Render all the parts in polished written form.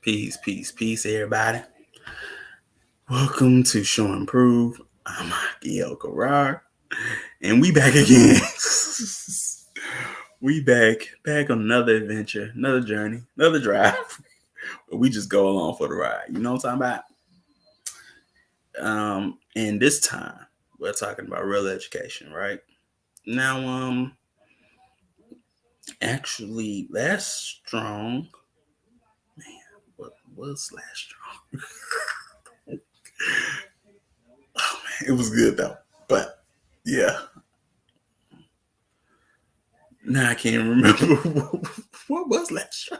Peace, everybody. Welcome to Show and Prove. I'm Akiel Karar, and we back again. we back on another adventure, another journey, another drive. We just go along for the ride. You know what I'm talking about? And this time we're talking about real education, right? Now, actually, last strong. Man, what was last strong? Oh man, it was good though. But yeah, now I can't remember what was last show.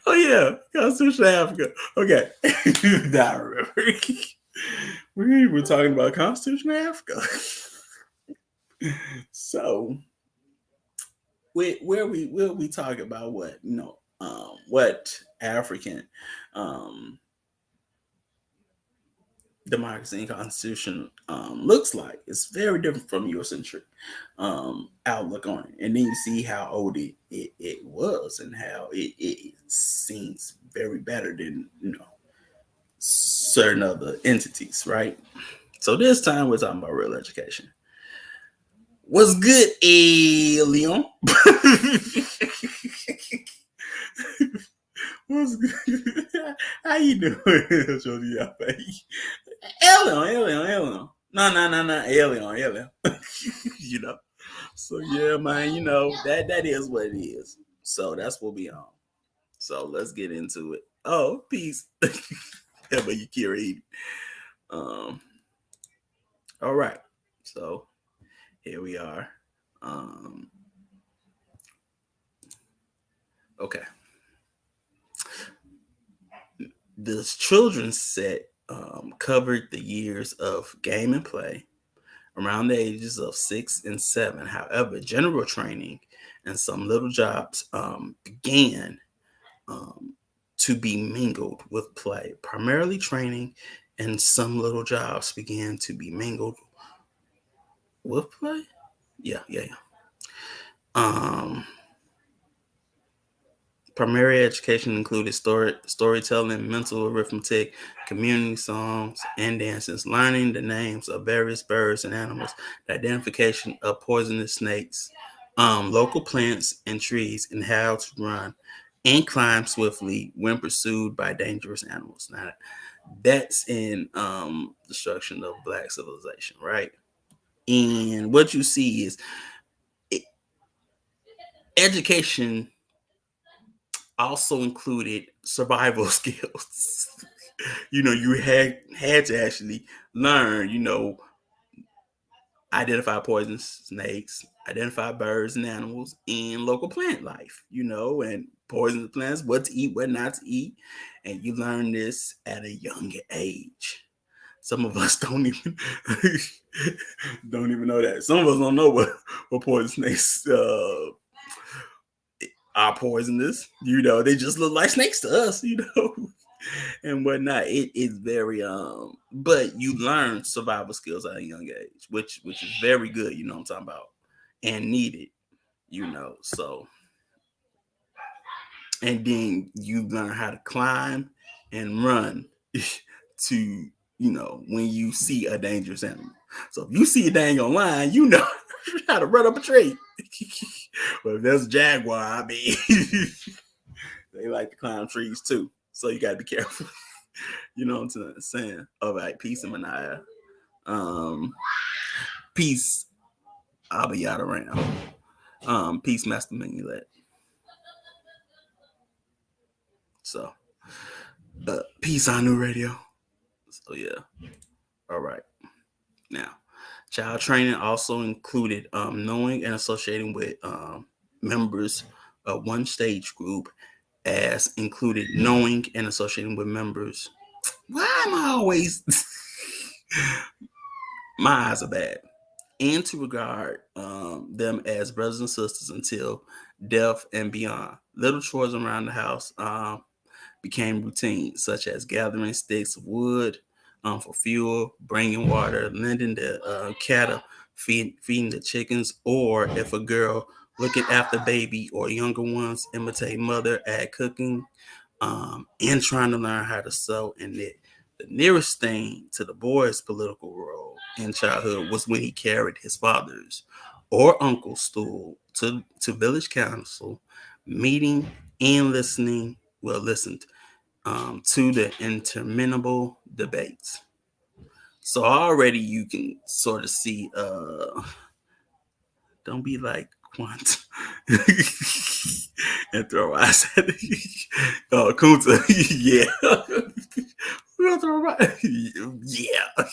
Oh yeah, Constitution of Africa. Okay, now I remember. We were talking about Constitution of Africa. So where we talk about what what African um democracy and constitution looks like. It's very different from Eurocentric outlook on it. And then you see how old it was and how it seems very better than, certain other entities, right? So this time we're talking about real education. What's good, Leon? What's good? How you doing? Alien. No, alien. you know. So yeah, man, that is what it is. So that's what we on. So let's get into it. Oh, peace. Yeah, but you can't read. All right. So here we are. Okay. This children's set covered the years of game and play around the ages of 6 and 7. However, general training and some little jobs began to be mingled with play. Primarily training and some little jobs began to be mingled with play. Yeah. Primary education included storytelling, mental arithmetic, community songs, and dances, learning the names of various birds and animals, the identification of poisonous snakes, local plants and trees, and how to run and climb swiftly when pursued by dangerous animals. Now, that's in Destruction of Black Civilization, right? And what you see is education also included survival skills. You had to actually learn, identify poisonous snakes, identify birds and animals, and local plant life, and poisonous plants, what to eat, what not to eat. And you learn this at a young age. Some of us don't even know that. Some of us don't know what poison snakes are poisonous. They just look like snakes to us, and whatnot. It is very but you learn survival skills at a young age, which is very good, you know what I'm talking about, and needed, so and then you learn how to climb and run to when you see a dangerous animal. So if you see a dang on line, how to run up a tree. But if there's a jaguar, I mean they like to climb trees too. So you gotta be careful. You know what I'm saying? All right, peace and Manaya. Peace. I'll be out around. Peace, Master Minulet. So, peace on New Radio. So yeah. All right. Now, child training also included knowing and associating with members of one stage group, as included knowing and associating with members. Why am I always my eyes are bad? And to regard them as brothers and sisters until death and beyond. Little chores around the house became routine, such as gathering sticks of wood for fuel, bringing water, lending the cattle, feeding the chickens, or if a girl looking after baby or younger ones imitate mother at cooking, and trying to learn how to sew and knit. The nearest thing to the boy's political role in childhood was when he carried his father's or uncle's stool to village council meeting and listened to the interminable debates. So already you can sort of see, don't be like Quant and throw eyes at Kunta. Yeah. We're gonna throw eyes. Yeah.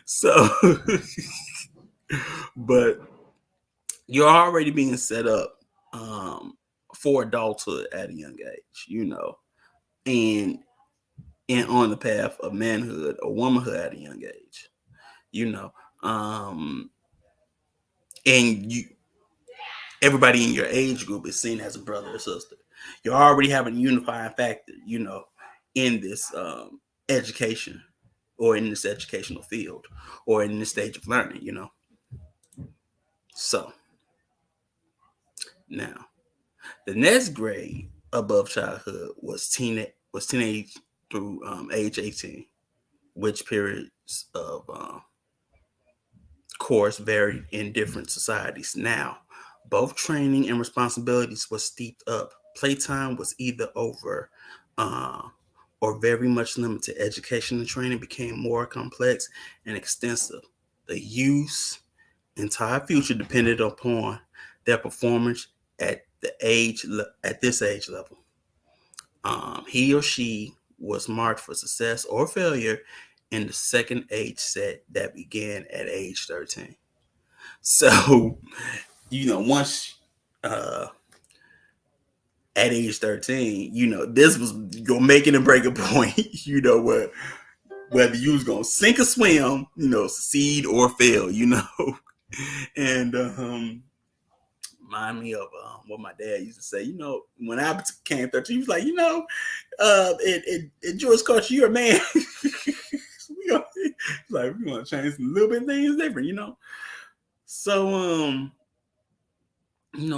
So, but you're already being set up um, for adulthood at a young age, and on the path of manhood or womanhood at a young age, you know, um, and everybody in your age group is seen as a brother or sister. You already have a unifying factor, in this education or in this educational field or in this stage of learning. So now the next grade above childhood was teenage through age 18, which periods of course varied in different societies. Now, both training and responsibilities were steeped up. Playtime was either over uh, or very much limited. Education and training became more complex and extensive. The youth's entire future depended upon their performance at this age level. He or she was marked for success or failure in the second age set that began at age 13. So, once uh, at age 13, this was your making and breaking point, whether you was going to sink or swim, succeed or fail, and remind me of what my dad used to say, when I became 13, he was like, in Jewish culture, you're a man. We're going to change a little bit of things different. So,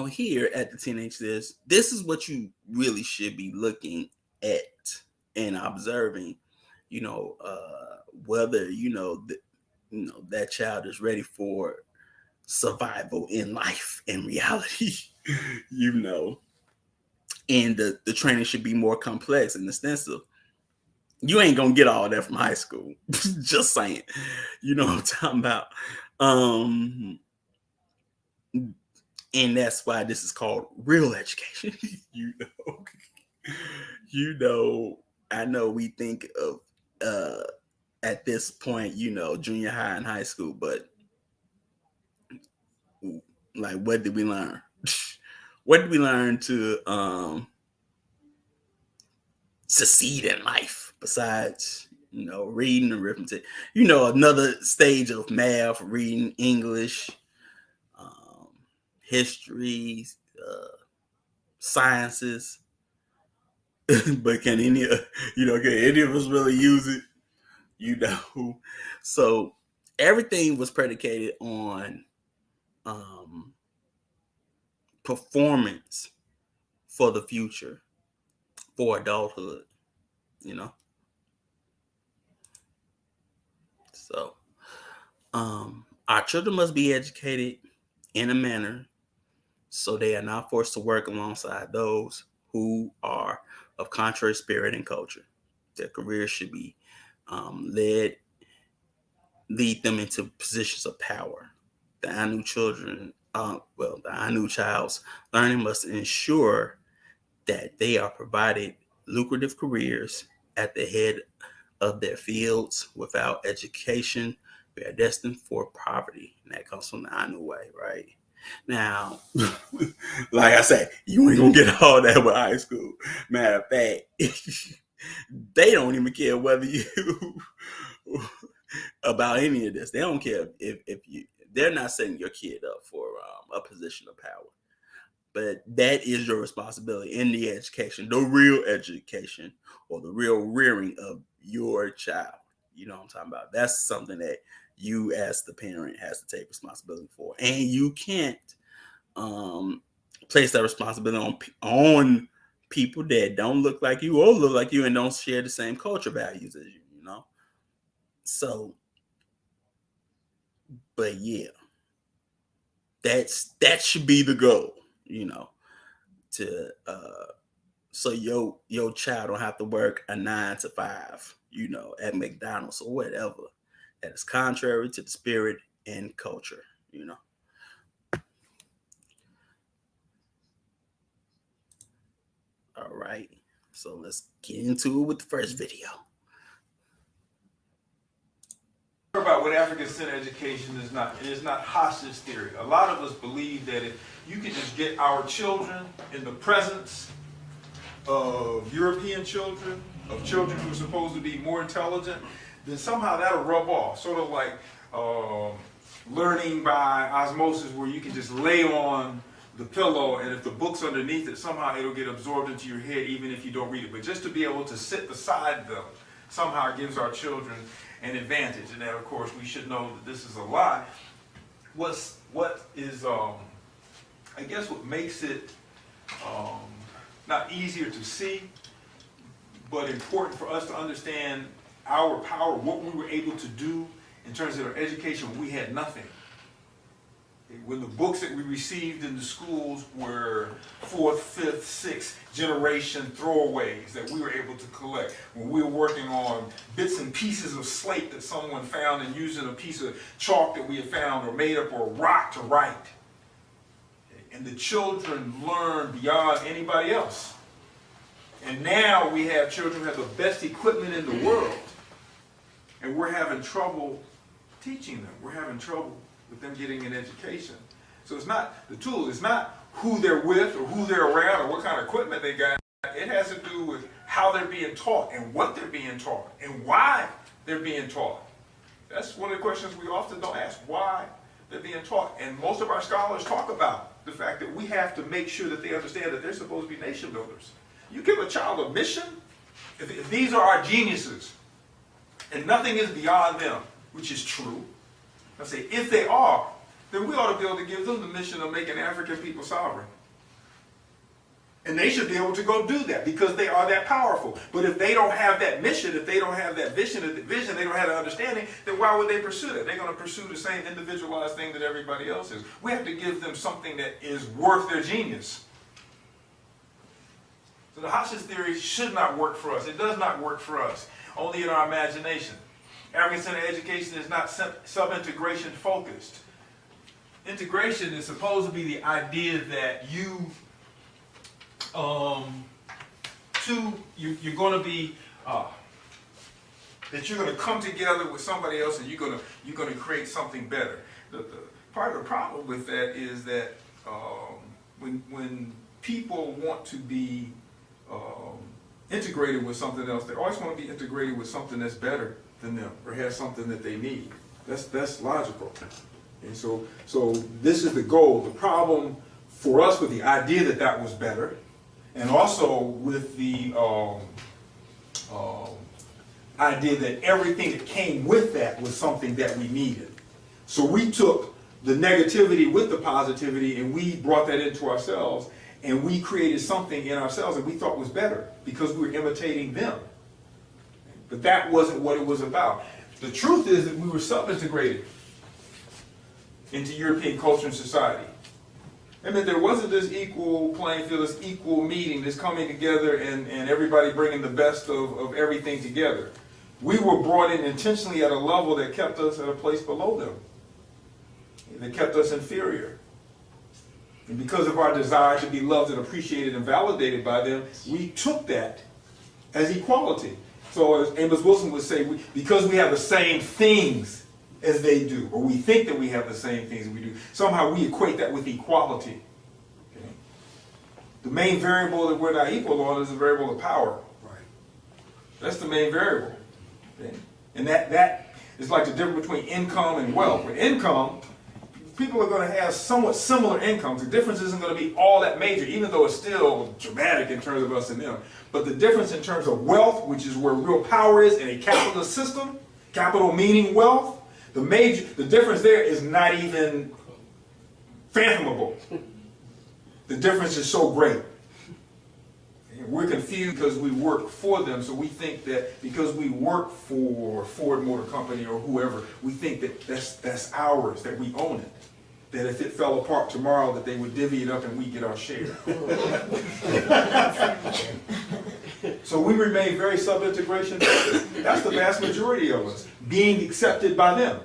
here at the teenage this is what you really should be looking at and observing, whether, that child is ready for survival in life and reality, you know, and the training should be more complex and extensive. You ain't gonna get all that from high school. Just saying. You know what I'm talking about. Um, and that's why this is called real education. you know, I know we think of at this point, junior high and high school, but like, what did we learn? What did we learn to succeed in life besides, reading and arithmetic? Another stage of math, reading, English, um, history, sciences. But can any of us really use it? So everything was predicated on um, performance for the future, for adulthood, you know. So our children must be educated in a manner so they are not forced to work alongside those who are of contrary spirit and culture. Their careers should be lead them into positions of power. The Anu child's learning must ensure that they are provided lucrative careers at the head of their fields. Without education, we are destined for poverty. And that comes from the Anu way, right? Now, like I said, you ain't gonna get all that with high school. Matter of fact, they don't even care whether you about any of this. They don't care if you. They're not setting your kid up for a position of power. But that is your responsibility in the education, the real education or the real rearing of your child. You know what I'm talking about? That's something that you as the parent has to take responsibility for. And you can't place that responsibility on people that don't look like you or look like you and don't share the same culture values as you, you know? So, but yeah, that should be the goal, you know, to so your child don't have to work a 9 to 5, you know, at McDonald's or whatever. That is contrary to the spirit and culture, you know. All right. So let's get into it with the first video. About what African-centered education is not. It is not hostage theory. A lot of us believe that if you can just get our children in the presence of European children, of children who are supposed to be more intelligent, then somehow that'll rub off. Sort of like learning by osmosis, where you can just lay on the pillow, and if the book's underneath it, somehow it'll get absorbed into your head even if you don't read it. But just to be able to sit beside them somehow gives our children an advantage. And that, of course, we should know that this is a lie. What is, I guess what makes it not easier to see, but important for us to understand our power, what we were able to do in terms of our education when we had nothing. When the books that we received in the schools were 4th, 5th, 6th generation throwaways that we were able to collect. When we were working on bits and pieces of slate that someone found and using a piece of chalk that we had found or made up or rock to write. And the children learned beyond anybody else. And now we have children who have the best equipment in the world. And we're having trouble teaching them. We're having trouble with them getting an education. So it's not, the tool is not who they're with or who they're around or what kind of equipment they got. It has to do with how they're being taught and what they're being taught and why they're being taught. That's one of the questions we often don't ask, why they're being taught. And most of our scholars talk about the fact that we have to make sure that they understand that they're supposed to be nation builders. You give a child a mission, if these are our geniuses, and nothing is beyond them, which is true. I say, if they are, then we ought to be able to give them the mission of making African people sovereign. And they should be able to go do that because they are that powerful. But if they don't have that mission, if they don't have that vision, they don't have that understanding, then why would they pursue that? They're going to pursue the same individualized thing that everybody else is. We have to give them something that is worth their genius. So the hostage theory should not work for us. It does not work for us, only in our imagination. African-centered education is not sub-integration focused. Integration is supposed to be the idea that you're going to be that you're going to come together with somebody else and you're going to create something better. The part of the problem with that is that when people want to be integrated with something else, they always want to be integrated with something that's better than them or has something that they need. That's logical. And so this is the goal. The problem for us with the idea that that was better, and also with the idea that everything that came with that was something that we needed. So we took the negativity with the positivity and we brought that into ourselves, and we created something in ourselves that we thought was better because we were imitating them. But that wasn't what it was about. The truth is that we were sub-integrated into European culture and society. And that there wasn't this equal playing field, this equal meeting, this coming together and everybody bringing the best of everything together. We were brought in intentionally at a level that kept us at a place below them. That kept us inferior. And because of our desire to be loved and appreciated and validated by them, we took that as equality. So as Amos Wilson would say, because we have the same things as they do, or we think that we have the same things that we do, somehow we equate that with equality. Okay? The main variable that we're not equal on is the variable of power. Right. That's the main variable. Okay? And that is like the difference between income and wealth. With income, people are going to have somewhat similar incomes. The difference isn't going to be all that major, even though it's still dramatic in terms of us and them. But the difference in terms of wealth, which is where real power is in a capitalist system, capital meaning wealth, the difference there is not even fathomable. The difference is so great. We're confused because we work for them, so we think that because we work for Ford Motor Company or whoever, we think that that's ours, that we own it. That if it fell apart tomorrow, that they would divvy it up and we get our share. So we remain very sub-integration. That's the vast majority of us. Being accepted by them.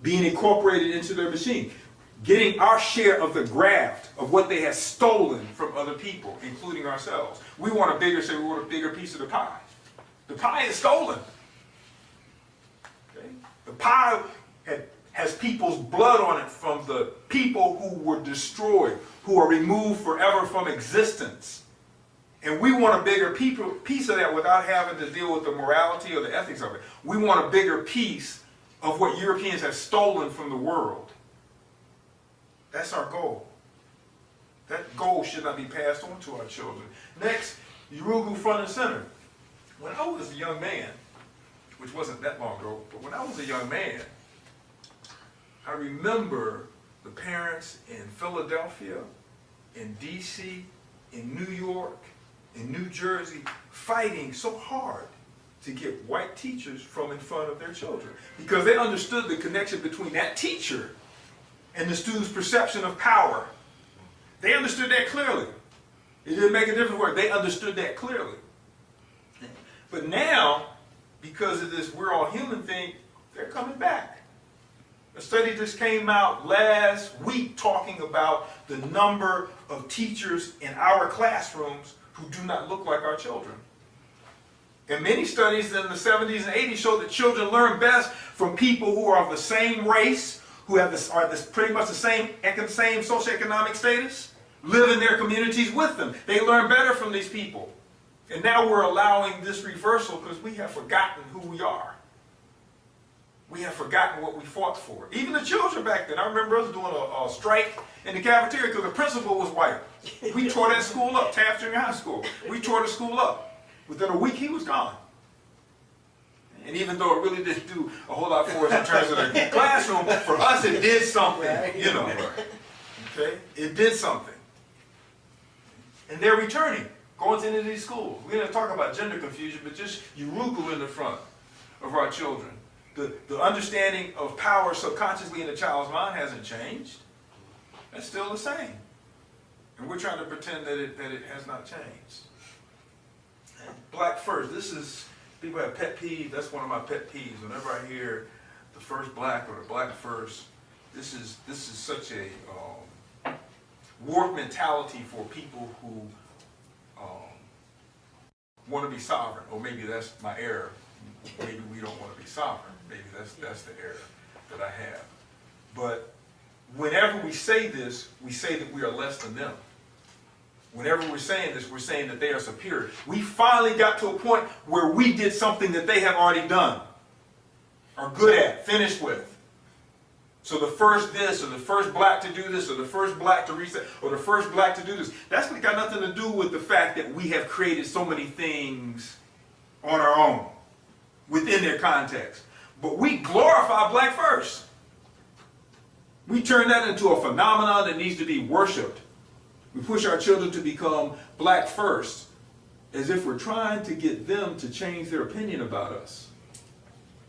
Being incorporated into their machine. Getting our share of the graft of what they have stolen from other people, including ourselves. We want a bigger piece of the pie. The pie is stolen. Okay? The pie has people's blood on it from the people who were destroyed, who are removed forever from existence. And we want a bigger piece of that without having to deal with the morality or the ethics of it. We want a bigger piece of what Europeans have stolen from the world. That's our goal. That goal should not be passed on to our children. Next, Yurugu front and center. When I was a young man, which wasn't that long ago, but when I was a young man, I remember the parents in Philadelphia, in D.C., in New York, in New Jersey, fighting so hard to get white teachers from in front of their children. Because they understood the connection between that teacher and the student's perception of power. They understood that clearly. It didn't make a difference where they understood that clearly. But now, because of this we're all human thing, they're coming back. A study just came out last week talking about the number of teachers in our classrooms who do not look like our children. And many studies in the 70s and 80s show that children learn best from people who are of the same race, who have pretty much the same socioeconomic status, live in their communities with them. They learn better from these people. And now we're allowing this reversal because we have forgotten who we are. We have forgotten what we fought for. Even the children back then. I remember us doing a strike in the cafeteria because the principal was white. We tore that school up, Taft Junior High School. We tore the school up. Within a week, he was gone. And even though it really didn't do a whole lot for us in terms of the classroom, for us it did something, you know. Okay? It did something. And they're returning, going into these schools. We're going to talk about gender confusion, but just Yuruku in the front of our children. The understanding of power subconsciously in a child's mind hasn't changed. That's still the same. And we're trying to pretend that it has not changed. Black first. This is, people have pet peeves. That's one of my pet peeves. Whenever I hear the first black or the black first, this is such a warped mentality for people who want to be sovereign. Or maybe that's my error. Maybe we don't want to be sovereign. Maybe that's the error that I have. But whenever we say this, we say that we are less than them. Whenever we're saying this, we're saying that they are superior. We finally got to a point where we did something that they have already done, are good at, finished with. So the first this, or the first black to do this, or the first black to reset, or the first black to do this, that's got nothing to do with the fact that we have created so many things on our own, within their context. But we glorify black first. We turn that into a phenomenon that needs to be worshipped. We push our children to become black first, as if we're trying to get them to change their opinion about us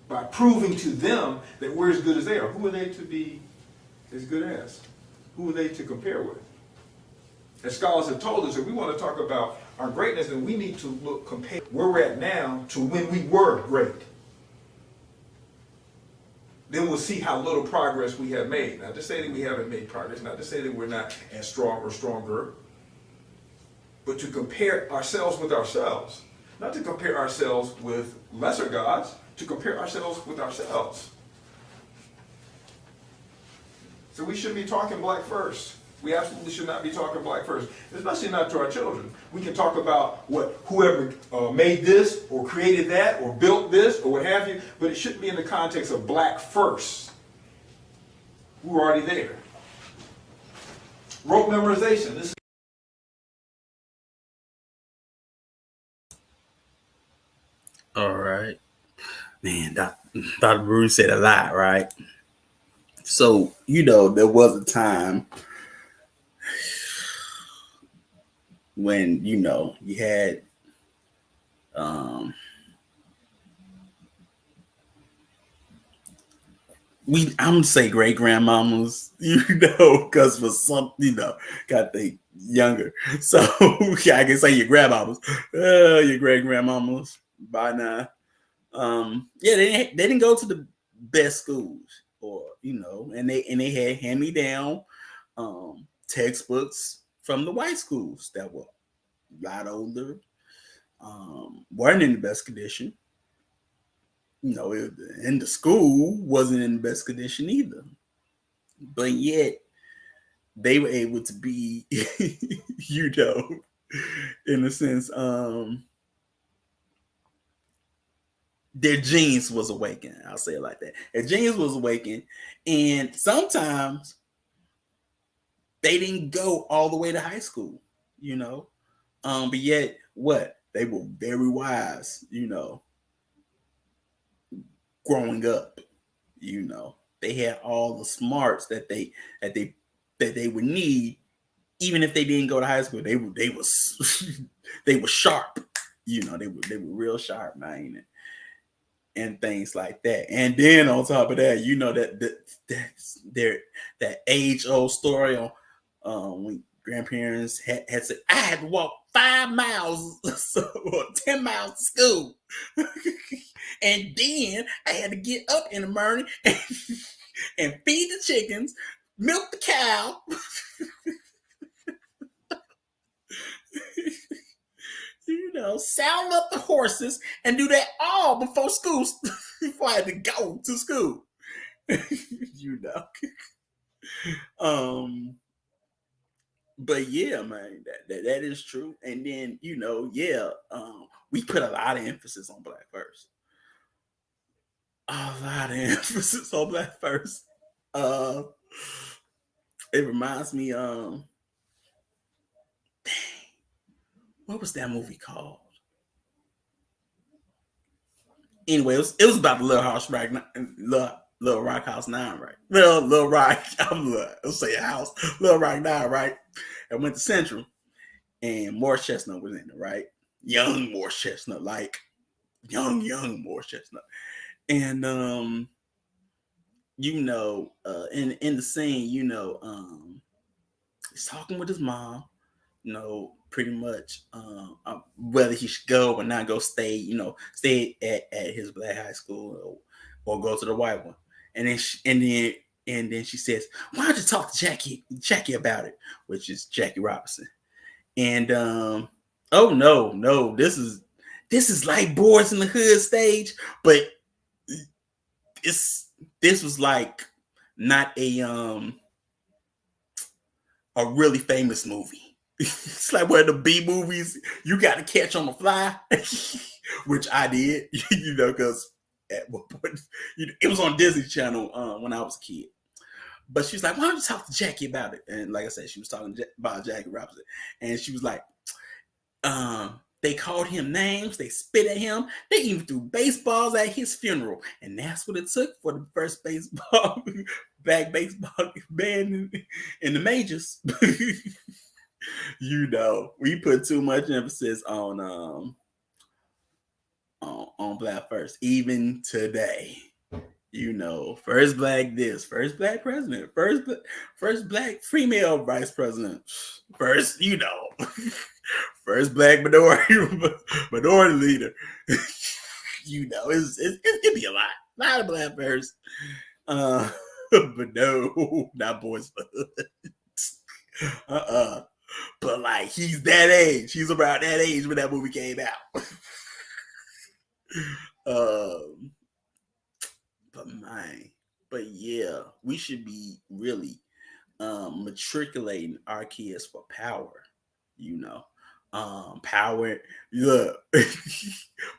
by proving to them that we're as good as they are. Who are they to be as good as? Who are they to compare with? As scholars have told us, if we want to talk about our greatness, then we need to compare where we're at now to when we were great. Then we'll see how little progress we have made. Not to say that we haven't made progress, not to say that we're not as strong or stronger, but to compare ourselves with ourselves. Not to compare ourselves with lesser gods, to compare ourselves with ourselves. So we should be talking black first. We absolutely should not be talking black first, especially not to our children. We can talk about whoever made this or created that or built this or what have you, but it shouldn't be in the context of black first. We're already there. Rote memorization. This is All right. Man, Dr. Baruti said a lot, right? So, there was a time when you had um I'm gonna say great grandmamas, because for some, got the younger. So I can say your grandmamas, your great grandmamas by now. Yeah, they didn't go to the best schools, or and they had hand me down textbooks from the white schools that were a lot older, weren't in the best condition. And the school wasn't in the best condition either. But yet they were able to be, you know, in a sense, their genius was awakened. I'll say it like that. Their genius was awakened, and sometimes they didn't go all the way to high school, you know. But yet, what they were very wise, growing up. They had all the smarts that they that they would need, even if they didn't go to high school. They was they were sharp. They were real sharp, man, and things like that. And then on top of that, that's that age old story on when grandparents had said I had to walk 5 miles, or 10 miles to school, and then I had to get up in the morning and feed the chickens, milk the cow, saddle up the horses, and do that all before school, before I had to go to school. you know. Um, but yeah, man, that is true. And then yeah, we put a lot of emphasis on black first. A lot of emphasis on black first. Uh, it reminds me, what was that movie called? Anyway, it was about the Little House Rock, Little Rock House 9, right? Little Rock, I'll say a house, Little Rock 9, right? I went to Central, and Morris Chestnut was in it, right? Young Morris Chestnut, like young Morris Chestnut, and in the scene, he's talking with his mom, pretty much whether he should go or not go, stay at his black high school, or go to the white one. And then she says, "Why don't you talk to Jackie about it?" Which is Jackie Robinson. And oh no, this is like Boys in the Hood stage, but this was like not a really famous movie. It's like one of the B movies you got to catch on the fly, which I did, because at one point it was on Disney Channel when I was a kid. But she was like, "Why don't you talk to Jackie about it?" And like I said, she was talking about Jackie Robinson, and she was like, "They called him names, they spit at him, they even threw baseballs at his funeral, and that's what it took for the first black baseball band in the majors." We put too much emphasis on black first, even today. First black this, first black president, first black female vice president, first first black minority leader. It'd be a lot of black first. But no, not Boys. But like he's that age. He's around that age when that movie came out. um, but man, but yeah, we should be really matriculating our kids for power. Power. Look,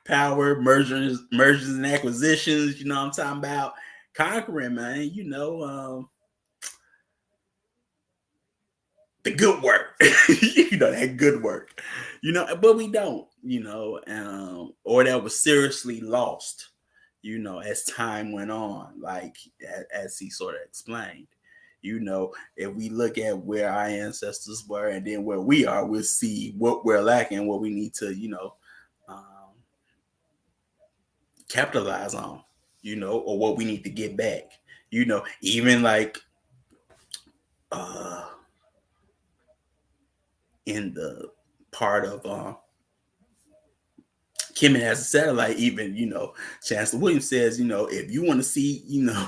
power mergers and acquisitions. You know what I'm talking about? Conquering, man. The good work, that good work, but we don't, or that was seriously lost, as time went on, like as he sort of explained, If we look at where our ancestors were and then where we are, we'll see what we're lacking, what we need to, um, capitalize on, or what we need to get back. Even like uh, in the part of Kim as a satellite, even, Chancellor Williams says, if you want to see,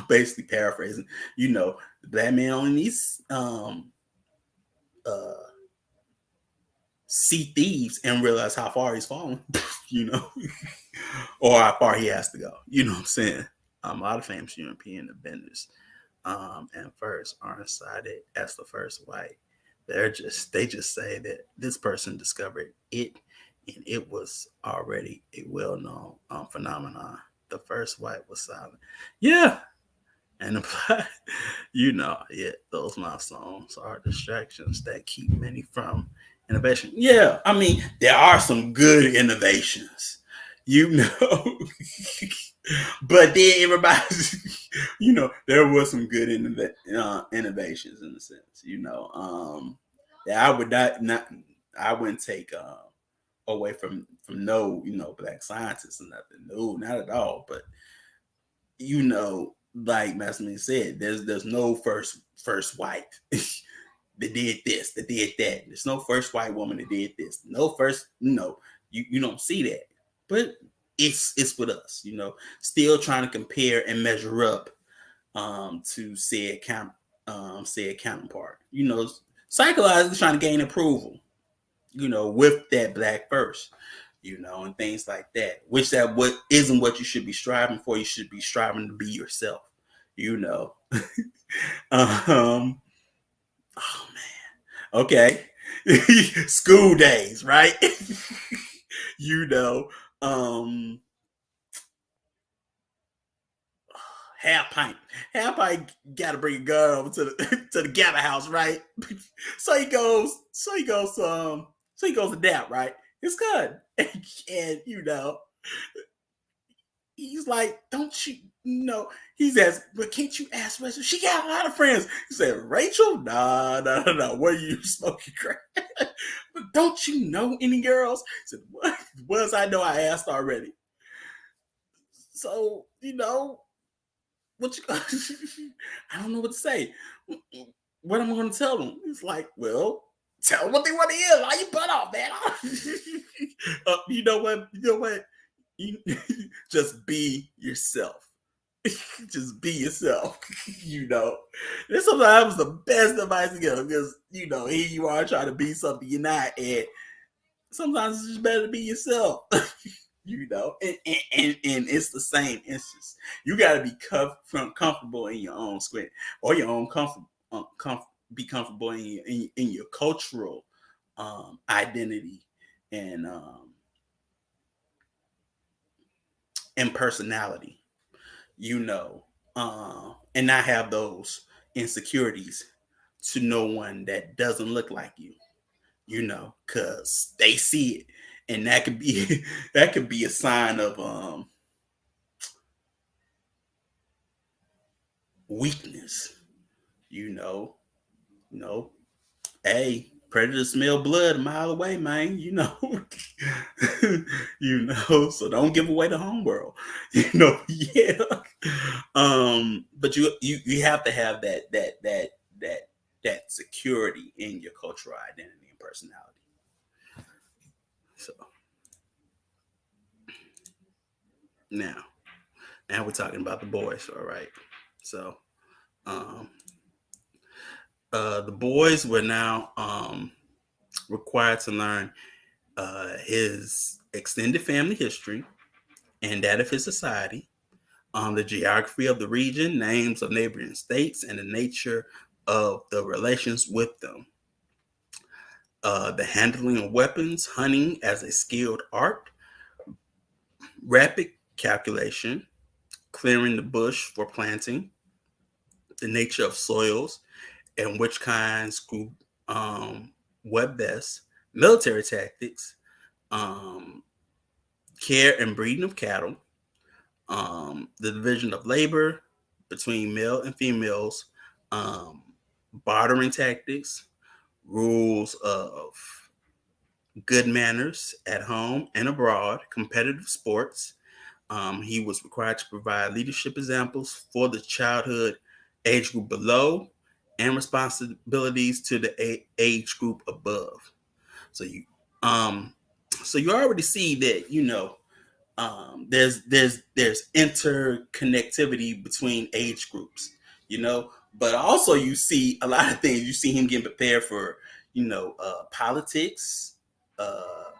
basically paraphrasing, the black man only needs uh see thieves and realize how far he's fallen, you know, or how far he has to go. You know what I'm saying? A lot of famous European vendors and first aren't cited as the first white. They just say that this person discovered it and it was already a well-known phenomenon. The first white was silent. Yeah, and apply, yeah, those milestones are distractions that keep many from innovation. Yeah, I mean, there are some good innovations, you know, but then everybody, there was some good innovations in a sense, that I would not I wouldn't take away from no, black scientists or nothing. No, not at all. But like Masterman said, there's no first white that did this, that did that. There's no first white woman that did this. No first, you don't see that. But it's with us, still trying to compare and measure up to said counterpart. Psychologically trying to gain approval, with that black first, and things like that. Which that what isn't what you should be striving for. You should be striving to be yourself, you know. um, oh man, okay, school days, right? you know, um, half pint, got to bring a gun over to the to the Gabba house, right? So he goes to that, right? It's good, and he's like, don't you, he's asked, but can't you ask Rachel? She got a lot of friends. He said, Rachel? Nah, no. What are you smoking crack? But don't you know any girls? He said, what? Was I know I asked already. So, what you, I don't know what to say. What am I going to tell them? It's like, well, tell them what they want to hear. Why you butt off, man? You know what? You, just be yourself. Just be yourself. This sometimes the best advice to give because here you are trying to be something you're not, and sometimes it's just better to be yourself. And it's the same instance. You got to be comfortable in your own square or your own be comfortable in your cultural identity and personality, and not have those insecurities to no one that doesn't look like you, because they see it, and that could be that could be a sign of weakness, you know, hey, predators smell blood a mile away, man. So don't give away the home world. Yeah. But you have to have that security in your cultural identity and personality. So now, we're talking about the boys, all right. So, um, the boys were now required to learn his extended family history and that of his society, the geography of the region, names of neighboring states, and the nature of the relations with them. The handling of weapons, hunting as a skilled art, rapid calculation, clearing the bush for planting, the nature of soils and which kinds grew what best, military tactics, um, care and breeding of cattle, the division of labor between male and females, um, bartering tactics, rules of good manners at home and abroad, competitive sports. He was required to provide leadership examples for the childhood age group below and responsibilities to the age group above. So you, um, so you already see that there's interconnectivity between age groups, but also you see a lot of things. You see him getting prepared for politics, uh,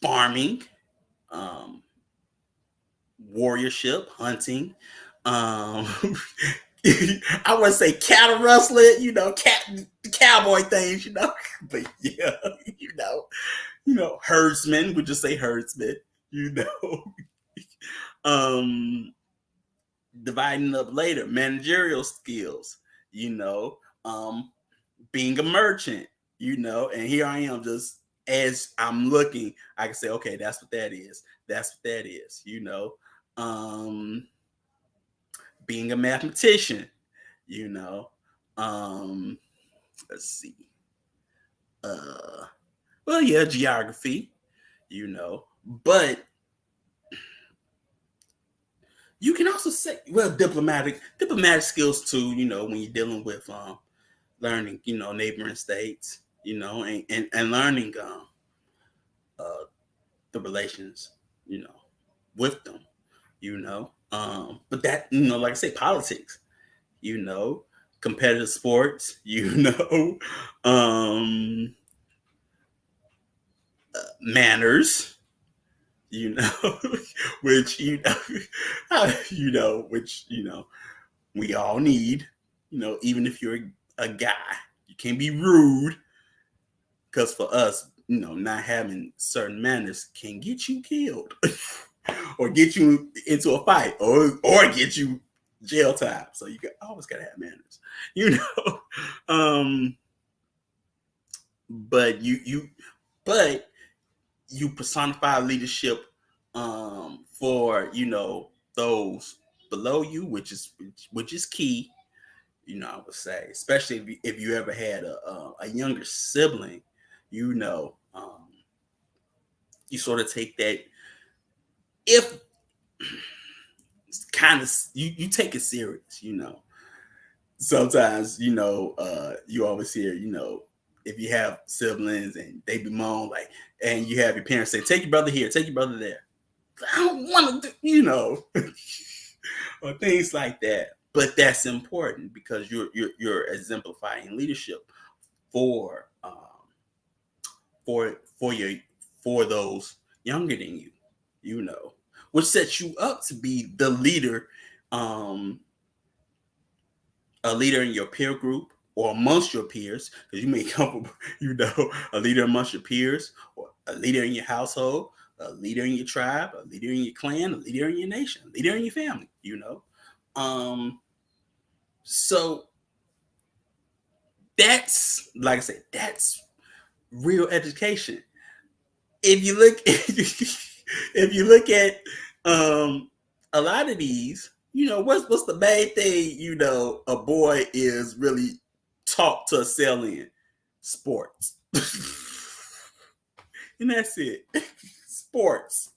farming, um, warriorship, hunting. I would say cattle rustling, cowboy things, but yeah, you know, herdsman, would just say herdsman, you know, um, dividing up later, managerial skills, you know, um, being a merchant, and here I am just as I'm looking, I can say, okay, that's what that is. That's what that is, um, being a mathematician, you know, um, let's see, uh, well, yeah, geography, but you can also say, well, diplomatic skills too, when you're dealing with learning, neighboring states, and learning uh, the relations, with them, But that, like I say, politics, you know, competitive sports, um, manners, you know, which which we all need, even if you're a guy, you can't be rude because for us, not having certain manners can get you killed or get you into a fight or get you jail time. So you always gotta have manners, you know. Um, but but you personify leadership for those below you, which is key. I would say, especially if you ever had a younger sibling, you sort of take that, if kind of you take it serious. Sometimes you always hear, if you have siblings and they bemoan, like, and you have your parents say, take your brother here, take your brother there. I don't want to do, or things like that. But that's important because you're exemplifying leadership for for your for those younger than you, which sets you up to be the leader, um, a leader in your peer group or amongst your peers, because you may come from, a leader amongst your peers, or a leader in your household, a leader in your tribe, a leader in your clan, a leader in your nation, a leader in your family, So that's, like I said, that's real education. If you look, if you look at a lot of these, what's the main thing a boy is really taught to excel in? Sports. And that's it. Sports.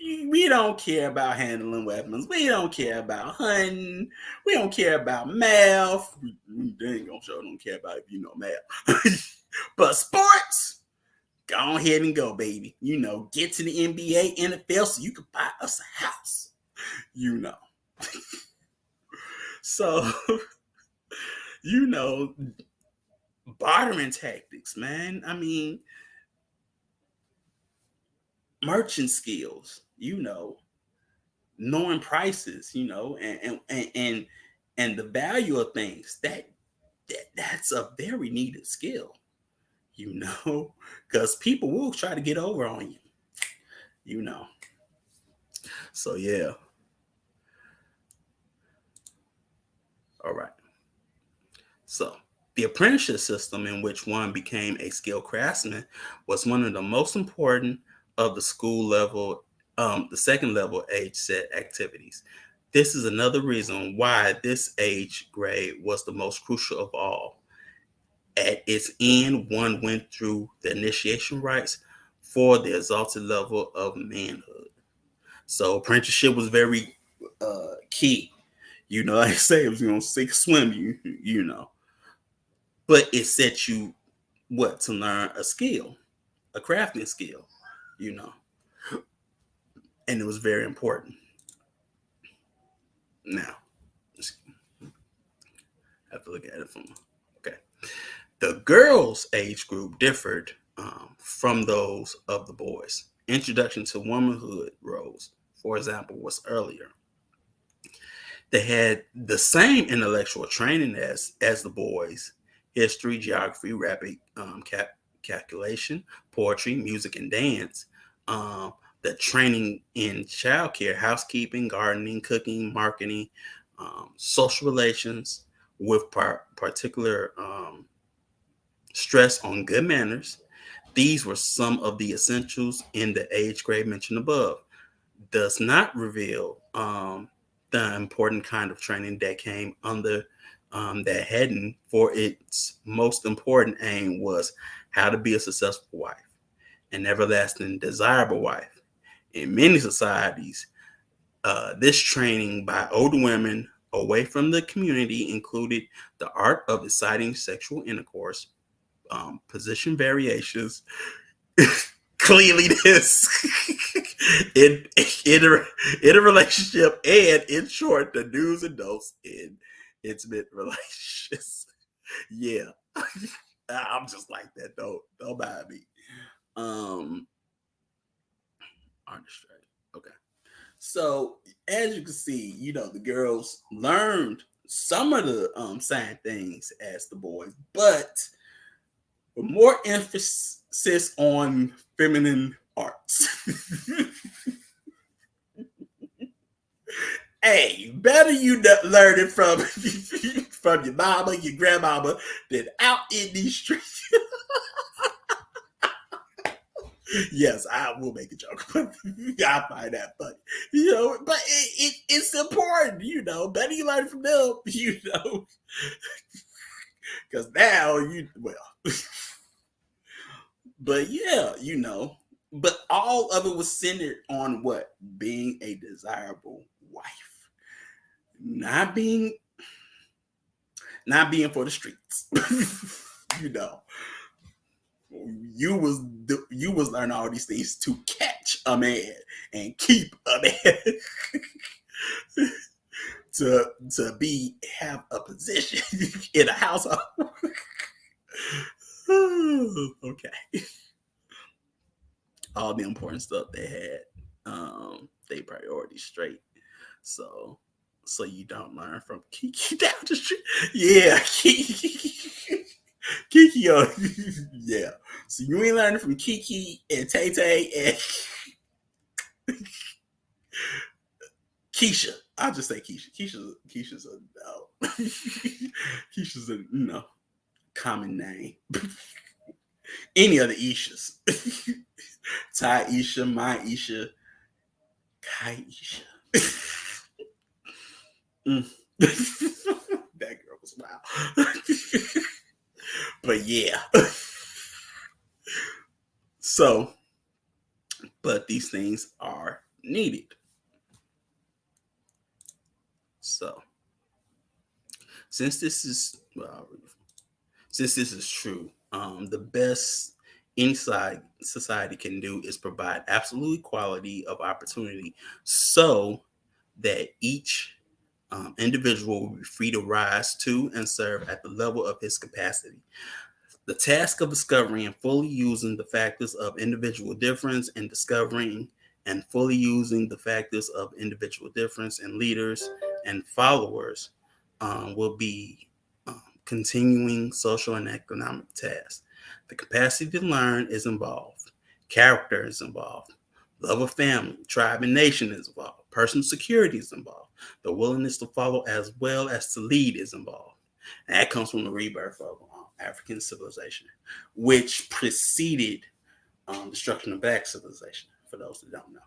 We don't care about handling weapons. We don't care about hunting. We don't care about math. They ain't gonna show don't care about if you know math. But sports, go ahead and go, baby. Get to the NBA, NFL, so you can buy us a house. So, you know, bartering tactics, man. I mean, merchant skills, knowing prices, and the value of things. That's a very needed skill, because people will try to get over on you, you know. So yeah. All right. So the apprenticeship system, in which one became a skilled craftsman, was one of the most important of the school level, the second level age set activities. This is another reason why this age grade was the most crucial of all. At its end, one went through the initiation rites for the exalted level of manhood. So apprenticeship was very key. Like I say, it was sink swim but it set you what to learn a skill, a crafting skill, you know, and it was very important. Now, I have to look at it from okay. The girls' age group differed from those of the boys. Introduction to womanhood roles, for example, was earlier. They had the same intellectual training as the boys: history, geography, rapid calculation, poetry, music, and dance. Um, the training in childcare, housekeeping, gardening, cooking, marketing, social relations, with particular stress on good manners. These were some of the essentials in the age grade mentioned above. Does not reveal the important kind of training that came under that heading, for its most important aim was how to be a successful wife, an everlasting desirable wife. In many societies, this training by older women away from the community included the art of exciting sexual intercourse, position variations, cleanliness in, in, a, in a relationship, and in short, the do's and don'ts in intimate relationships. Yeah, I'm just like that. Don't mind me. Um, artistry. Okay. So as you can see, the girls learned some of the same things as the boys, but with more emphasis on feminine arts. Hey, better you learn it from from your mama, your grandmama, than out in these streets. Yes, I will make a joke, but I find that funny. But it's important, Better you learn from them, because now but yeah, but all of it was centered on what? Being a desirable wife, not being for the streets. you know, you was learning all these things to catch a man and keep a man. to have a position in a household. Okay. All the important stuff they had, they priorities straight. So you don't learn from Kiki down the street. Yeah, Kiki, yeah. So you ain't learning from Kiki and Tay Tay and Keisha. I'll just say Keisha. Keisha's a no. Keisha's a common name. Any of the Ishas. Ty Isha, my Isha, Kai Isha. That girl was wild. But yeah. So, but these things are needed. So, since this is true, the best inside society can do is provide absolute equality of opportunity, so that each individual will be free to rise to and serve at the level of his capacity. The task of discovering and fully using the factors of individual difference and discovering and fully using the factors of individual difference in leaders and followers will be continuing social and economic tasks. The capacity to learn is involved. Character is involved. Love of family, tribe, and nation is involved. Personal security is involved. The willingness to follow as well as to lead is involved. And that comes from the rebirth of African civilization, which preceded destruction of black civilization, for those that don't know.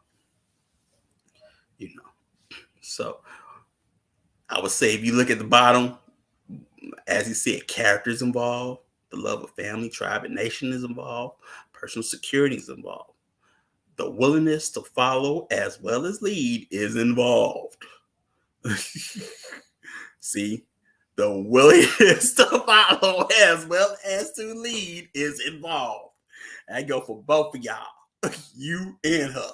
So I would say if you look at the bottom, as he said, characters involved, the love of family, tribe, and nation is involved, personal security is involved. The willingness to follow as well as lead is involved. See, the willingness to follow as well as to lead is involved. I go for both of y'all, you and her.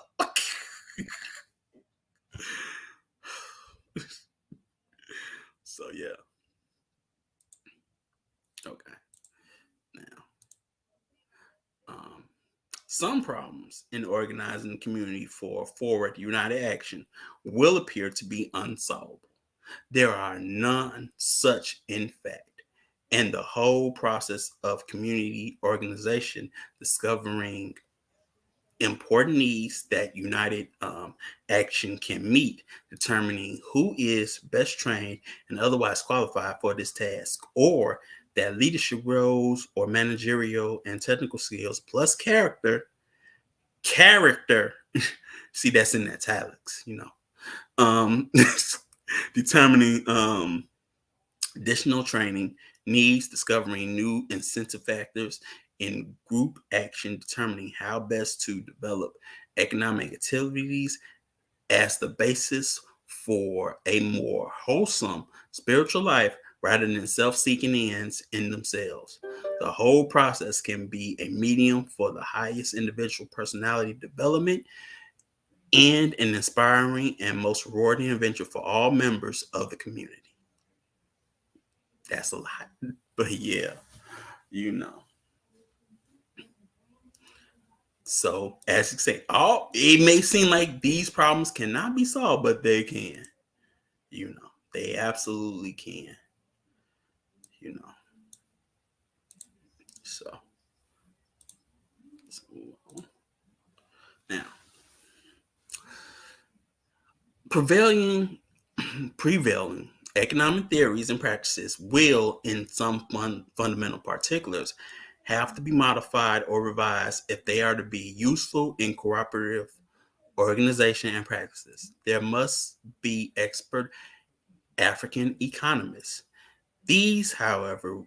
So yeah. Okay. Now, some problems in organizing the community for forward united action will appear to be unsolvable. There are none such, in fact, and the whole process of community organization, discovering important needs that united action can meet, determining who is best trained and otherwise qualified for this task, or that leadership roles or managerial and technical skills plus character, see that's in italics, determining additional training needs, discovering new incentive factors in group action, determining how best to develop economic activities as the basis for a more wholesome spiritual life rather than self-seeking ends in themselves. The whole process can be a medium for the highest individual personality development and an inspiring and most rewarding adventure for all members of the community. That's a lot, but yeah, you know. So, as you say, it may seem like these problems cannot be solved, but they can. They absolutely can. You know, so now prevailing economic theories and practices will, in some fundamental particulars, have to be modified or revised if they are to be useful in cooperative organization and practices. There must be expert African economists. These, however,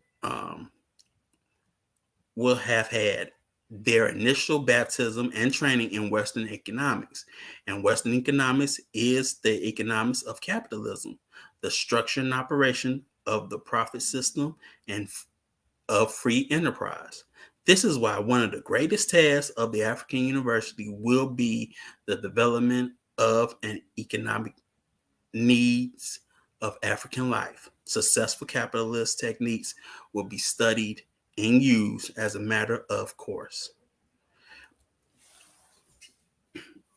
will have had their initial baptism and training in Western economics. And Western economics is the economics of capitalism, the structure and operation of the profit system and of free enterprise. This is why one of the greatest tasks of the African University will be the development of an economic needs of African life. Successful capitalist techniques will be studied and used as a matter of course.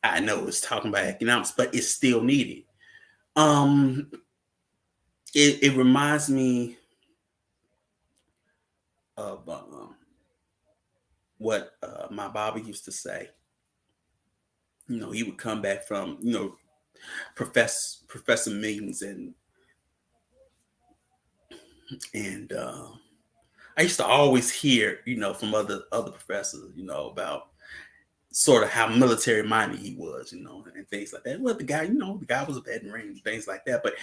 I know it's talking about economics, but it's still needed. It reminds me of what my Baba used to say. He would come back from professor meetings and I used to always hear from other professors about sort of how military minded he was, and things like that. Well, the guy was a veteran and things like that, but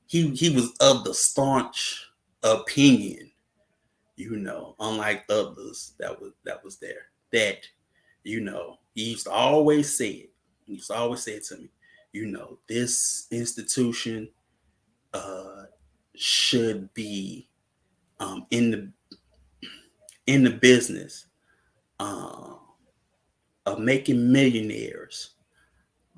he was of the staunch opinion, unlike others that was there. That, he used to always say it. He used to always say it to me, this institution should be in the business of making millionaires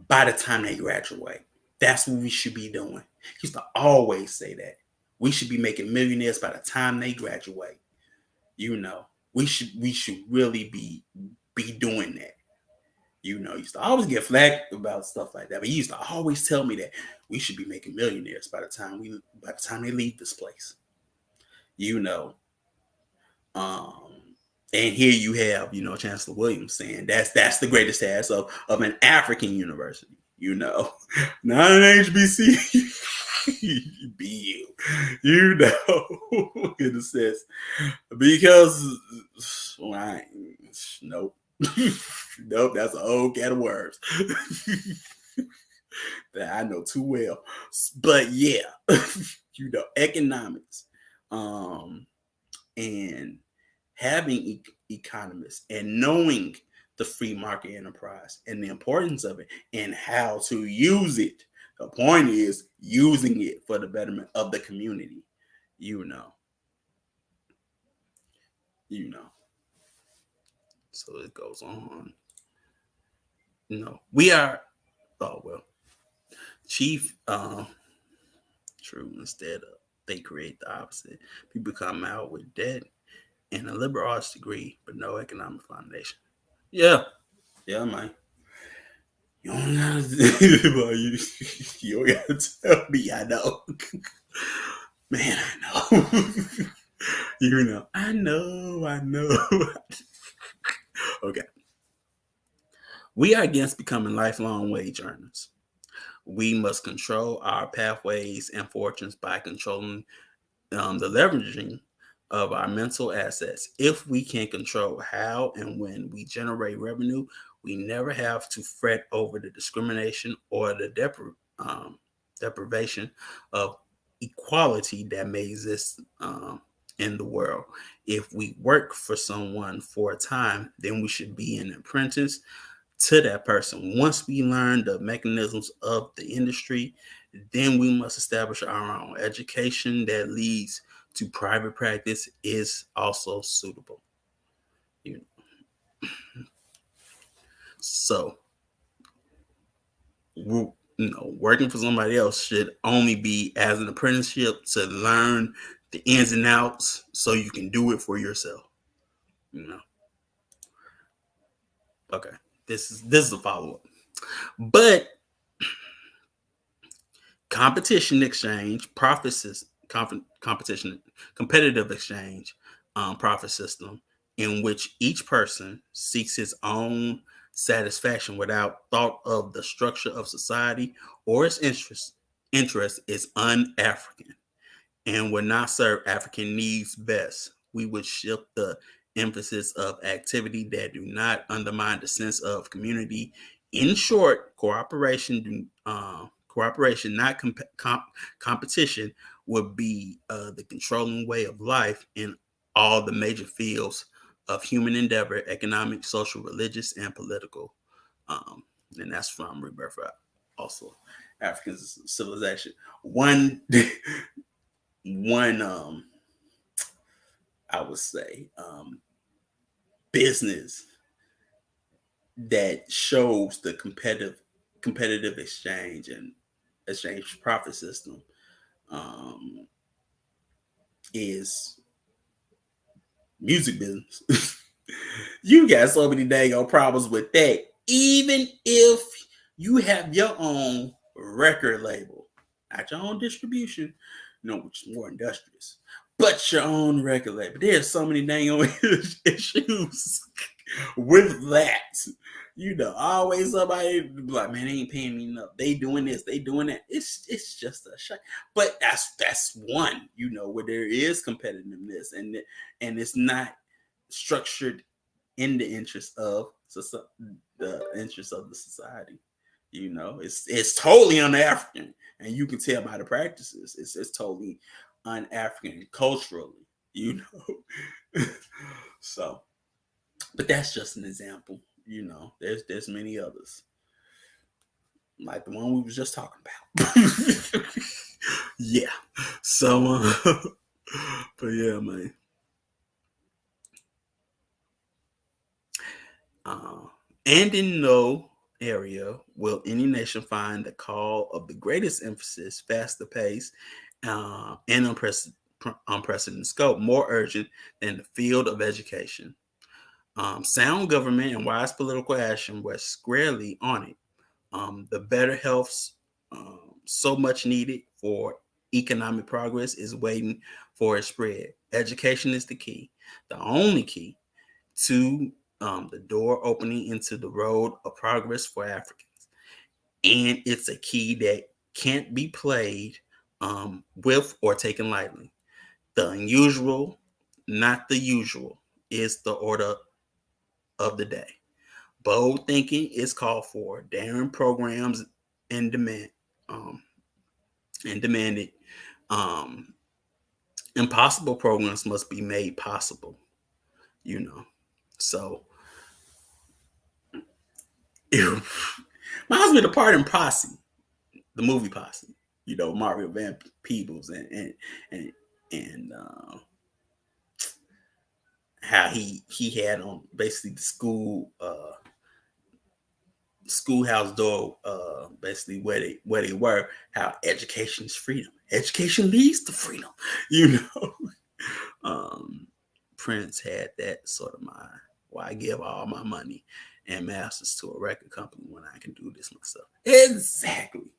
by the time they graduate. That's what we should be doing. He used to always say that. We should be making millionaires by the time they graduate. We should really be doing that. He used to always get flagged about stuff like that, but he used to always tell me that we should be making millionaires by the time they leave this place. And here you have, Chancellor Williams saying that's the greatest task of an African university, not an HBC. BU, in a sense, because nope, nope, that's a whole can of worms. that I know too well. But yeah, economics, um, and having economists and knowing the free market enterprise and the importance of it and how to use it. The point is using it for the betterment of the community. You know, you know. So it goes on. We are. Oh well, chief. True. Instead of they create the opposite. People come out with debt and a liberal arts degree, but no economic foundation. Yeah, yeah, man. You don't gotta, you don't gotta tell me. I know, man. I know. I know. Okay, we are against becoming lifelong wage earners. We must control our pathways and fortunes by controlling the leveraging of our mental assets. If we can control how and when we generate revenue, we never have to fret over the discrimination or the deprivation of equality that may exist in the world. If we work for someone for a time, then we should be an apprentice to that person. Once we learn the mechanisms of the industry, then we must establish our own. Education that leads to private practice is also suitable. You know. So, working for somebody else should only be as an apprenticeship to learn the ins and outs, so you can do it for yourself. You know. Okay. This is a follow up, but competition exchange profit system, competition competitive exchange profit system in which each person seeks his own satisfaction without thought of the structure of society or its interest is un-African and would not serve African needs best. We would shift the emphasis of activity that do not undermine the sense of community. In short, cooperation, not competition, would be the controlling way of life in all the major fields of human endeavor: economic, social, religious, and political. Um, and that's from Rebirth, also African civilization. One I would say business that shows the competitive exchange and exchange profit system um, is music business. You got so many dang old problems with that. Even if you have your own record label, not your own distribution, which is more industrious, but your own record label. There's so many dang old issues with that. Always somebody be like, man, they ain't paying me enough. They doing this, they doing that. It's just a shame. But that's one, where there is competitiveness and it's not structured in the interest of the society. It's totally un-African, and you can tell by the practices. It's totally un-African culturally. So, but that's just an example. There's many others, like the one we was just talking about. Yeah. So, but yeah, man. Uh, and in no area will any nation find the call of the greatest emphasis, faster pace, and unprecedented scope more urgent than the field of education. Sound government and wise political action were squarely on it. The better health, so much needed for economic progress, is waiting for its spread. Education is the key, the only key to the door opening into the road of progress for Africans. And it's a key that can't be played with or taken lightly. The unusual, not the usual, is the order of the day. Bold thinking is called for. Daring programs and um, demanded um, impossible programs must be made possible. You know, so it reminds me of the part in Posse, the movie Posse. You know, Mario Van Peebles and and how he had on basically the schoolhouse door, basically where they were. How education is freedom. Education leads to freedom. You know, um, Prince had that sort of mind. Why I give all my money and masters to a record company when I can do this myself? Exactly.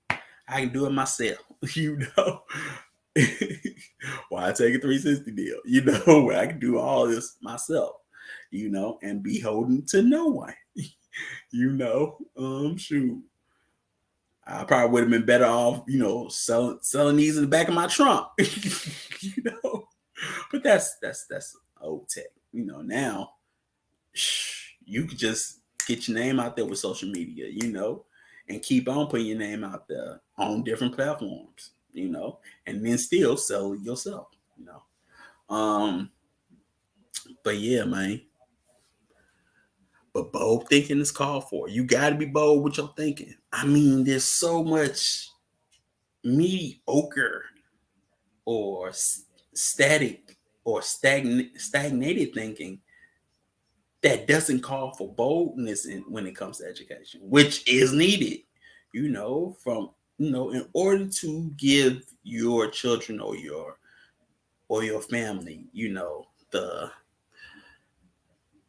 I can do it myself. You know. Why I take a 360 deal? You know, where I can do all this myself. You know, and be holding to no one. You know, shoot. I probably would have been better off, you know, selling these in the back of my trunk. You know, but that's old tech. You know, now you could just get your name out there with social media, you know, and keep on putting your name out there on different platforms, you know, and then still sell it yourself, you know. But yeah, man. But bold thinking is called for. You got to be bold with your thinking. I mean, there's so much mediocre or static or stagnated thinking that doesn't call for boldness when it comes to education, which is needed, you know, from in order to give your children or your family, you know, the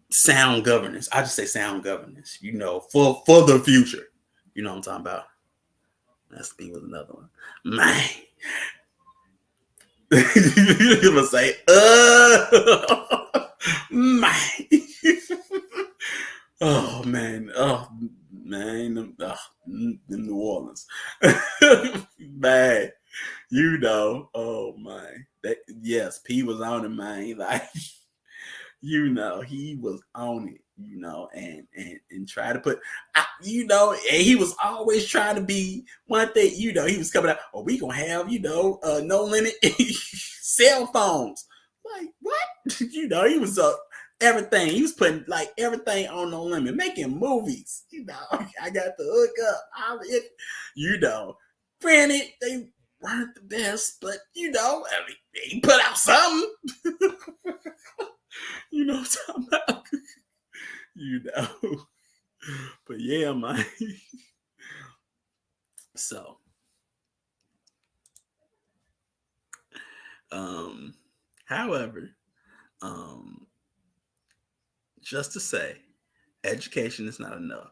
sound governance. I just say sound governance, you know, for the future. You know what I'm talking about? That's me with another one. Man. You're gonna say, man. Oh man, in New Orleans, man. You know, oh man, that yes, P was on it, man. Like, you know, he was on it, you know, and try to put, you know, and he was always trying to be one thing, you know, he was coming out, oh, we gonna have, you know, no limit cell phones. Like, what? You know, he was everything. He was putting like everything on no limit, making movies. You know, I got the hook up. You know, granted, they weren't the best, but you know, I mean, they put out something. You know what I'm talking about? You know. But yeah, man. So, um, however, um, just to say, education is not enough.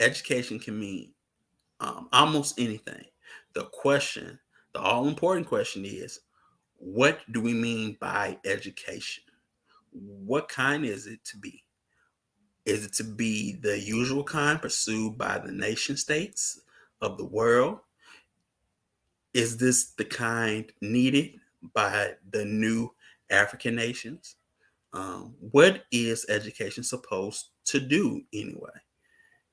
Education can mean almost anything. The question, the all important question is, what do we mean by education? What kind is it to be? Is it to be the usual kind pursued by the nation states of the world? Is this the kind needed by the new African nations? What is education supposed to do anyway?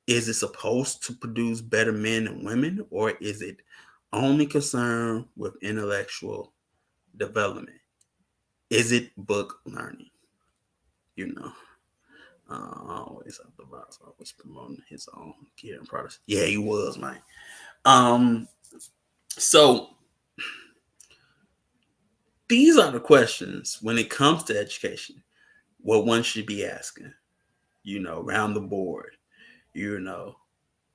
Is it supposed to produce better men and women, or is it only concerned with intellectual development? Is it book learning? You know, always at the box, always promoting his own gear and products. Yeah, he was, man. Um, so these are the questions when it comes to education, what one should be asking, you know, around the board, you know,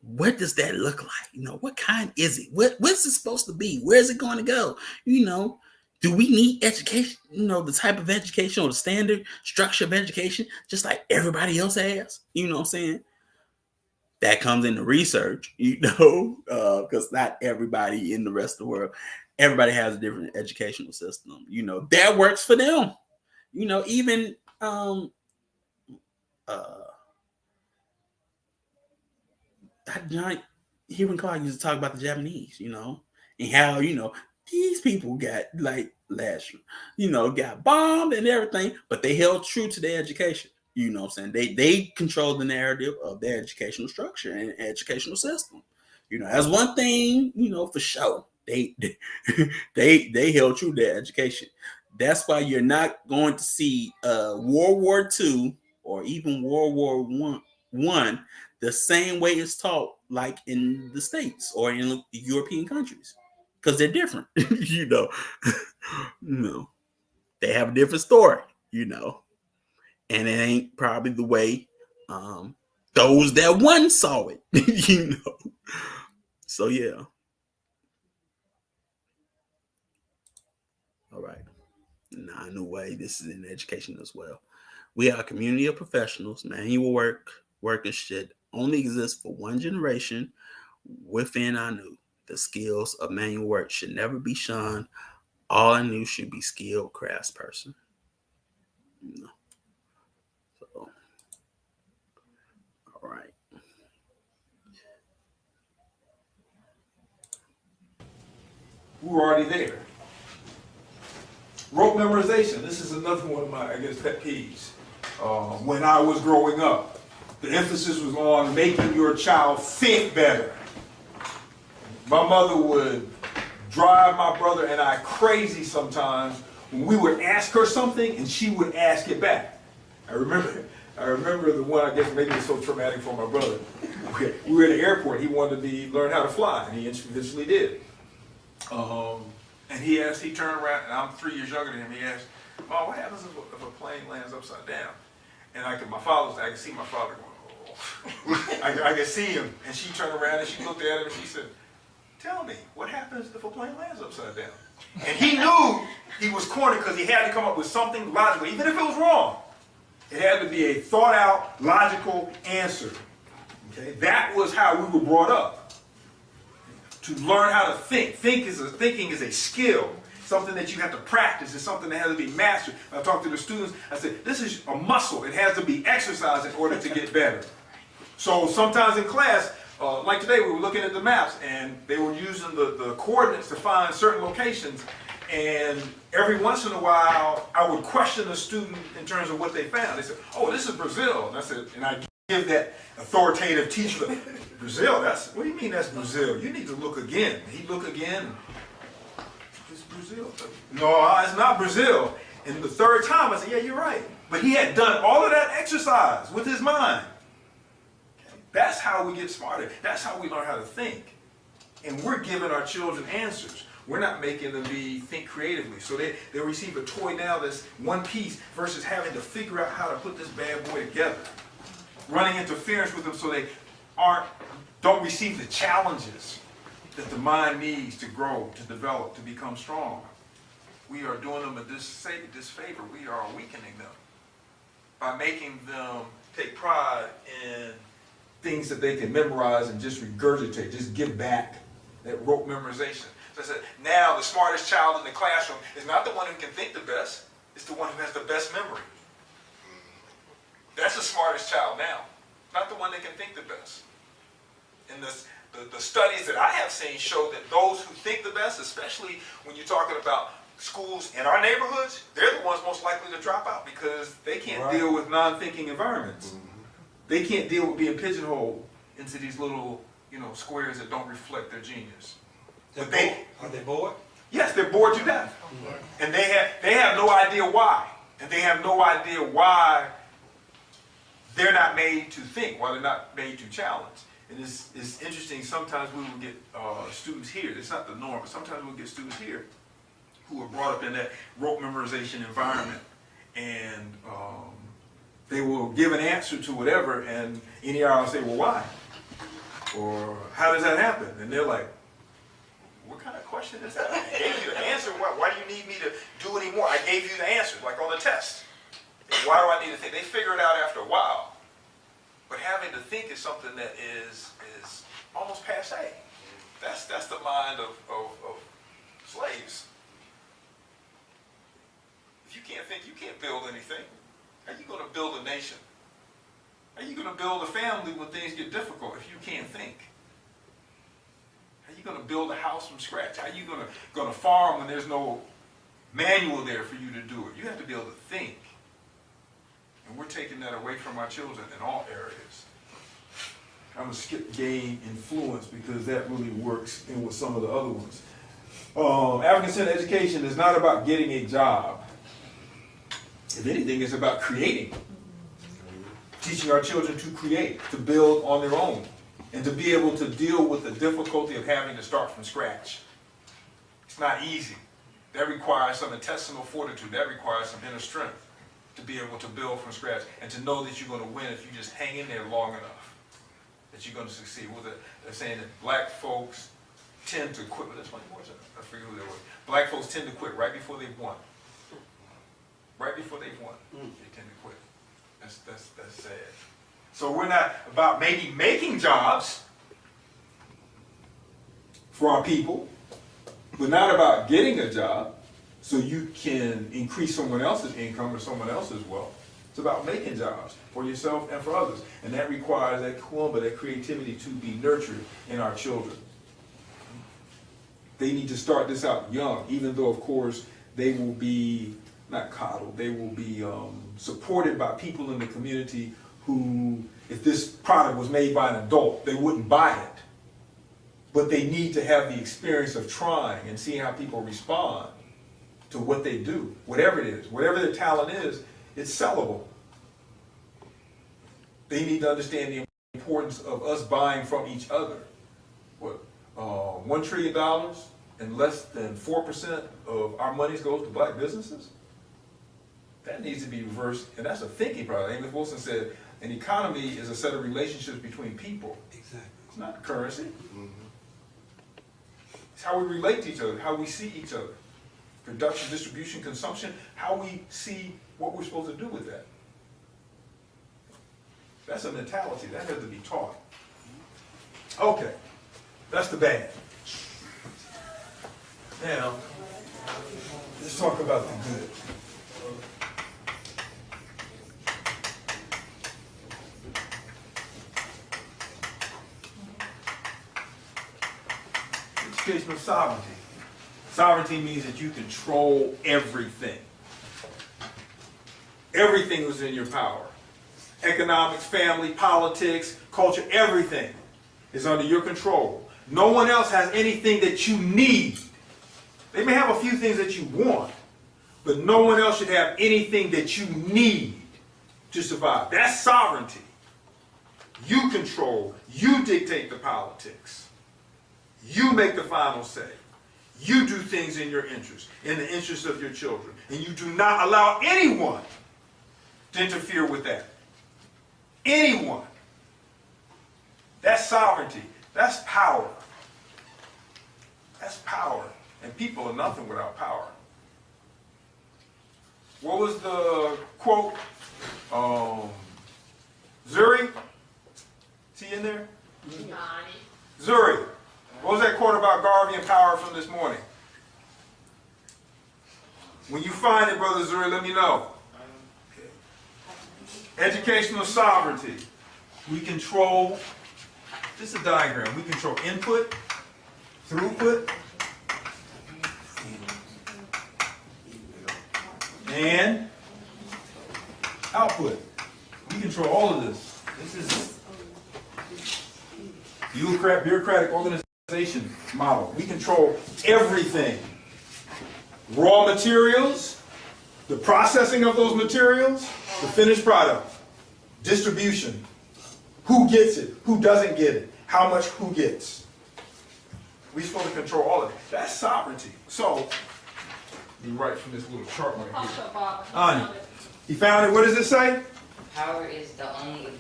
what does that look like? You know, what kind is it? What's it supposed to be? Where is it going to go? You know, do we need education? You know, the type of education or the standard structure of education, just like everybody else has. You know what I'm saying? That comes into research, you know, because not everybody in the rest of the world, everybody has a different educational system. You know, that works for them. You know, even uh I hear when Clark used to talk about the Japanese, you know, and how, you know, these people got like last, you know, got bombed and everything, but they held true to their education. You know what I'm saying? They controlled the narrative of their educational structure and educational system. That's one thing, for sure. They held true to their education. That's why you're not going to see World War II or even World War One the same way it's taught like in the States or in European countries. Because they're different. No. They have a different story, and it ain't probably the way those that once saw it, So yeah. All right. Now, in a way, this is in education as well. We are a community of professionals. Manual workers should only exist for one generation within our new. The skills of manual work should never be shunned. All I knew should be skilled craftsperson. So, all right. We were already there. Rote memorization. This is another one of my, pet peeves. When I was growing up, the emphasis was on making your child think better. My mother would drive my brother and I crazy sometimes when we would ask her something and she would ask it back. I remember the one, maybe it's so traumatic for my brother. We were at the airport. He wanted to learn how to fly, and he eventually did. And he turned around, and I'm 3 years younger than him. He asked, "Mom, what happens if a plane lands upside down?" And I could see my father going, "Oh." I could see him, and she turned around and she looked at him and she said, "Tell me, what happens if a plane lands upside down?" And he knew he was corny because he had to come up with something logical, even if it was wrong. It had to be a thought out, logical answer. Okay, that was how we were brought up. To learn how to think. Thinking is a skill, something that you have to practice. It's something that has to be mastered. I talked to the students. I said, this is a muscle. It has to be exercised in order to get better. So sometimes in class, like today, we were looking at the maps, and they were using the coordinates to find certain locations. And every once in a while, I would question a student in terms of what they found. They said, "Oh, this is Brazil." And I said, and I give that authoritative teacher, "Brazil? What do you mean that's Brazil? You need to look again." He'd look again. "It's Brazil." "No, it's not Brazil." And the third time, I said, "Yeah, you're right." But he had done all of that exercise with his mind. Okay? That's how we get smarter. That's how we learn how to think. And we're giving our children answers. We're not making them think creatively. So they receive a toy now that's one piece versus having to figure out how to put this bad boy together. Running interference with them so they don't receive the challenges that the mind needs to grow, to develop, to become strong. We are doing them a disfavor. We are weakening them by making them take pride in things that they can memorize and just regurgitate, just give back. That rote memorization. So I said, now the smartest child in the classroom is not the one who can think the best, it's the one who has the best memory. That's the smartest child now, not the one that can think the best. And the studies that I have seen show that those who think the best, especially when you're talking about schools in our neighborhoods, they're the ones most likely to drop out because they can't deal with non-thinking environments. They can't deal with being pigeonholed into these little, squares that don't reflect their genius. Are they bored? Yes, they're bored to death. And they have no idea why. And they have no idea why they're not made to think, why they're not made to challenge. And it's interesting, sometimes we will get students here, it's not the norm, but sometimes we'll get students here who are brought up in that rote memorization environment. And they will give an answer to whatever, and NER will say, "Well, why?" Or, "How does that happen?" And they're like, "What kind of question is that? I gave you the answer. Why do you need me to do any more? I gave you the answer, like on the test. Why do I need to think?" They figure it out after a while. But having to think is something that is almost passé. That's the mind of slaves. If you can't think, you can't build anything. How are you going to build a nation? How are you going to build a family when things get difficult if you can't think? How are you going to build a house from scratch? How are you going to farm when there's no manual there for you to do it? You have to be able to think. And we're taking that away from our children in all areas. I'm gonna skip gain influence because that really works in with some of the other ones. African-centered education is not about getting a job. If anything, it's about creating. Teaching our children to create, to build on their own, and to be able to deal with the difficulty of having to start from scratch. It's not easy. That requires some intestinal fortitude. That requires some inner strength to be able to build from scratch and to know that you're going to win if you just hang in there long enough, that you're going to succeed. They're saying that black folks tend to quit. That's funny, I forget who they were. Black folks tend to quit right before they've won. Right before they've won, they tend to quit. That's sad. So we're not about maybe making jobs for our people. We're not about getting a job so you can increase someone else's income or someone else's wealth. It's about making jobs for yourself and for others. And that requires that kuumba, that creativity to be nurtured in our children. They need to start this out young, even though, of course, they will be not coddled, they will be supported by people in the community who, if this product was made by an adult, they wouldn't buy it. But they need to have the experience of trying and seeing how people respond to what they do, whatever it is, whatever their talent is, it's sellable. They need to understand the importance of us buying from each other. What, $1 trillion and less than 4% of our monies goes to black businesses? That needs to be reversed, and that's a thinking problem. Amos Wilson said, an economy is a set of relationships between people. Exactly. It's not currency. It's how we relate to each other, how we see each other. Production, distribution, consumption, how we see what we're supposed to do with that. That's a mentality. That has to be taught. Okay, that's the bad. Now, let's talk about the good. Education of sovereignty. Sovereignty means that you control everything. Everything was in your power. Economics, family, politics, culture, everything is under your control. No one else has anything that you need. They may have a few things that you want, but no one else should have anything that you need to survive. That's sovereignty. You control, you dictate the politics. You make the final say. You do things in your interest, in the interest of your children, and you do not allow anyone to interfere with that. Anyone. That's sovereignty. That's power. That's power. And people are nothing without power. What was the quote? Zuri? Is he in there? Zuri. What was that quote about Garvey and power from this morning? When you find it, Brother Zuri, let me know. Educational sovereignty. We control, this is a diagram, we control input, throughput, and output. We control all of this. This is bureaucratic organization model. We control everything. Raw materials, the processing of those materials, the finished product, distribution, who gets it, who doesn't get it, how much who gets. We're supposed to control all of it. That's sovereignty. So, let me write from this little chart right here. Ani, he found it. What does it say? Power is the only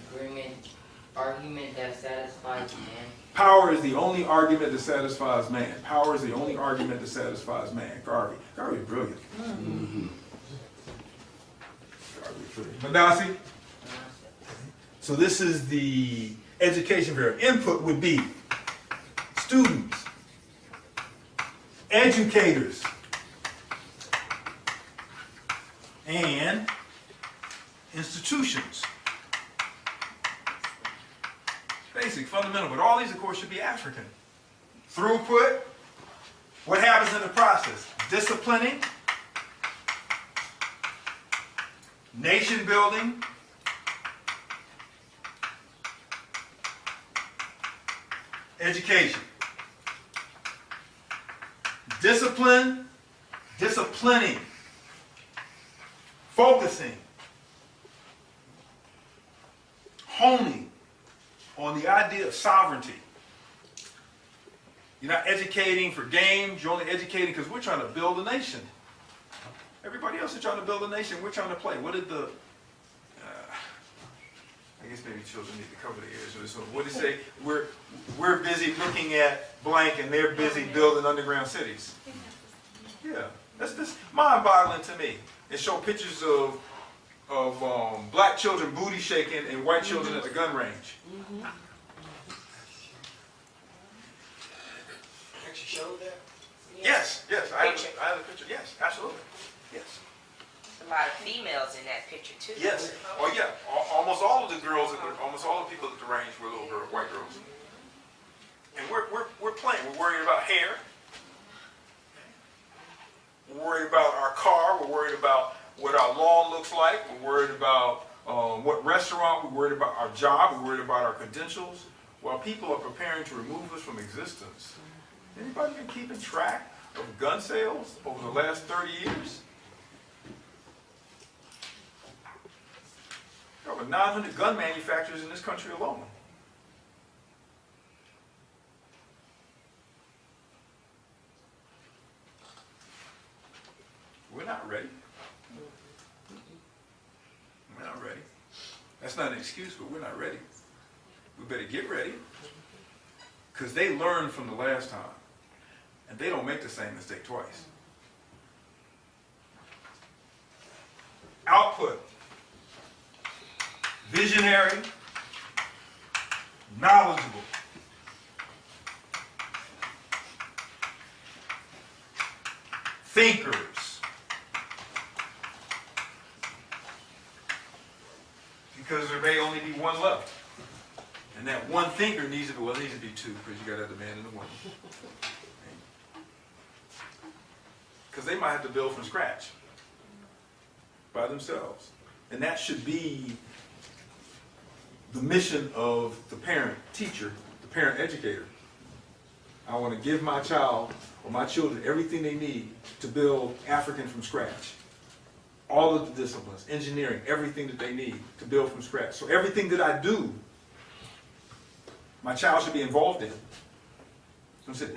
argument that satisfies man. Power is the only argument that satisfies man. Power is the only argument that satisfies man. Garvey is brilliant. Mm-hmm. Madasi? So this is the education variable. Input would be students, educators, and institutions. Basic, fundamental, but all these, of course, should be African. Throughput, what happens in the process? Disciplining, nation building, Education. Discipline, disciplining, focusing, honing on the idea of sovereignty. You're not educating for games, you're only educating because we're trying to build a nation. Everybody else is trying to build a nation, we're trying to play. What did the, I guess maybe children need to cover the ears. So what did it say? We're busy looking at blank and they're busy building underground cities. Yeah, that's just mind-boggling to me. It showed pictures of black children booty shaking and white children at the gun range. Actually showed that? Yes, I have a picture. Yes, absolutely. Yes. A lot of females in that picture too. Yes. Oh yeah. Almost all of the girls, almost all the people at the range were little girls, white girls. And we're playing. We're worried about hair. We're worried about our car. We're worried about what our lawn looks like. We're worried about what restaurant. We're worried about our job. We're worried about our credentials. While people are preparing to remove us from existence. Anybody been keeping track of gun sales over the last 30 years? There are over 900 gun manufacturers in this country alone. We're not ready. We're not ready. That's not an excuse, but we're not ready. We better get ready. Because they learned from the last time. And they don't make the same mistake twice. Output. Visionary. Knowledgeable. Thinkers. Because there may only be one left. And that one thinker needs to be, well, it needs to be two, because you got to have the man and the woman. Because they might have to build from scratch by themselves. And that should be the mission of the parent teacher, the parent educator. I want to give my child or my children everything they need to build African from scratch. All of the disciplines, engineering, everything that they need to build from scratch. So everything that I do, my child should be involved in.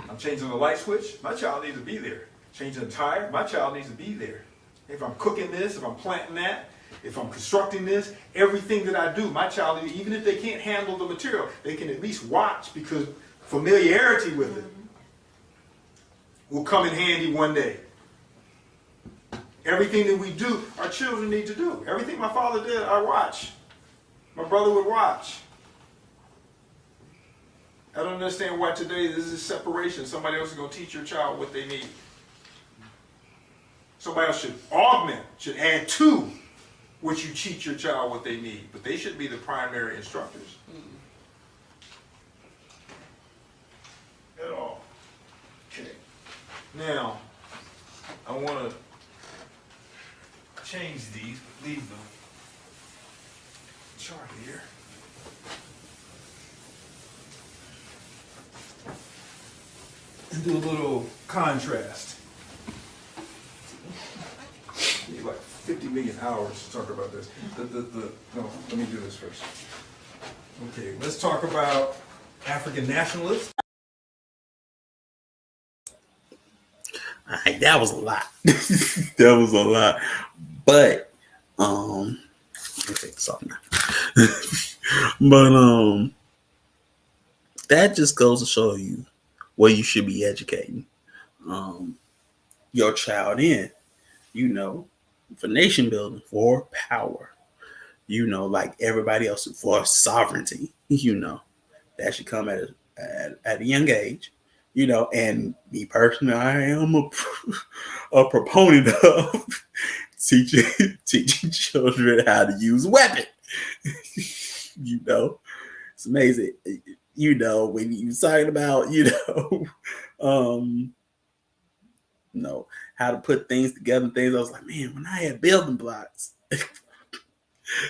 I'm changing the light switch, my child needs to be there. Changing a tire, my child needs to be there. If I'm cooking this, if I'm planting that, if I'm constructing this, everything that I do, my child, even if they can't handle the material, they can at least watch, because familiarity with it will come in handy one day. Everything that we do, our children need to do. Everything my father did, I watch. My brother would watch. I don't understand why today this is separation. Somebody else is going to teach your child what they need. Somebody else should augment, should add to what you teach your child what they need. But they should be the primary instructors. At all. Okay. Now, I want to change these, leave the chart here. And do a little contrast. You need like 50 million hours to talk about this. No, let me do this first. Okay, let's talk about African nationalists. All right, that was a lot. That was a lot. But let me take this off now. But that just goes to show you what you should be educating your child in. You know, for nation building, for power. You know, like everybody else, for sovereignty. You know, that should come at a young age. You know, and me personally, I am a proponent of teaching children how to use weapons. You know, it's amazing. You know, when you're talking about, how to put things together and things, I was like, man, when I had building blocks,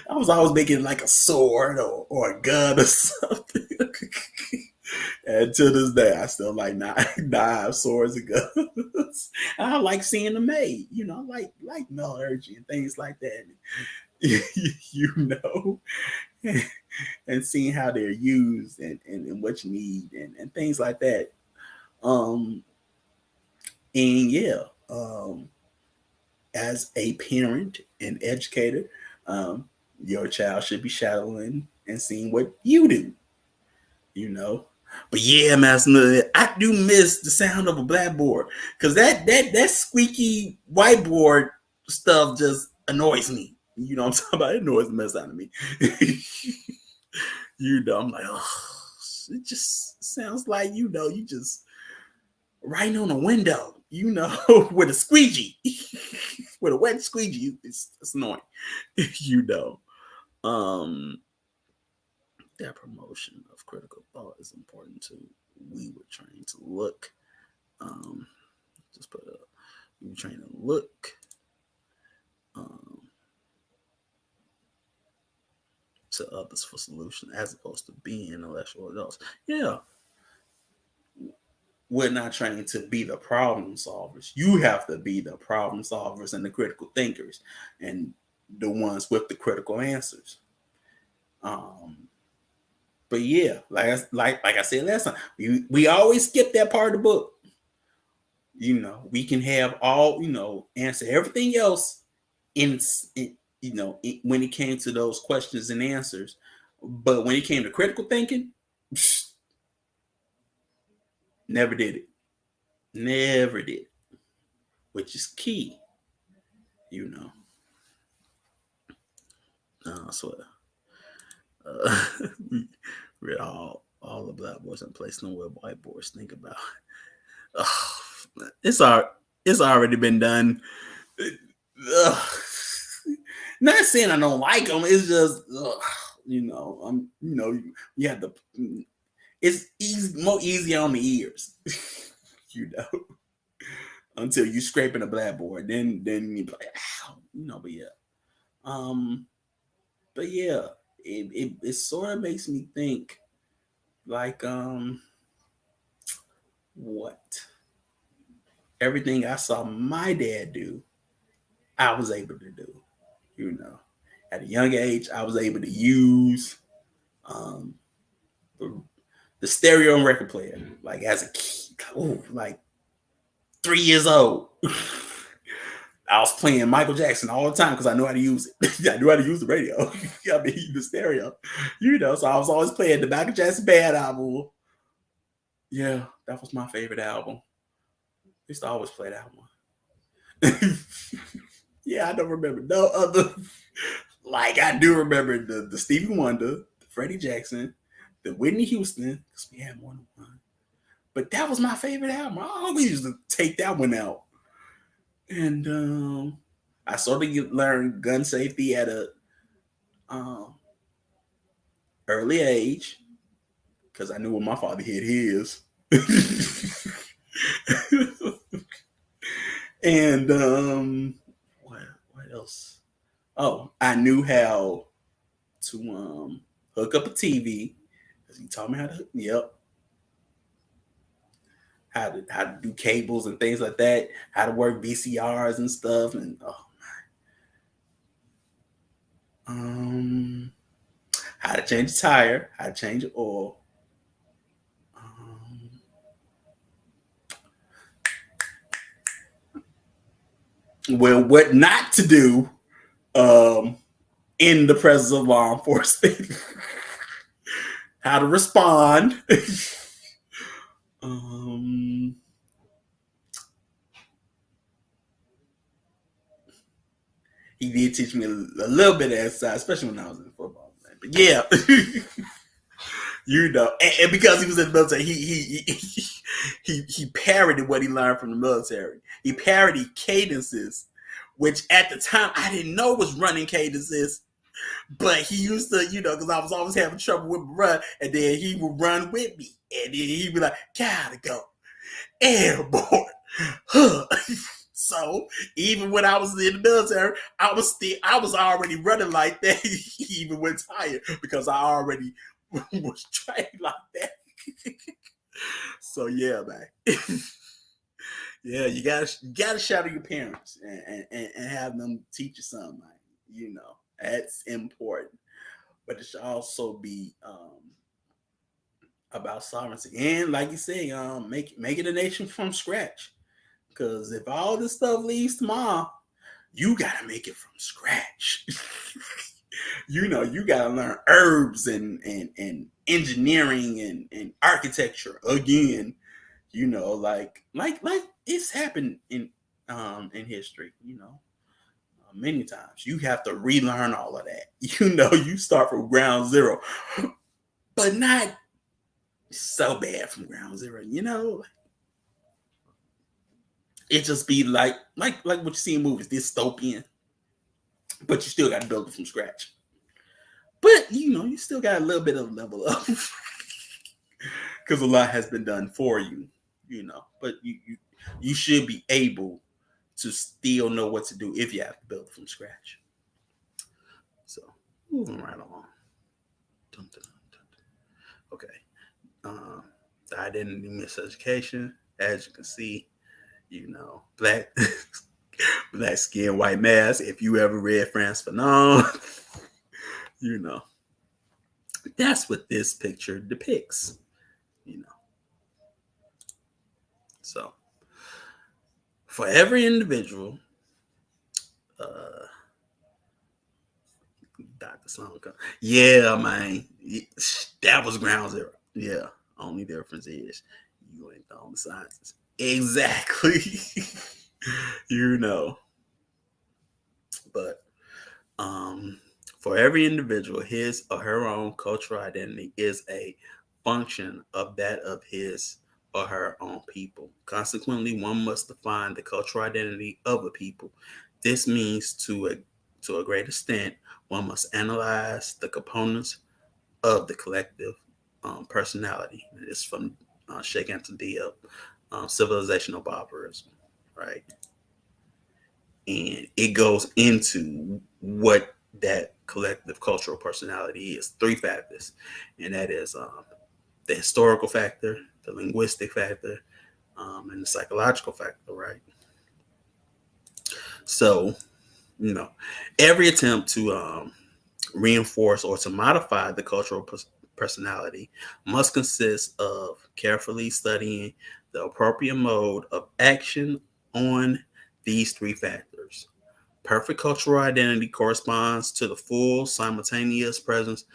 I was always making like a sword or a gun or something. And to this day, I still like knives, swords, and guns. I like seeing them made. I like metallurgy and things like that. you know, and seeing how they're used and what you need and things like that. Um, and yeah, as a parent and educator, um, your child should be shadowing and seeing what you do. You know. But yeah, Master, I do miss the sound of a blackboard because that squeaky whiteboard stuff just annoys me. You know what I'm talking about? It annoys the mess out of me. I'm like, oh, it just sounds like you just writing on a window. With a squeegee, with a wet squeegee. It's annoying. you know. Um, that promotion of critical thought is important too. We were trained to look. Just put up. We were trained to look. To others for solution as opposed to being intellectual adults. Yeah. We're not trained to be the problem solvers. You have to be the problem solvers and the critical thinkers and the ones with the critical answers. But yeah, like I said last time, we always skip that part of the book. We can have all, answer everything else when it came to those questions and answers. But when it came to critical thinking, never did it. Never did. Which is key. So we read all the blackboards and placed them where whiteboards. Think about it's already been done. Not saying I don't like them. It's just you have to. It's more easier on the ears, until you scraping a blackboard. Then you like, ow, but yeah. But yeah, it sort of makes me think like what everything I saw my dad do, I was able to do. At a young age, I was able to use the stereo and record player, like as a kid, like 3 years old. I was playing Michael Jackson all the time because I knew how to use it. I knew how to use the radio. The stereo. So I was always playing the Michael Jackson Bad album. Yeah, that was my favorite album. I used to always play that one. Yeah, I don't remember no other. Like I do remember the Stevie Wonder, the Freddie Jackson, the Whitney Houston, because we had more than one. But that was my favorite album. I always used to take that one out. And I sort of learned gun safety at a early age because I knew when my father hit his. And what else? Oh, I knew how to hook up a TV because he taught me how to. Yep. How to do cables and things like that, how to work VCRs and stuff, and how to change a tire, how to change oil. Well, what not to do in the presence of law enforcement, how to respond. He did teach me a little bit of exercise, especially when I was in football. But yeah, and because he was in the military, he parodied what he learned from the military. He parodied cadences, which at the time I didn't know was running cadences. But he used to, because I was always having trouble with my run, and then he would run with me, and then he'd be like, "Gotta go, airborne." So even when I was in the military, I was already running like that, even when tired, because I already was trained like that. So yeah, man. Yeah, you gotta shout at your parents and have them teach you something. Man. You know, that's important. But it should also be about sovereignty and, like you say, make it a nation from scratch. Because if all this stuff leaves tomorrow, you gotta make it from scratch. You know, you gotta learn herbs and engineering and architecture again. You know, like it's happened in history. You know, many times you have to relearn all of that. You know, you start from ground zero, but not so bad from ground zero. You know, it just be like what you see in movies, dystopian, but you still got to build it from scratch. But you know, you still got a little bit of level up because a lot has been done for you. You know, but you should be able to still know what to do if you have to build it from scratch. So moving right along. Dun, dun, dun, dun. Okay. Um, the identity miseducation, as you can see, you know, black skin, white mask. If you ever read Frantz Fanon, you know, that's what this picture depicts. You know, so for every individual, uh, Dr. Slumka, yeah, man, that was ground zero. Yeah, only difference is you ain't on the sciences. Exactly. You know, but for every individual, his or her own cultural identity is a function of that of his or her own people. Consequently, one must define the cultural identity of a people. This means to a great extent, one must analyze the components of the collective personality. It's from Sheikh Anta Diop, Civilizational Barbarism, right? And it goes into what that collective cultural personality is. Three factors, and that is the historical factor, the linguistic factor, and the psychological factor, right? So, you know, every attempt to reinforce or to modify the cultural personality must consist of carefully studying the appropriate mode of action on these three factors. Perfect cultural identity corresponds to the full simultaneous presence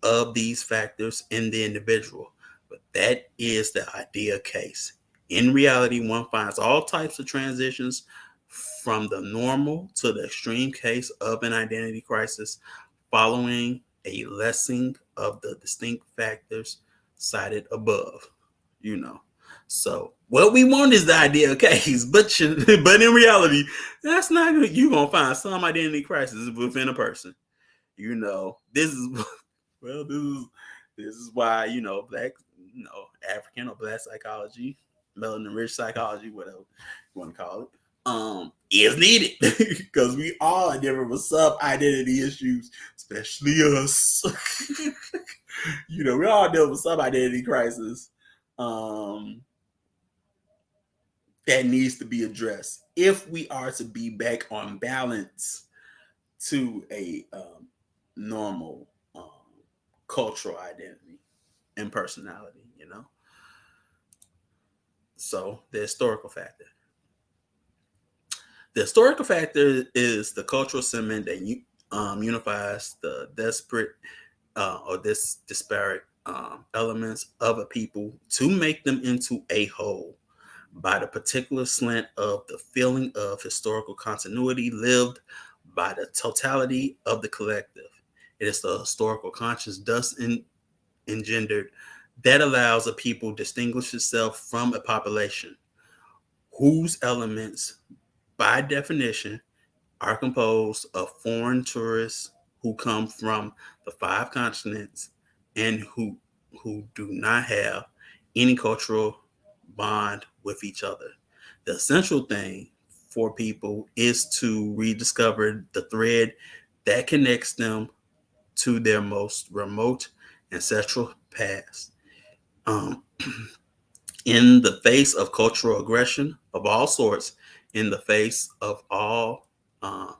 of these factors in the individual, but that is the ideal case. In reality, one finds all types of transitions from the normal to the extreme case of an identity crisis following a lessening of the distinct factors cited above. You know, so what we want is the ideal case, but in reality, that's not good. You're gonna find some identity crisis within a person. You know, this is well, this is why, you know, black, you know, African or black psychology, melanin rich psychology, whatever you want to call it, is needed because we all dealing with sub identity issues, especially us. You know, we all dealing with sub identity crisis. Um, that needs to be addressed if we are to be back on balance to a normal cultural identity and personality, you know. So the historical factor. The historical factor is the cultural cement that unifies the desperate or this disparate elements of a people to make them into a whole by the particular slant of the feeling of historical continuity lived by the totality of the collective. It is the historical conscience thus engendered that allows a people to distinguish itself from a population whose elements, by definition, are composed of foreign tourists who come from the five continents and who do not have any cultural bond with each other. The essential thing for people is to rediscover the thread that connects them to their most remote ancestral past. Um, in the face of cultural aggression of all sorts, in the face of all uh,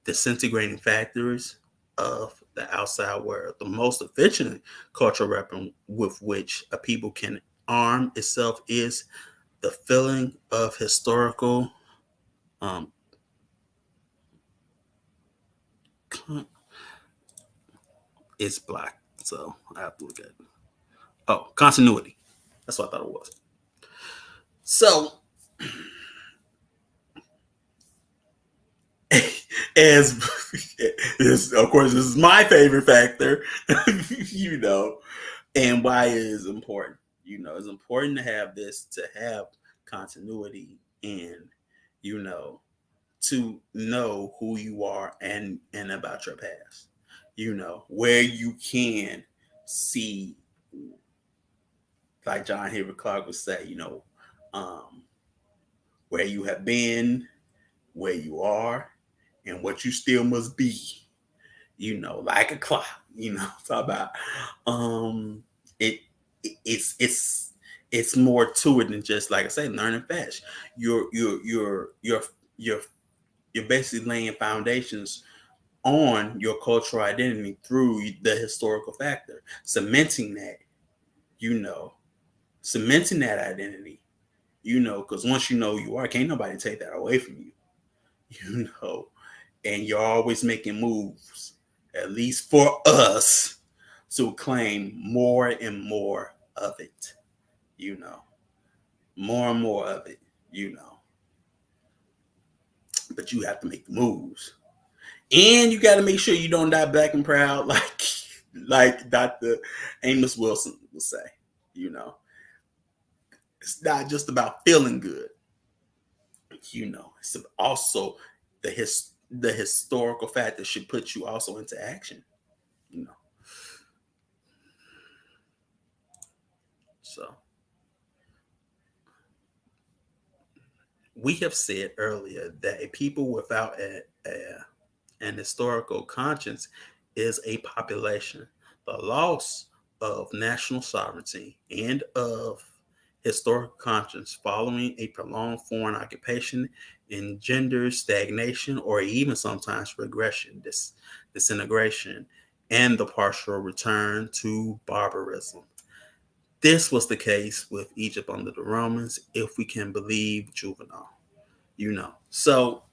disintegrating factors of the outside world, the most efficient cultural weapon with which a people can arm itself is the feeling of historical um, it's black. So I have to look at it. Oh, continuity. That's what I thought it was. So as of course this is my favorite factor, you know, and why it is important. You know, it's important to have this, to have continuity, and you know, to know who you are and about your past. You know, where you can see, like John Henry Clark would say, you know, um, where you have been, where you are, and what you still must be. You know, like a clock. You know, talk about it. It's more to it than just, like I say, learning fast. You're you're basically laying foundations on your cultural identity through the historical factor, cementing that. You know, cementing that identity. You know, because once you know who you are, can't nobody take that away from you. You know, and you're always making moves, at least for us, to claim more and more of it, you know, more and more of it, you know. But you have to make the moves, and you got to make sure you don't die black and proud, like Dr. Amos Wilson will say. You know, it's not just about feeling good. You know, it's also the historical fact that should put you also into action. You know, so we have said earlier that a people without an historical conscience is a population. The loss of national sovereignty and of historical conscience following a prolonged foreign occupation engenders stagnation or even sometimes regression, disintegration, and the partial return to barbarism. This was the case with Egypt under the Romans, if we can believe Juvenal. You know, so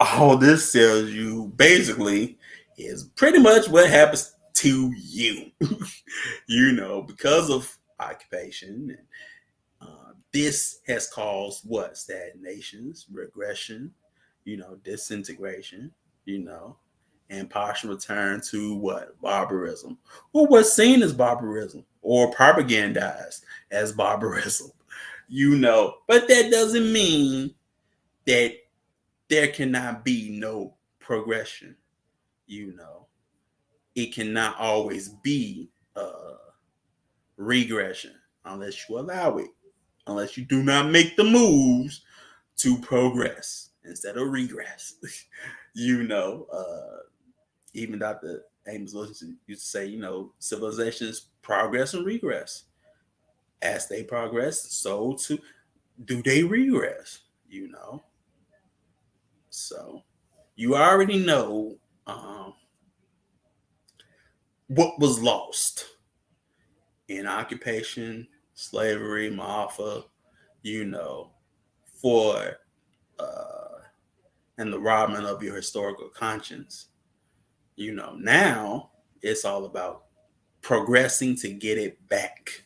all this tells you basically is pretty much what happens to you. You know, because of occupation. This has caused what? Stagnations, regression, you know, disintegration, you know, and partial return to what? Barbarism. Or what's seen as barbarism or propagandized as barbarism, you know. But that doesn't mean that there cannot be no progression, you know. It cannot always be regression unless you allow it, unless you do not make the moves to progress instead of regress. You know, even Dr. Amos Wilson used to say, you know, civilizations progress and regress. As they progress, so too do they regress, you know. So you already know what was lost in occupation, slavery, Maafa, you know, for and the robbing of your historical conscience. You know, now it's all about progressing to get it back,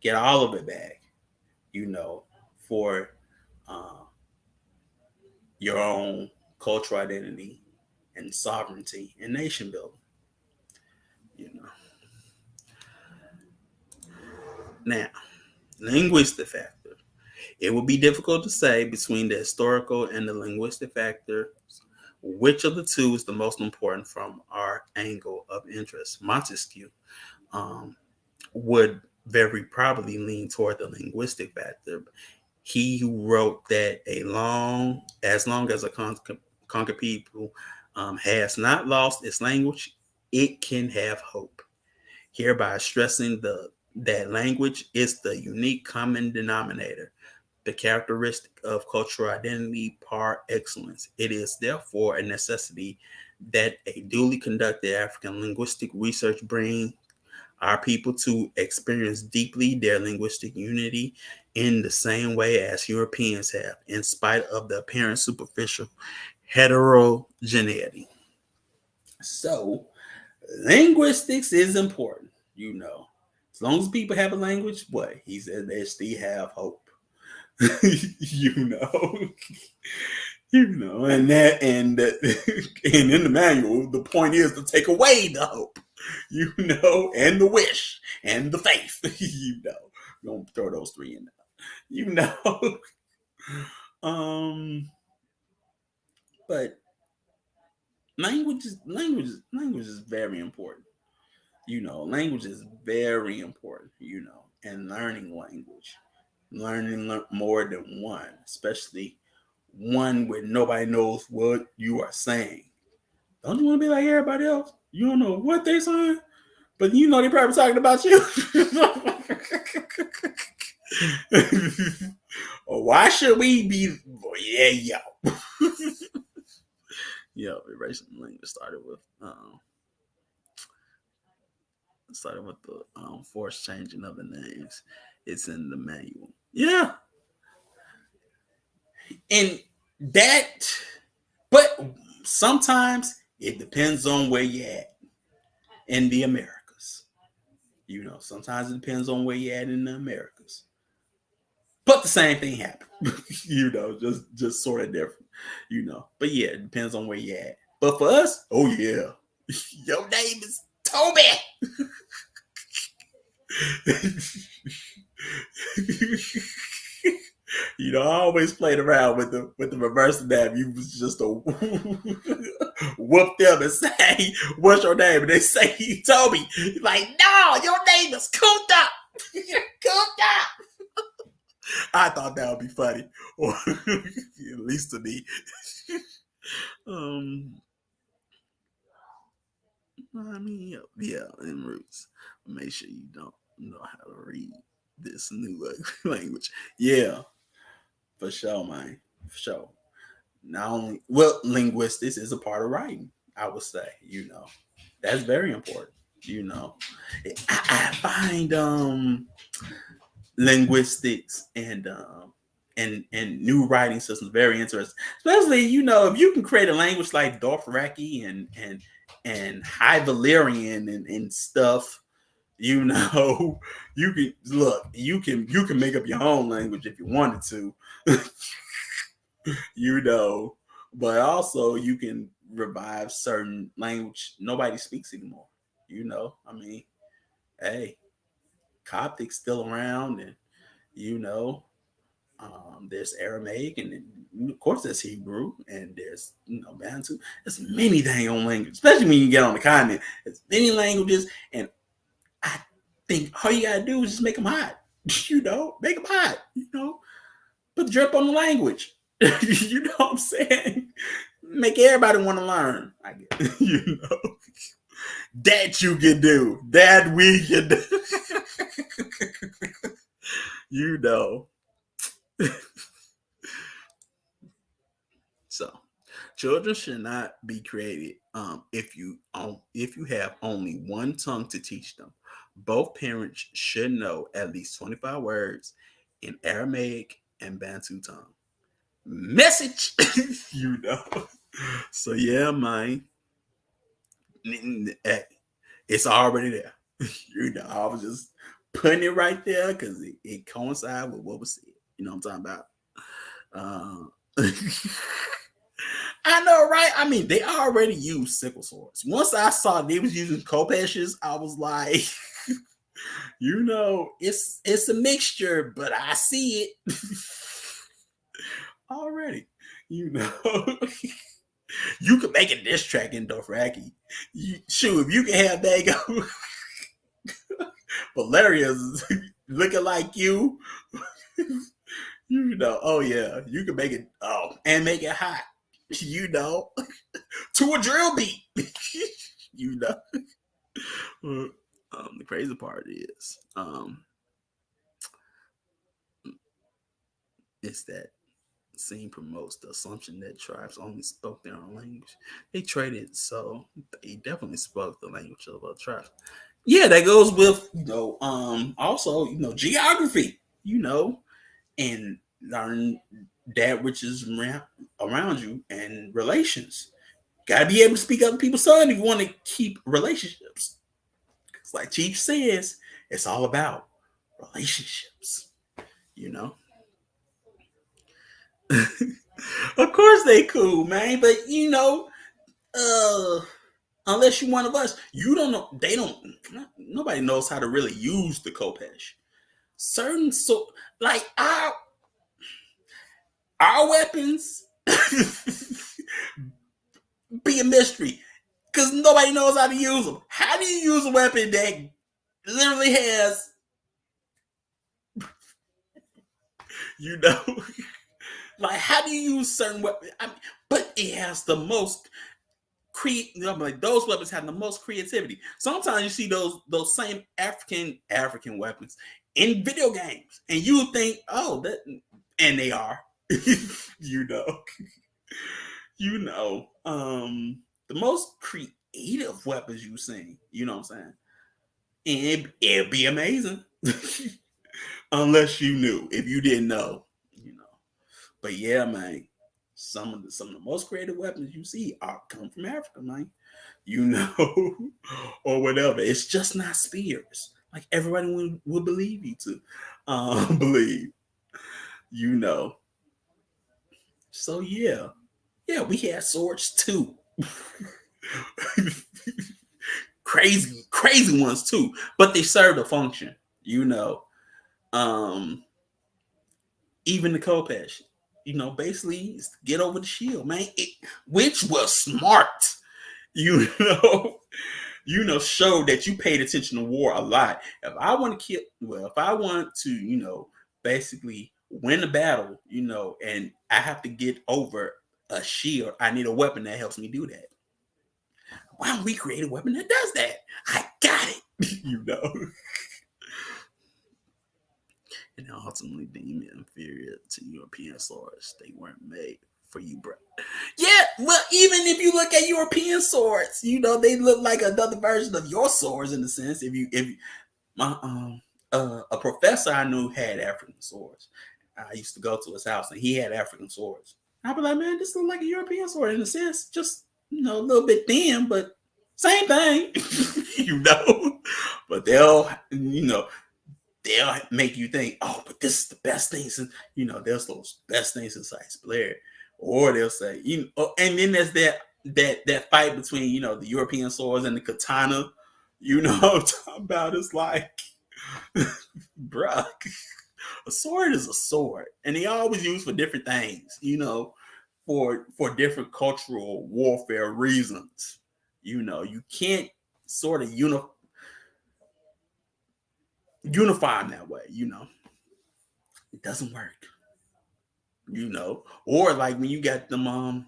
get all of it back, you know, for uh, your own cultural identity and sovereignty and nation building, you know. Now, linguistic factor. It would be difficult to say between the historical and the linguistic factor which of the two is the most important from our angle of interest. Montesquieu um, would very probably lean toward the linguistic factor. He who wrote that as long as a conquered people has not lost its language, it can have hope. hereby stressing that language is the unique common denominator, the characteristic of cultural identity par excellence. It is therefore a necessity that a duly conducted African linguistic research bring our people to experience deeply their linguistic unity in the same way as Europeans have, in spite of the apparent superficial heterogeneity. So, linguistics is important, you know. As long as people have a language, what? He said they still have hope. you know. And in the manual, the point is to take away the hope, and the wish and the faith, Don't throw those three in there, Um, but language is very important. Language is very important. And learning more than one, especially one where nobody knows what you are saying. Don't you want to be like everybody else? You don't know what they're saying, but they're probably talking about you. Or why should we be? Yeah, yo. Erasing language started with the forced changing of the names. It's in the manual. Yeah, and that, but sometimes it depends on where you're at in the Americas. Sometimes it depends on where you're at in the Americas. But the same thing happened. just sort of different. But yeah, it depends on where you're at. But for us, oh yeah, your name is Toby. I always played around with the reverse of that. You was just a whoop them and say, "What's your name?" And they say Toby. You're like, no, your name is Kunta. Kunta. I thought that would be funny, or at least to me. I mean, yeah, in roots. Make sure you don't know how to read this new language. Yeah, for sure, man. For sure. Not only, linguistics is a part of writing, I would say. That's very important. I find linguistics and new writing systems very interesting. Especially, if you can create a language like Dothraki and High Valyrian and stuff, you can look, you can make up your own language if you wanted to. But also you can revive certain language nobody speaks anymore. I mean, hey, Coptic's still around, and there's Aramaic, and of course there's Hebrew, and there's Bantu. There's many dang on languages, especially when you get on the continent. There's many languages, and I think all you gotta do is just make them hot. Make them hot. Put the drip on the language. You know what I'm saying? Make everybody want to learn. I guess. That you can do. That we can do. So, children should not be created if you have only one tongue to teach them. Both parents should know at least 25 words in Aramaic and Bantu tongue. Message. So yeah, man. It's already there. I was just putting it right there because it coincides with what was said. You know what I'm talking about? I know, right? I mean, they already use sickle swords. Once I saw they was using kopeshes, I was like, it's a mixture, but I see it already. You can make a diss track in Dothraki. If you can have that go. Valeria's looking like you. Oh yeah, you can make it. Oh, and make it hot. To a drill beat. The crazy part is that scene promotes the assumption that tribes only spoke their own language. They traded, so they definitely spoke the language of other tribes. Yeah, that goes with also geography, and learn that which is around you and relations. Gotta be able to speak other people's tongue if you want to keep relationships. It's like Chief says, it's all about relationships, you know. Of course they cool, man, but uh unless you're one of us, you don't know. They don't. Nobody knows how to really use the Kopesh. Certain like our weapons be a mystery because nobody knows how to use them. How do you use a weapon that literally has, you know, like how do you use certain weapons? I mean, but it has the most like those weapons have the most creativity. Sometimes you see those same African weapons in video games, and you think, oh, that, and they are, you know, the most creative weapons you've seen. You know what I'm saying? And it'd be amazing, unless you knew. If you didn't know, you know. But yeah, man, some of the most creative weapons you see come from Africa, man. Or whatever. It's just not spears. Like everybody would believe you to believe, you know. So yeah, we had swords too. Crazy ones too, but they served a function, you know. Um, Even the Kopesh, basically get over the shield, man. Which was smart, you know. Show that you paid attention to war a lot. If I want to, basically win a battle, and I have to get over a shield, I need a weapon that helps me do that. Why don't we create a weapon that does that? I got it, And ultimately deemed inferior to European swords. They weren't made for you, bro. Yeah, well, even if you look at European swords, they look like another version of your swords in a sense. If my a professor I knew had African swords. I used to go to his house and he had African swords. I'd be like, man, this looks like a European sword in a sense, just a little bit thin, but same thing, But they'll make you think, oh, but this is the best thing since there's those best things since sliced bread, or they'll say, and then there's that fight between the European swords and the katana. What I'm talking about? It's like, bruh, a sword is a sword, and they always use for different things. For different cultural warfare reasons. You can't sort of unify them that way. It doesn't work. Or like when you got them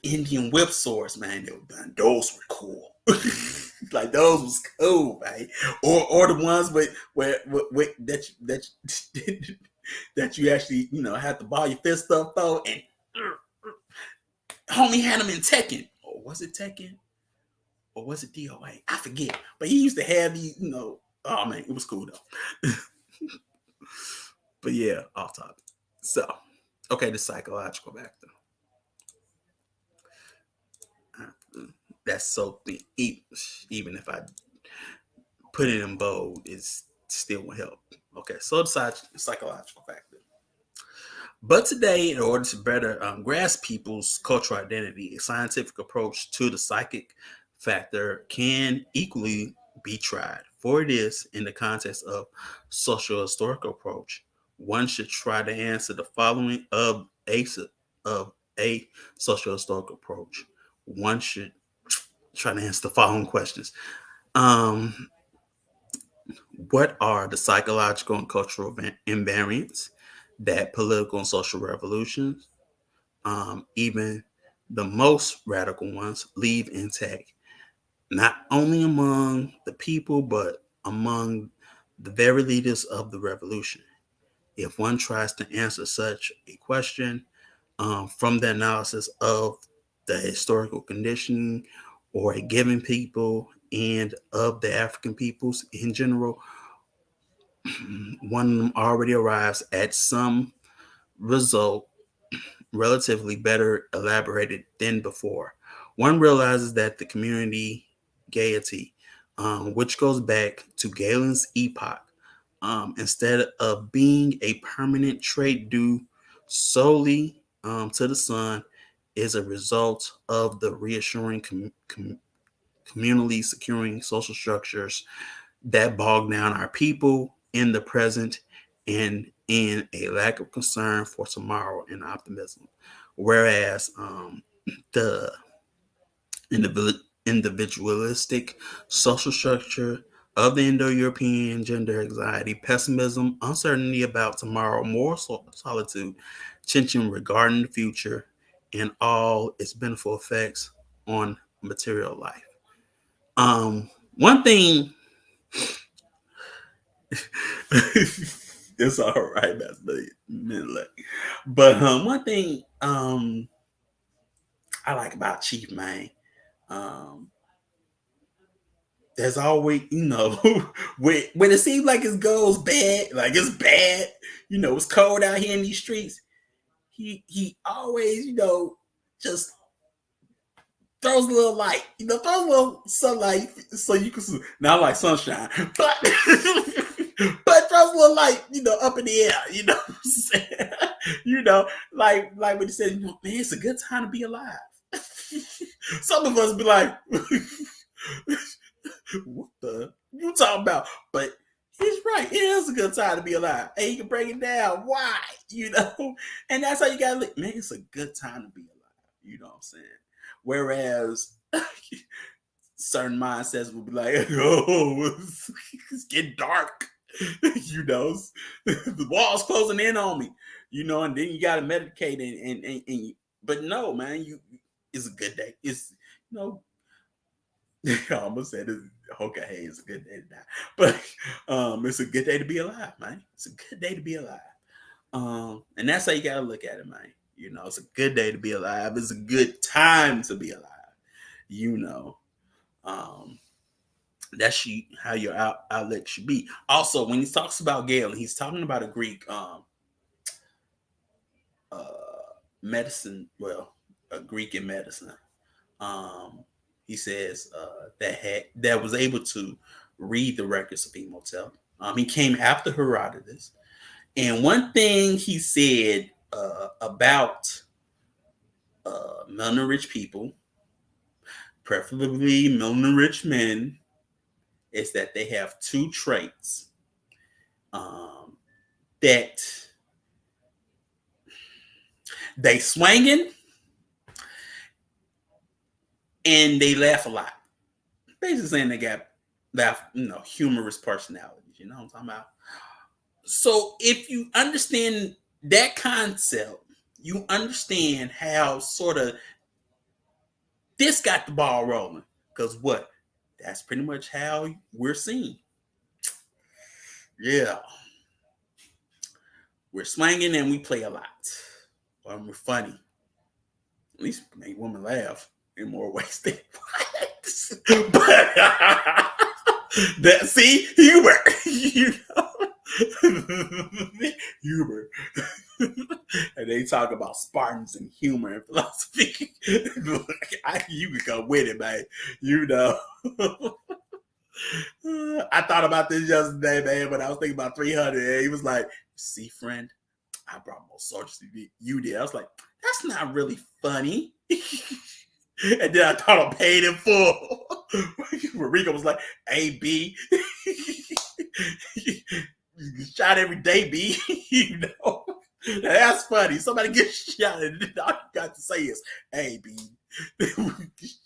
Indian whip swords, man, those were cool. Like those was cool, man. Or the ones with that you actually have to ball your fist up though, and homie had them in Tekken. Or was it Tekken? Or was it DOA? I forget. But he used to have these, oh man, it was cool though. But yeah, off topic. So, okay, the psychological factor. That's so thin. Even if I put it in bold, it still will help. Okay, so the psychological factor. But today, in order to better grasp people's cultural identity, a scientific approach to the psychic factor can equally be tried. For this, in the context of social historical approach, one should try to answer the following of a social historical approach. One should try to answer the following questions. Um, what are the psychological and cultural invariants that political and social revolutions, even the most radical ones, leave intact? not only among the people, but among the very leaders of the revolution. If one tries to answer such a question from the analysis of the historical conditioning or a given people and of the African peoples in general, one already arrives at some result relatively better elaborated than before. One realizes that the community gaiety, which goes back to Galen's epoch, instead of being a permanent trait due solely to the sun, is a result of the reassuring communally securing social structures that bog down our people in the present and in a lack of concern for tomorrow and optimism. Whereas the individualistic social structure of the Indo-European gender anxiety, pessimism, uncertainty about tomorrow, moral solitude, tension regarding the future, and all its beneficial effects on material life. One thing it's all right, that's the minute. But one thing I like about Chief Man, um, there's always, when it seems like it goes bad, like it's bad, it's cold out here in these streets. He always, just throws a little light, throws a little sunlight so you can see. Not like sunshine, but but throws a little light, up in the air, what I'm saying? Like when he said, man, it's a good time to be alive. Some of us be like, what the you talking about? But he's right. It is a good time to be alive. And he can break it down. Why? And that's how you gotta look. Man, it's a good time to be alive. You know what I'm saying? Whereas certain mindsets will be like, oh, it's getting dark. The wall's closing in on me. And then you gotta medicate and but no, man, it's a good day. It's I almost said it. Okay, hey, it's a good day to die, but it's a good day to be alive, man. It's a good day to be alive, and that's how you gotta look at it, man. It's a good day to be alive. It's a good time to be alive. Um, that's how your outlet should be. Also, when he talks about Galen, he's talking about a Greek medicine. Well, a Greek in medicine. He says that was able to read the records of Imhotep. He came after Herodotus, and one thing he said about melanin-rich people, preferably melanin-rich men, is that they have two traits that they swinging and they laugh a lot. Basically saying they got humorous personalities. You know what I'm talking about? So if you understand that concept, you understand how sort of this got the ball rolling. Because what? That's pretty much how we're seen. Yeah. We're swinging and we play a lot. Or we're funny. At least make women laugh in more ways than but see, humor. Humor. And they talk about Spartans and humor and philosophy. You can come with it, man. I thought about this yesterday, man, but I was thinking about 300. And he was like, see, friend, I brought more soldiers than you did. I was like, that's not really funny. And then I thought I paid in full. Rico was like, hey, B, shot every day, B. That's funny. Somebody gets shot and all you got to say is, hey, B,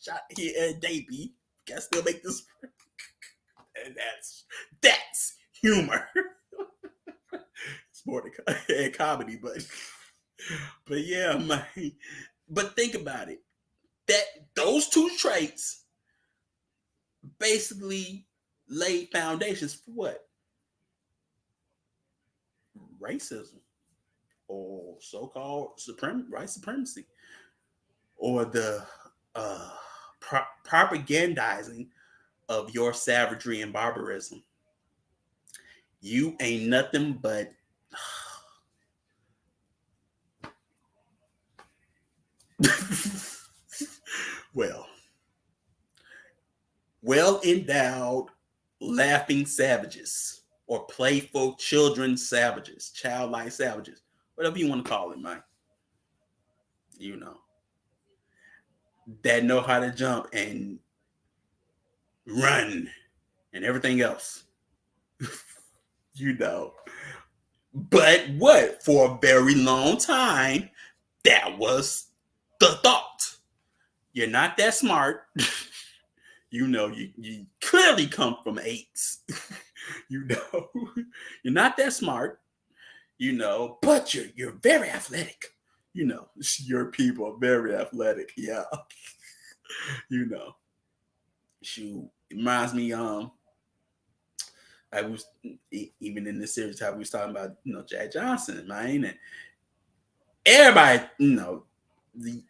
shot here every day, B. Can I still make this? And that's humor. It's more than comedy, but yeah, man. But think about it. That those two traits basically laid foundations for what? Racism or so-called white supremacy, or the propagandizing of your savagery and barbarism. You ain't nothing but well endowed laughing savages, or playful children savages, childlike savages, whatever you want to call it, man. You know, that know how to jump and run and everything else. You know. But what? For a very long time, that was the thought. You're not that smart. You know, you clearly come from apes. You know, you're not that smart. You know, but you're very athletic. You know, your people are very athletic. Yeah. You know, shoot, it reminds me. I was even in this series how we was talking about, you know, Jack Johnson, man, and everybody, you know, the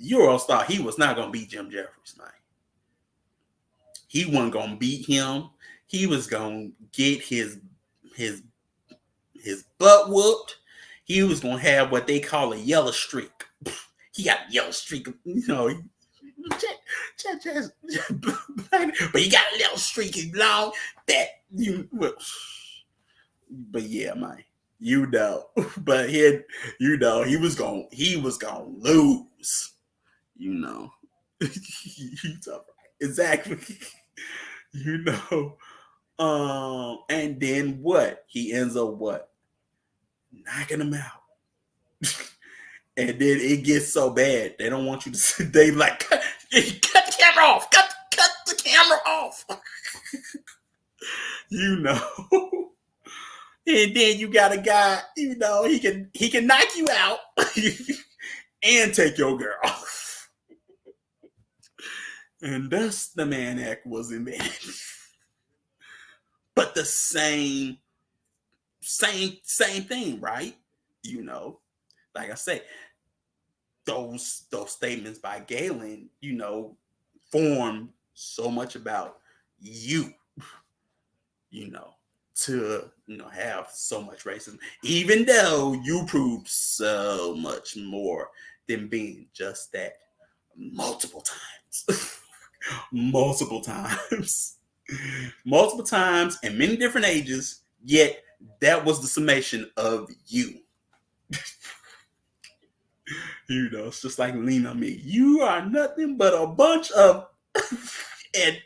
Euros thought he was not gonna beat Jim Jeffries, man. He wasn't gonna beat him. He was gonna get his butt whooped. He was gonna have what they call a yellow streak. He got a yellow streak, you know. But he got a little streaky long that you. But yeah, man, you know. But he, you know, he was gonna lose. You know, exactly. You know, and then what? He ends up what? Knocking him out. And then it gets so bad they don't want you to. They like cut the camera off. Cut the camera off. You know. And then you got a guy. You know, he can knock you out and take your girl. And thus the Man Act was invented. But the same thing, right? You know, like I say, those statements by Galen, you know, form so much about you, you know, to, you know, have so much racism, even though you prove so much more than being just that multiple times. Multiple times in many different ages, yet that was the summation of you. You know, it's just like lean on me. You are nothing but a bunch of and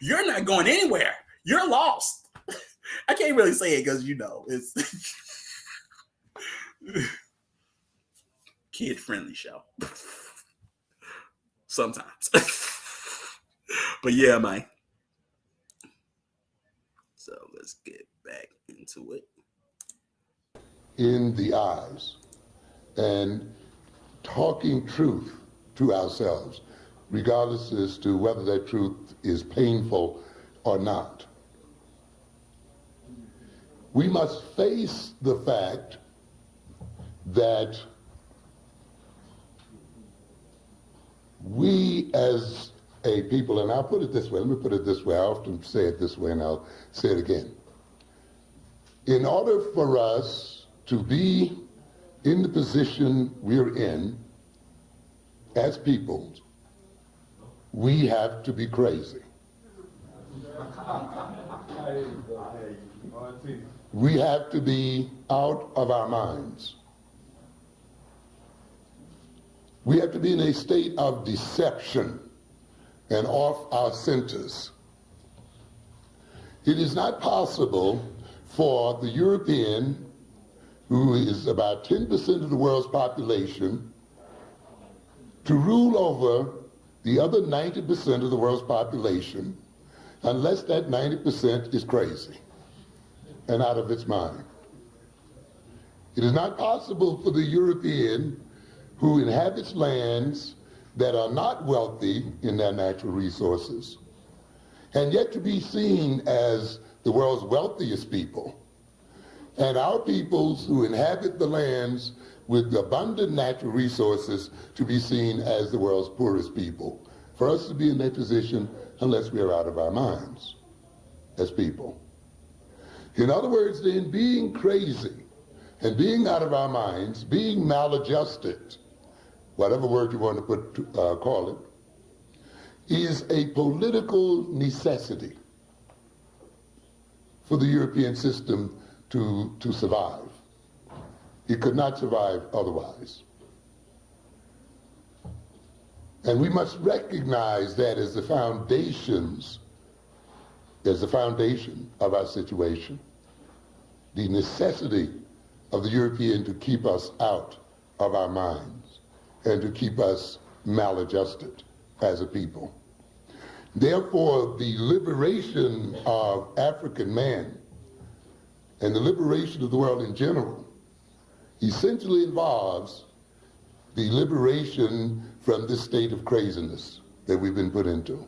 you're not going anywhere. You're lost. I can't really say it because, you know, it's kid-friendly show. Sometimes. But yeah, man. So let's get back into it. In the eyes and talking truth to ourselves, regardless as to whether that truth is painful or not. We must face the fact that we as a people, and I'll put it this way, let me put it this way, I often say it this way and I'll say it again. In order for us to be in the position we're in as people, we have to be crazy. We have to be out of our minds. We have to be in a state of deception and off our centers. It is not possible for the European, who is about 10% of the world's population, to rule over the other 90% of the world's population unless that 90% is crazy and out of its mind. It is not possible for the European who inhabits lands that are not wealthy in their natural resources and yet to be seen as the world's wealthiest people, and our peoples who inhabit the lands with abundant natural resources to be seen as the world's poorest people. For us to be in that position unless we are out of our minds as people. In other words, then, being crazy and being out of our minds, being maladjusted, whatever word you want to call it, is a political necessity for the European system to survive. It could not survive otherwise. And we must recognize that as the foundation of our situation, the necessity of the European to keep us out of our minds and to keep us maladjusted as a people. Therefore, the liberation of African man and the liberation of the world in general essentially involves the liberation from this state of craziness that we've been put into,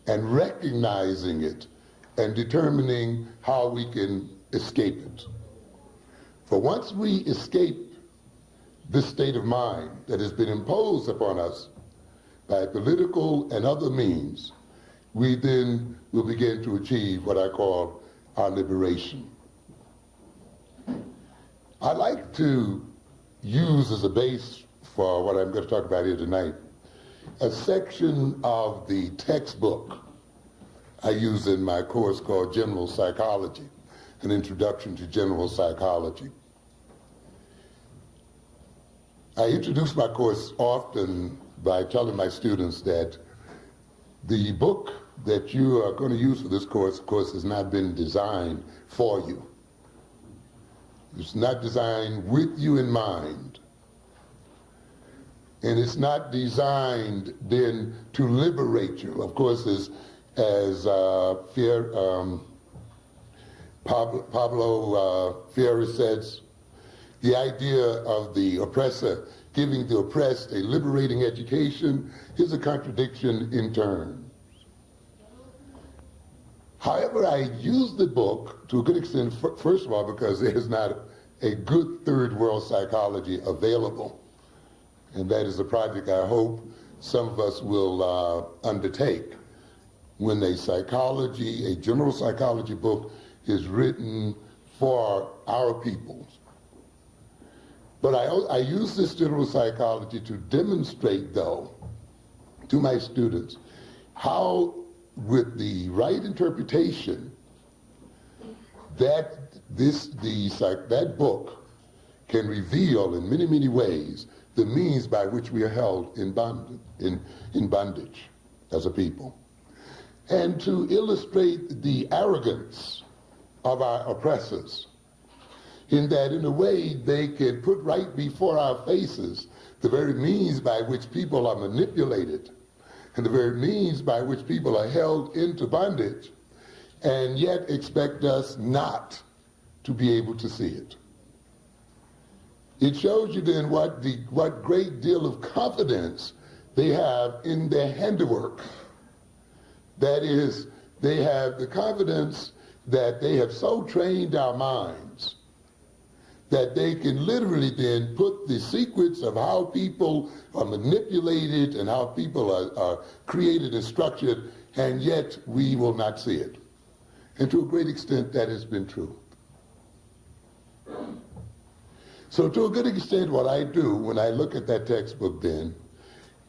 and recognizing it and determining how we can escape it. For once we escape this state of mind that has been imposed upon us by political and other means, we then will begin to achieve what I call our liberation. I'd like to use as a base for what I'm going to talk about here tonight a section of the textbook I use in my course called General Psychology, an introduction to general psychology. I introduce my course often by telling my students that the book that you are going to use for this course, of course, has not been designed for you. It's not designed with you in mind. And it's not designed then to liberate you. Of course, as Pablo Freire says, the idea of the oppressor giving the oppressed a liberating education is a contradiction in terms. However, I use the book to a good extent, first of all, because there's not a good third world psychology available. And that is a project I hope some of us will undertake when a general psychology book is written for our peoples. But I use this general psychology to demonstrate, though, to my students, how with the right interpretation, that book can reveal in many, many ways the means by which we are held in bondage as a people. And to illustrate the arrogance of our oppressors, in that in a way they can put right before our faces the very means by which people are manipulated and the very means by which people are held into bondage, and yet expect us not to be able to see it. It shows you then what great deal of confidence they have in their handiwork. That is, they have the confidence that they have so trained our minds that they can literally then put the secrets of how people are manipulated and how people are created and structured, and yet we will not see it. And to a great extent, that has been true. So to a good extent, what I do when I look at that textbook then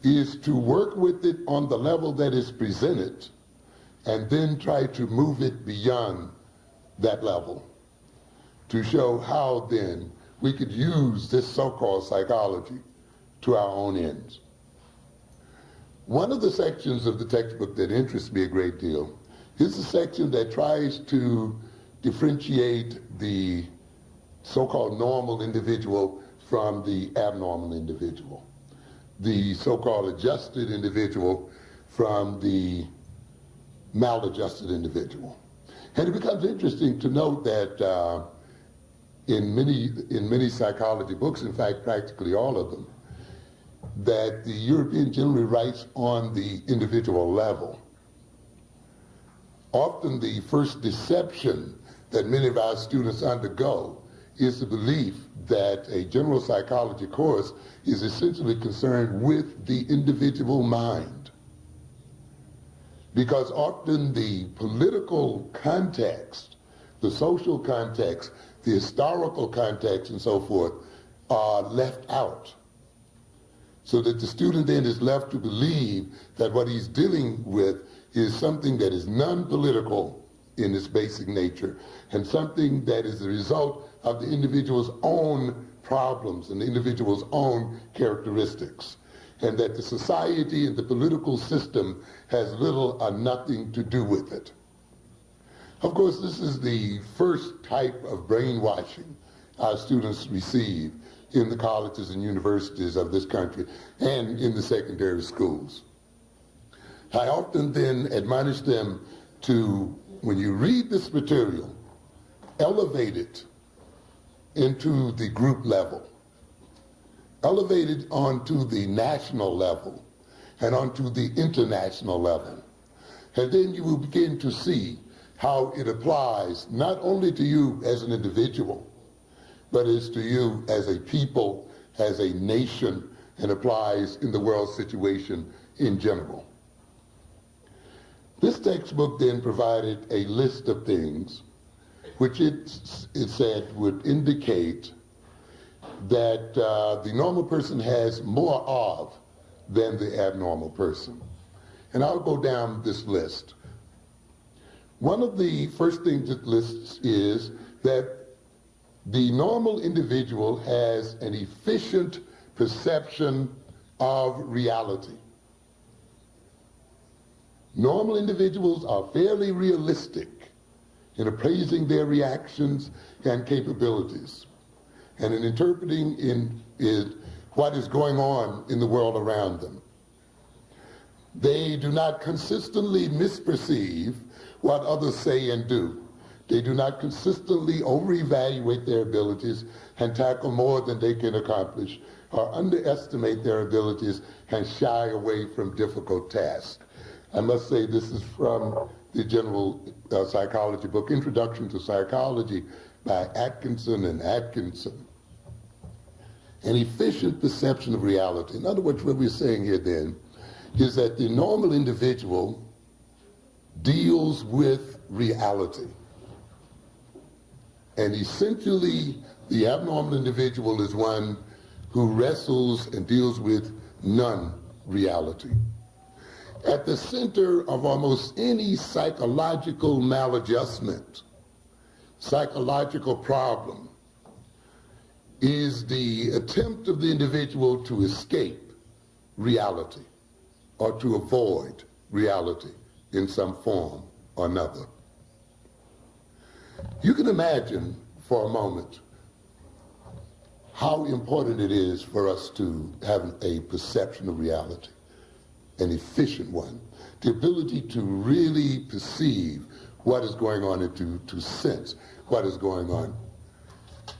is to work with it on the level that is presented and then try to move it beyond that level to show how then we could use this so-called psychology to our own ends. One of the sections of the textbook that interests me a great deal is the section that tries to differentiate the so-called normal individual from the abnormal individual, the so-called adjusted individual from the maladjusted individual. And it becomes interesting to note that in many psychology books, in fact, practically all of them, that the European generally writes on the individual level. Often the first deception that many of our students undergo is the belief that a general psychology course is essentially concerned with the individual mind. Because often the political context, the social context, the historical context, and so forth are left out. So that the student then is left to believe that what he's dealing with is something that is non-political in its basic nature, and something that is the result of the individual's own problems and the individual's own characteristics, and that the society and the political system has little or nothing to do with it. Of course, this is the first type of brainwashing our students receive in the colleges and universities of this country and in the secondary schools. I often then admonish them to, when you read this material, elevate it into the group level, elevate it onto the national level and onto the international level. And then you will begin to see how it applies not only to you as an individual, but is to you as a people, as a nation, and applies in the world situation in general. This textbook then provided a list of things which it said would indicate that the normal person has more of than the abnormal person. And I'll go down this list. One of the first things it lists is that the normal individual has an efficient perception of reality. Normal individuals are fairly realistic in appraising their reactions and capabilities, and in interpreting what is going on in the world around them. They do not consistently misperceive what others say and do. They do not consistently over-evaluate their abilities and tackle more than they can accomplish, or underestimate their abilities and shy away from difficult tasks. I must say this is from the general psychology book, Introduction to Psychology by Atkinson and Atkinson. An efficient perception of reality. In other words, what we're saying here then is that the normal individual deals with reality. And essentially, the abnormal individual is one who wrestles and deals with non-reality. At the center of almost any psychological maladjustment, psychological problem, is the attempt of the individual to escape reality or to avoid reality in some form or another. You can imagine for a moment how important it is for us to have a perception of reality, an efficient one, the ability to really perceive what is going on and to sense what is going on.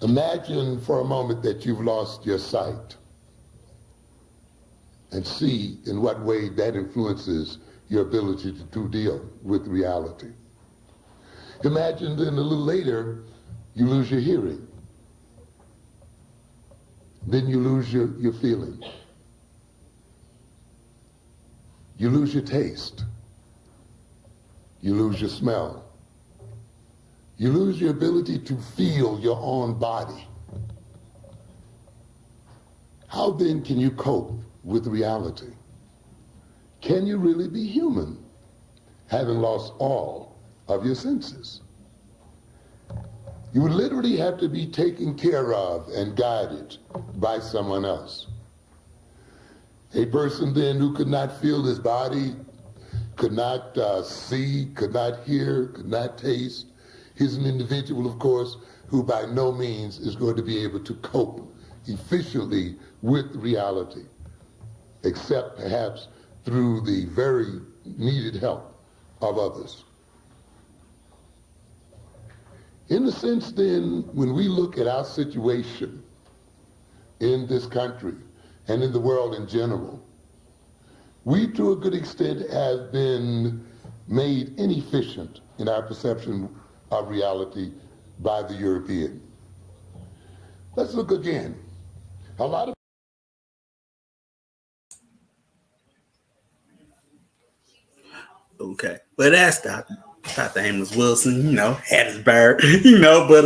Imagine for a moment that you've lost your sight and see in what way that influences your ability to deal with reality. Imagine then a little later you lose your hearing. Then you lose your feeling. You lose your taste. You lose your smell. You lose your ability to feel your own body. How then can you cope with reality? Can you really be human, having lost all of your senses? You would literally have to be taken care of and guided by someone else. A person then who could not feel his body, could not see, could not hear, could not taste, is an individual, of course, who by no means is going to be able to cope efficiently with reality, except perhaps through the very needed help of others. In a sense, then, when we look at our situation in this country and in the world in general, we, to a good extent, have been made inefficient in our perception of reality by the European. Let's look again. A lot of Okay, but that's Dr. Amos Wilson, Hattiesburg, but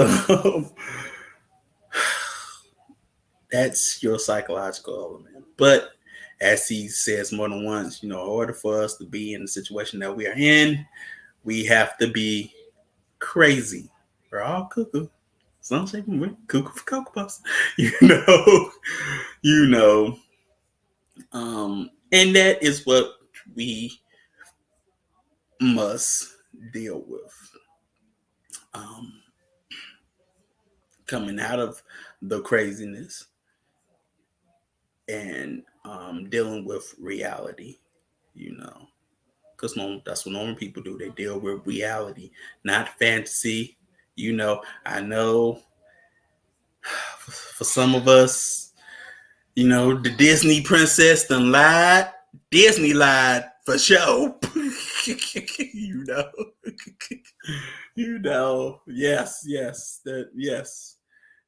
that's your psychological element. But as he says more than once, in order for us to be in the situation that we are in, we have to be crazy. We're all cuckoo. Some say we're cuckoo for Cocoa Puffs. you know. And that is what we must deal with. Coming out of the craziness and dealing with reality, because that's what normal people do. They deal with reality, not fantasy. I know for some of us, the Disney princess done lied. Disney lied for sure. Yes,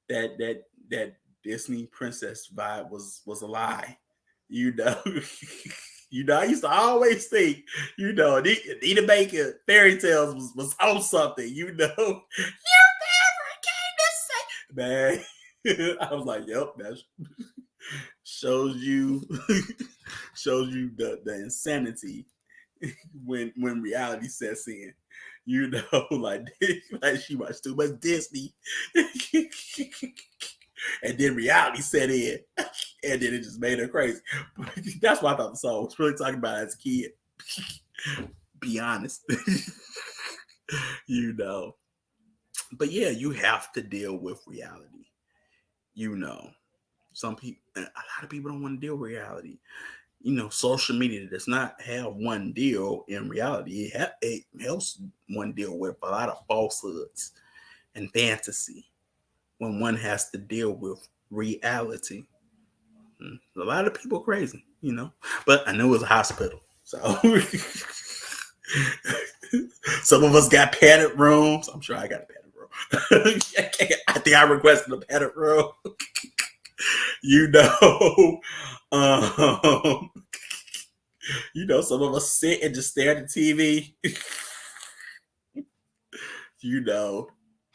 that Disney princess vibe was a lie. I used to always think, Anita Baker fairy tales was on something, You never came to say, man. I was like, yep, that shows you the insanity when reality sets in. Like she watched too much Disney. And then reality set in. And then it just made her crazy. That's what I thought the song was really talking about as a kid. Be honest. But yeah, you have to deal with reality. Some people, a lot of people don't want to deal with reality. Social media does not have one deal in reality. It helps one deal with a lot of falsehoods and fantasy when one has to deal with reality. A lot of people crazy, but I know it was a hospital. So some of us got padded rooms. I'm sure I got a padded room. I think I requested a padded room. Um, some of us sit and just stare at the TV.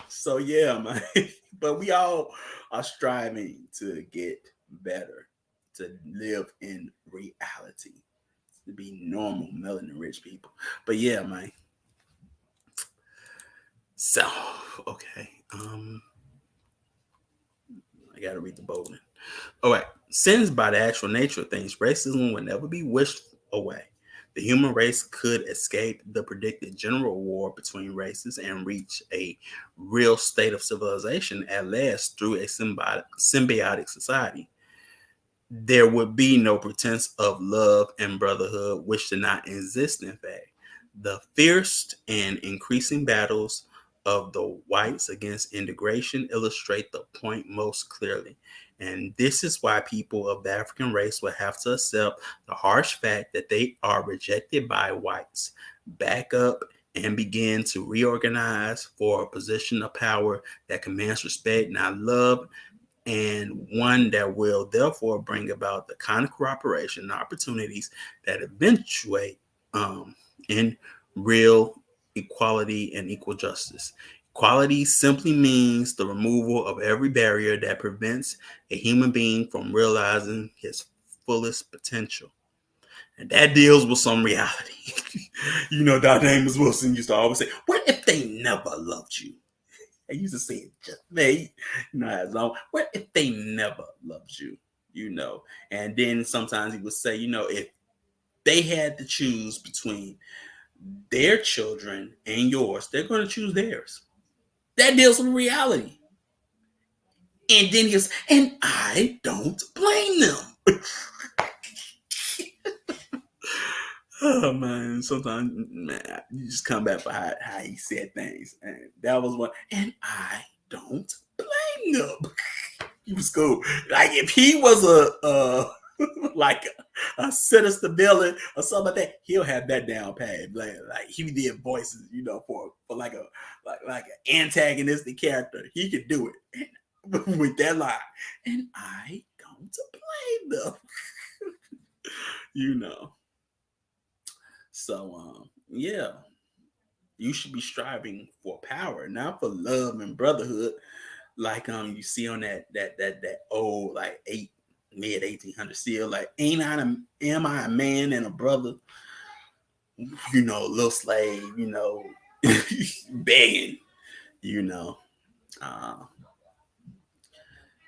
So yeah, man. But we all are striving to get better, to live in reality, to be normal, melanin rich people. But yeah, man. So, okay. I gotta read the bolding. All right. Since by the actual nature of things, racism will never be wished away. The human race could escape the predicted general war between races and reach a real state of civilization at last through a symbiotic society. There would be no pretense of love and brotherhood, which did not exist, in fact. The fierce and increasing battles of the whites against integration illustrate the point most clearly. And this is why people of the African race will have to accept the harsh fact that they are rejected by whites, back up, and begin to reorganize for a position of power that commands respect, not love, and one that will therefore bring about the kind of cooperation and opportunities that eventuate in real equality and equal justice. Equality simply means the removal of every barrier that prevents a human being from realizing his fullest potential. And that deals with some reality. Dr. Amos Wilson used to always say, what if they never loved you? I used to say it just me, as long. What if they never loved you? And then sometimes he would say, if they had to choose between their children and yours, they're going to choose theirs. That deals with reality. And then he goes, and I don't blame them. Oh man, sometimes man, you just come back for how he said things, and that was one. And I don't blame them. He was cool. Like if he was a like a sinister villain or something like that, he'll have that down pat. Like he did voices, for like an antagonistic character. He could do it with that line. And I going to play them. So yeah. You should be striving for power, not for love and brotherhood, like you see on that old like mid 1800s still. Like, am I a man and a brother? Little slave, begging, uh,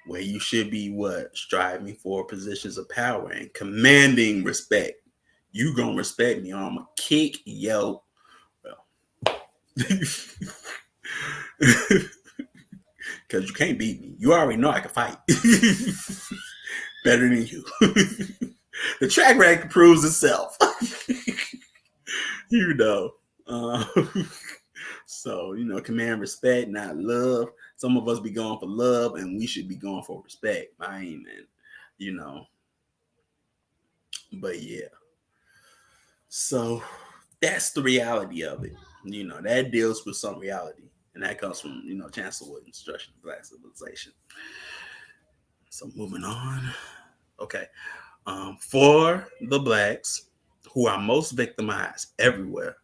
where you should be striving for positions of power and commanding respect. You gonna respect me, or I'm gonna kick yo. Because you can't beat me. You already know I can fight better than you. The track record proves itself. uh, So command respect, not love. Some of us be going for love, and we should be going for respect. Man, but yeah. So that's the reality of it. That deals with some reality, and that comes from Chancellor Wood's Instruction of Black Civilization. So moving on. Okay. For the blacks who are most victimized everywhere,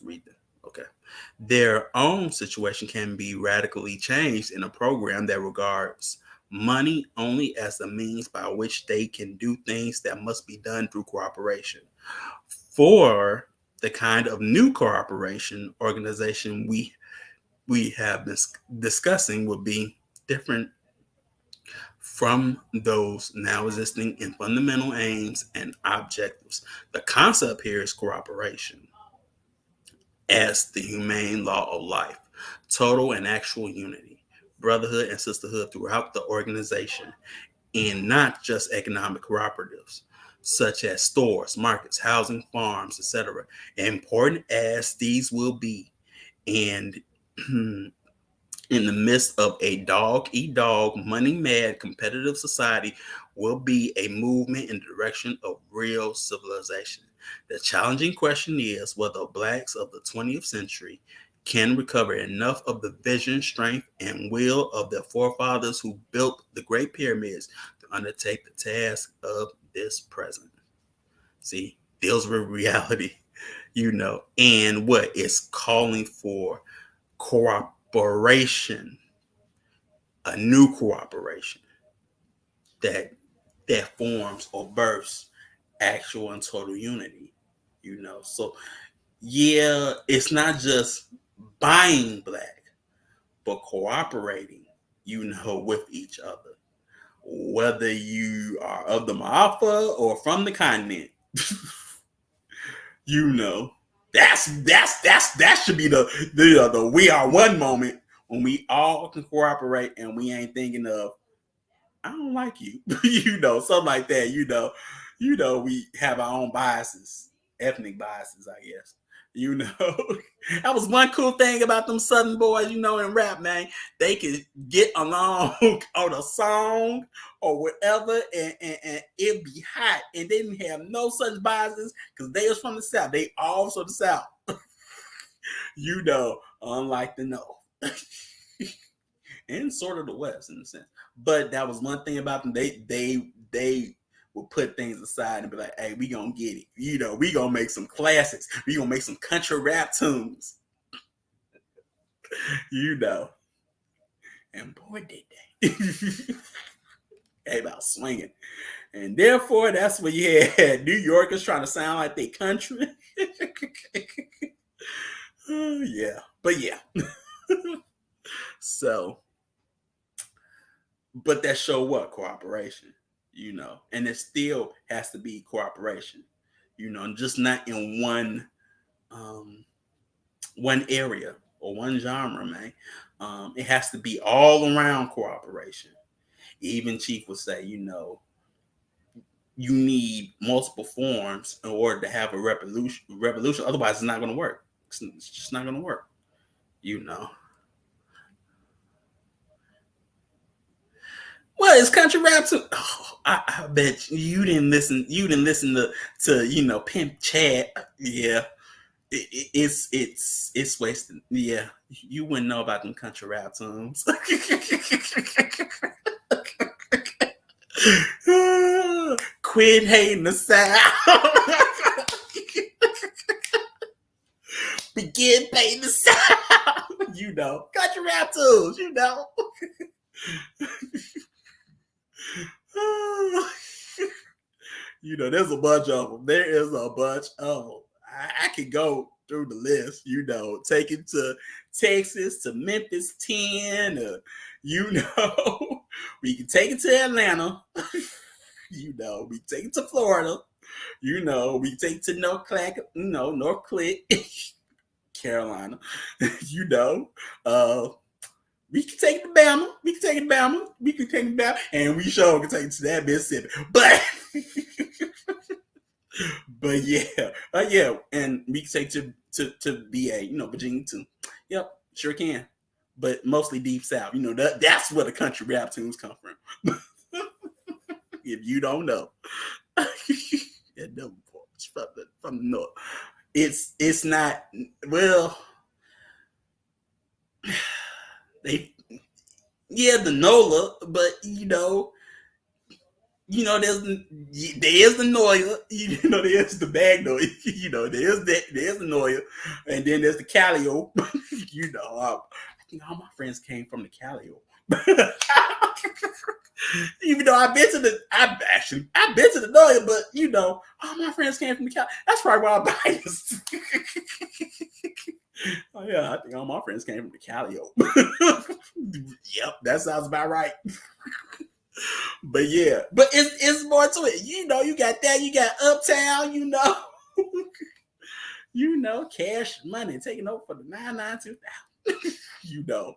read that. Okay. Their own situation can be radically changed in a program that regards money only as the means by which they can do things that must be done through cooperation. For the kind of new cooperation organization we have been discussing would be different from those now existing in fundamental aims and objectives. The concept here is cooperation as the humane law of life, total and actual unity, brotherhood and sisterhood throughout the organization, and not just economic cooperatives such as stores, markets, housing, farms, etc. Important as these will be, and in the midst of a dog-eat-dog, money-mad, competitive society, will be a movement in the direction of real civilization. The challenging question is whether blacks of the 20th century can recover enough of the vision, strength, and will of their forefathers who built the Great Pyramids to undertake the task of this present. See, deals with reality, and what is calling for cooperation, a new cooperation that forms or births actual and total unity. So yeah, it's not just buying black, but cooperating, with each other, whether you are of the Ma'afa or from the continent. That should be the we are one moment when we all can cooperate and we ain't thinking of I don't like you, something like that. We have our own biases, ethnic biases, I guess. That was one cool thing about them Southern boys, in rap, man. They could get along on a song or whatever, and it'd be hot, and they didn't have no such biases because they was from the South. They all from the South, unlike the North. And sort of the West in a sense. But that was one thing about them. They would put things aside and be like, hey, we gonna get it. We gonna make some classics. We gonna make some country rap tunes. And boy, did they. They about swinging. And therefore, that's what you had New Yorkers trying to sound like they country. Yeah. But yeah. So, but that show what? Cooperation, and it still has to be cooperation, just not in one area or one genre, man. It has to be all around cooperation. Even Chief would say, you need multiple forms in order to have a revolution. Otherwise, it's not going to work. It's just not going to work, What is country rap too? Oh, I bet you didn't listen. You didn't listen to Pimp Chad. Yeah, it's wasted. Yeah, you wouldn't know about them country rap tunes. Quit hating the South. Begin hating the South. Country rap tunes. There's a bunch of them. There is a bunch of them. I could go through the list. Take it to Texas, to Memphis 10. We can take it to Atlanta. We can take it to Florida. We can take it to North Click, Carolina. We can take it to Bama. And we sure can take it to that Mississippi. But yeah, and we can take it to VA, Virginia too. Yep, sure can. But mostly deep south. That's where the country rap tunes come from. If you don't know. From the north. It's not, well, the NOLA, but there is the Noya, there's the Magnolia, there's the Noya, and then there's the Calio. I think all my friends came from the Calio. Even though I've been to the Noya, but all my friends came from the Calio. That's probably why I'm biased. Oh yeah, I think all my friends came from the Calio. Yep, that sounds about right. But yeah, but it's more to it. You got that. You got Uptown. Cash Money taking over for the 992,000.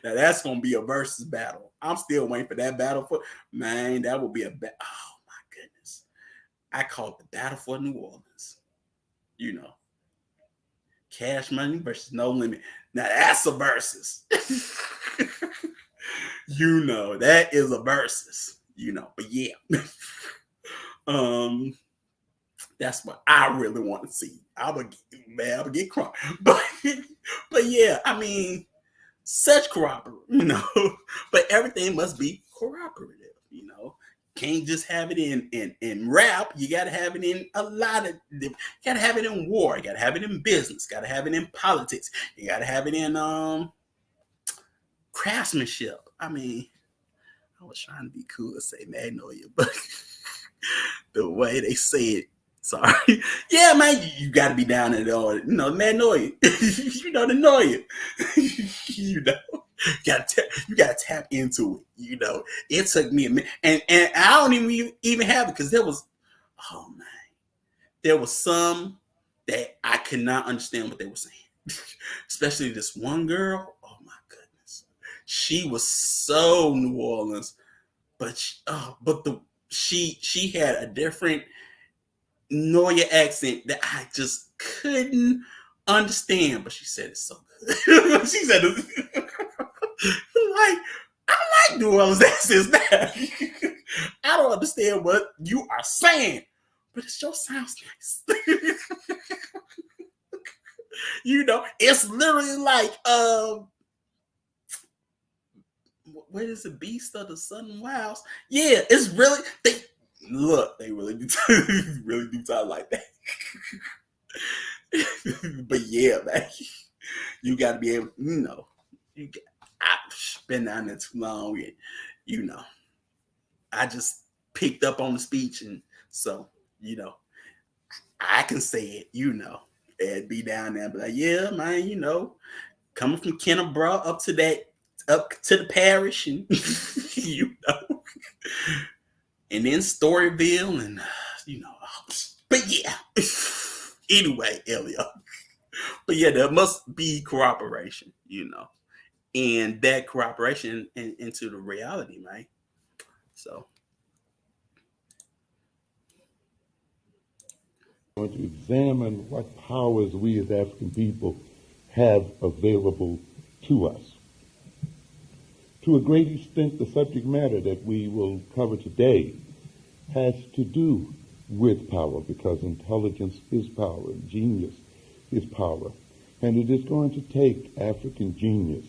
Now that's gonna be a versus battle. I'm still waiting for that battle that will be a battle. Oh my goodness, I call it the battle for New Orleans. Cash Money versus No Limit. Now that's a versus. That is a versus. But yeah. That's what I really want to see. I'm gonna get crunk. But yeah, I mean, such corroborative, but everything must be corroborative, Can't just have it in rap. You gotta have it in a lot of. You gotta have it in war. You gotta have it in business. Gotta have it in politics. You gotta have it in craftsmanship. I mean, I was trying to be cool and say Magnolia, but the way they say it, sorry. Yeah, man, you got to be down in the Magnolia. The Noia. You gotta tap into it. It took me a minute, and I don't even have it because there was some that I could not understand what they were saying, especially this one girl. Oh my goodness, she was so New Orleans, but she had a different Noya accent that I just couldn't understand, but she said it's so good. She said, I like New Orleans accents now. I don't understand what you are saying, but it sure sounds nice. It's literally like, what is it, Beast of the Southern Wilds? Yeah, it's really, they really do really do talk like that. But yeah, man, you got to be able, I've been down there too long, and I just picked up on the speech, and so I can say it, and be down there, but like, yeah, man, coming from Kennebra up to the parish, and and then Storyville, and but yeah. Anyway, Elliot. But yeah, there must be cooperation, and that cooperation into the reality, man. So, I want to examine what powers we as African people have available to us. To a great extent, the subject matter that we will cover today has to do with power, because intelligence is power, and genius is power. And it is going to take African genius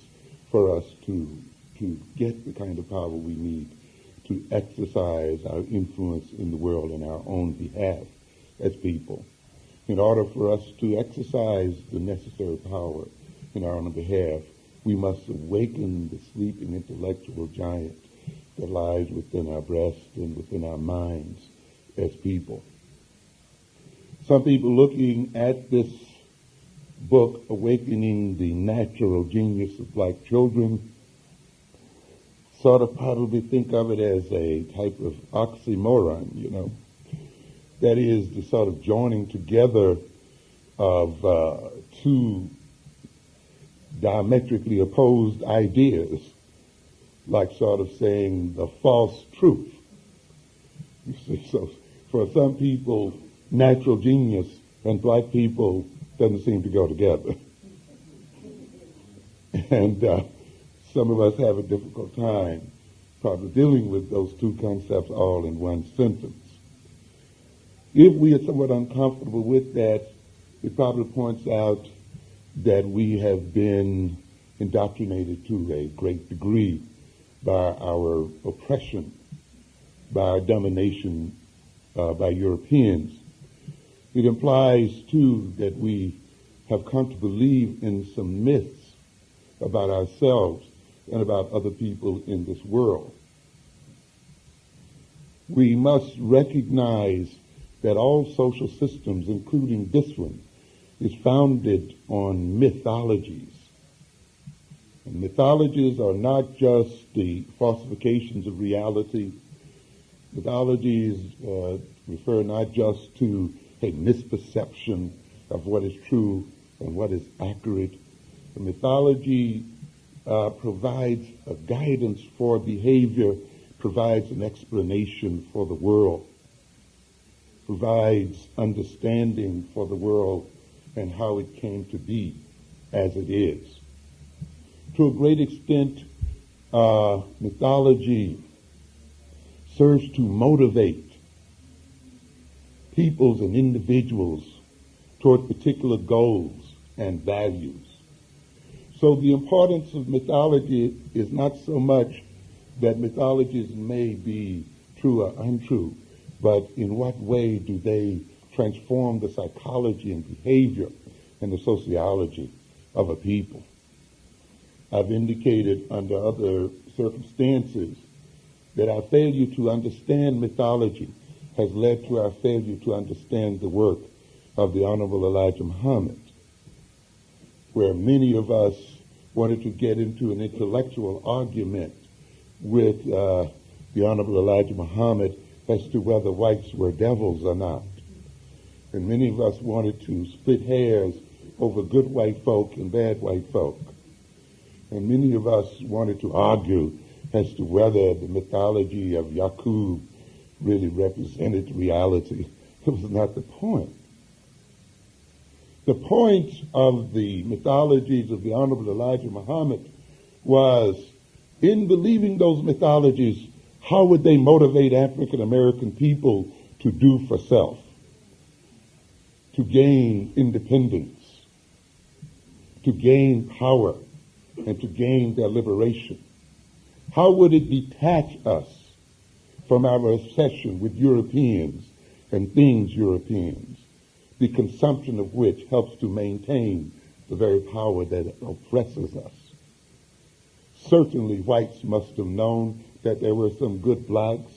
for us to get the kind of power we need to exercise our influence in the world on our own behalf as people. In order for us to exercise the necessary power in our own behalf, we must awaken the sleeping intellectual giant that lies within our breast and within our minds as people. Some people looking at this book, Awakening the Natural Genius of Black Children, sort of probably think of it as a type of oxymoron, That is the sort of joining together of two diametrically opposed ideas, like sort of saying the false truth. You see, so for some people, natural genius and black people doesn't seem to go together. And some of us have a difficult time probably dealing with those two concepts all in one sentence. If we are somewhat uncomfortable with that, it probably points out that we have been indoctrinated to a great degree by our oppression, by our domination by Europeans. It implies, too, that we have come to believe in some myths about ourselves and about other people in this world. We must recognize that all social systems, including this one, is founded on mythologies. And mythologies are not just the falsifications of reality. Mythologies refer not just to a misperception of what is true and what is accurate. The mythology provides a guidance for behavior, provides an explanation for the world, provides understanding for the world and how it came to be as it is. To a great extent, mythology serves to motivate peoples and individuals toward particular goals and values. So the importance of mythology is not so much that mythologies may be true or untrue, but in what way do they transform the psychology and behavior and the sociology of a people. I've indicated under other circumstances that our failure to understand mythology has led to our failure to understand the work of the Honorable Elijah Muhammad, where many of us wanted to get into an intellectual argument with the Honorable Elijah Muhammad as to whether whites were devils or not. And many of us wanted to split hairs over good white folk and bad white folk. And many of us wanted to argue as to whether the mythology of Yaqub really represented reality. It was not the point. The point of the mythologies of the Honorable Elijah Muhammad was, in believing those mythologies, how would they motivate African American people to do for self, to gain independence, to gain power, and to gain their liberation? How would it detach us from our obsession with Europeans and things Europeans, the consumption of which helps to maintain the very power that oppresses us? Certainly whites must have known that there were some good blacks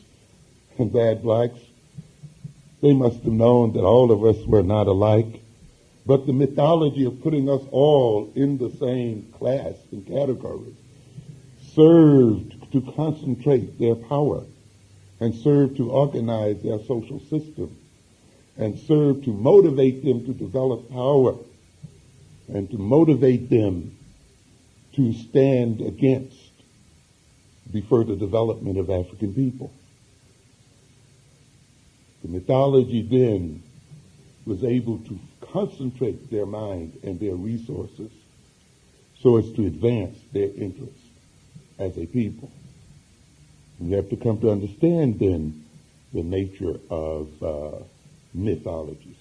and bad blacks. They must have known that all of us were not alike. But the mythology of putting us all in the same class and category served to concentrate their power and served to organize their social system and served to motivate them to develop power and to motivate them to stand against the further development of African people. The mythology then was able to concentrate their mind and their resources so as to advance their interests. as a people. We have to come to understand then the nature of mythologies.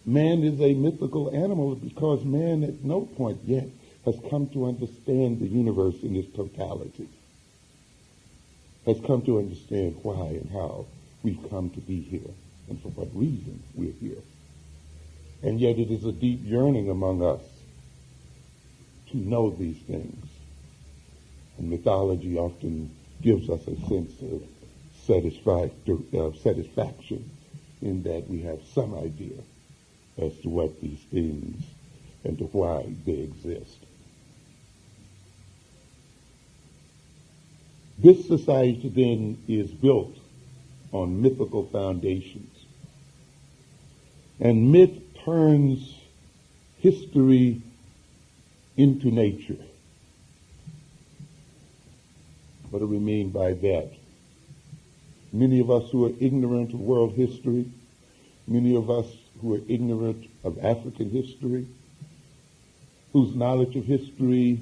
Man is a mythical animal because man at no point yet has come to understand the universe in its totality, has come to understand why and how we've come to be here and for what reason we're here. And yet it is a deep yearning among us to know these things. And mythology often gives us a sense of satisfaction in that we have some idea as to what these things and to why they exist. This society then is built on mythical foundations. And myth turns history into nature. What do we mean by that? Many of us who are ignorant of world history, many of us who are ignorant of African history, whose knowledge of history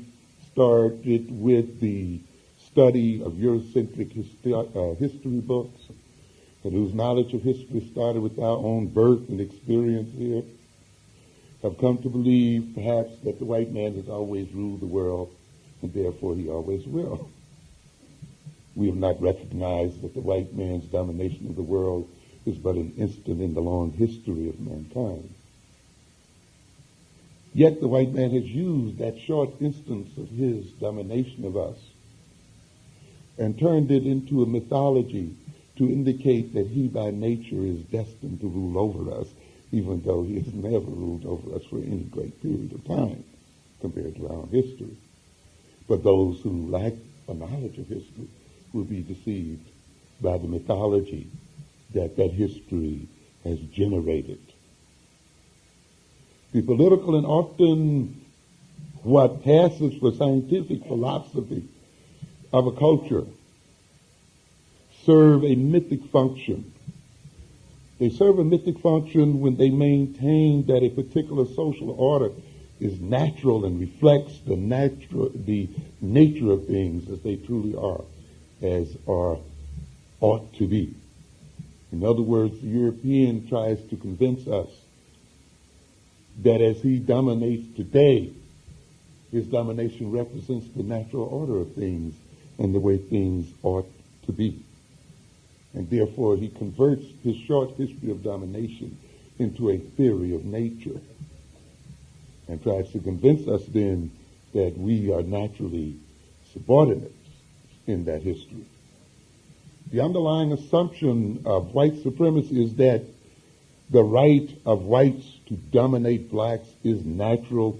started with the study of Eurocentric history books, and whose knowledge of history started with our own birth and experience here, have come to believe perhaps that the white man has always ruled the world, and therefore he always will. We have not recognized that the white man's domination of the world is but an instant in the long history of mankind. Yet the white man has used that short instance of his domination of us and turned it into a mythology to indicate that he by nature is destined to rule over us, even though he has never ruled over us for any great period of time compared to our own history. But those who lack a knowledge of history will be deceived by the mythology that history has generated. The political and often what passes for scientific philosophy of a culture serve a mythic function. They serve a mythic function when they maintain that a particular social order is natural and reflects the nature of things as they truly are, as are ought to be. In other words, the European tries to convince us that as he dominates today, his domination represents the natural order of things and the way things ought to be. And therefore he converts his short history of domination into a theory of nature and tries to convince us then that we are naturally subordinates in that history. The underlying assumption of white supremacy is that the right of whites to dominate blacks is natural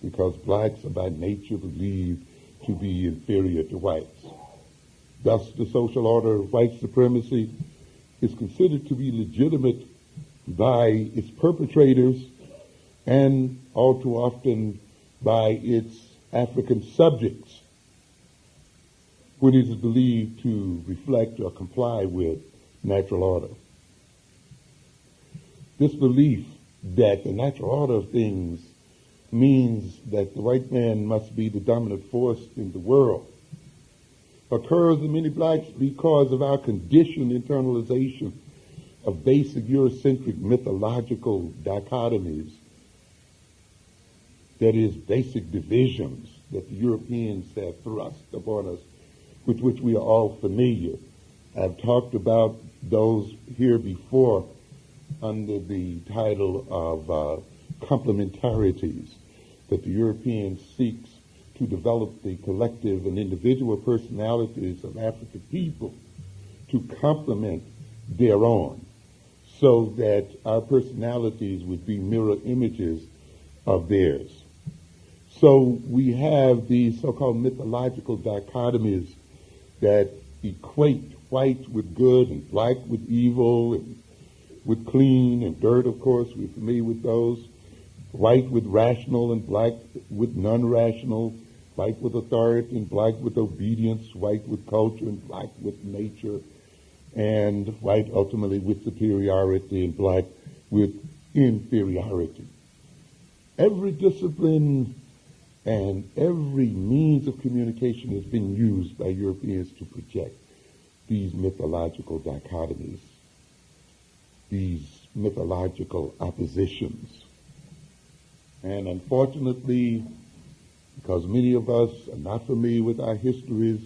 because blacks are by nature believed to be inferior to whites. Thus, the social order of white supremacy is considered to be legitimate by its perpetrators and all too often by its African subjects, when it is believed to reflect or comply with natural order. This belief that the natural order of things means that the white man must be the dominant force in the world occurs in many blacks because of our conditioned internalization of basic Eurocentric mythological dichotomies, that is, basic divisions that the Europeans have thrust upon us, with which we are all familiar. I've talked about those here before under the title of complementarities, that the European seeks to develop the collective and individual personalities of African people to complement their own, so that our personalities would be mirror images of theirs. So we have these so-called mythological dichotomies that equate white with good and black with evil and with clean and dirt, of course. We're familiar with those. White with rational and black with non-rational, white with authority and black with obedience, white with culture and black with nature, and white ultimately with superiority and black with inferiority. Every discipline And every means of communication has been used by Europeans to project these mythological dichotomies, these mythological oppositions. And unfortunately, because many of us are not familiar with our histories,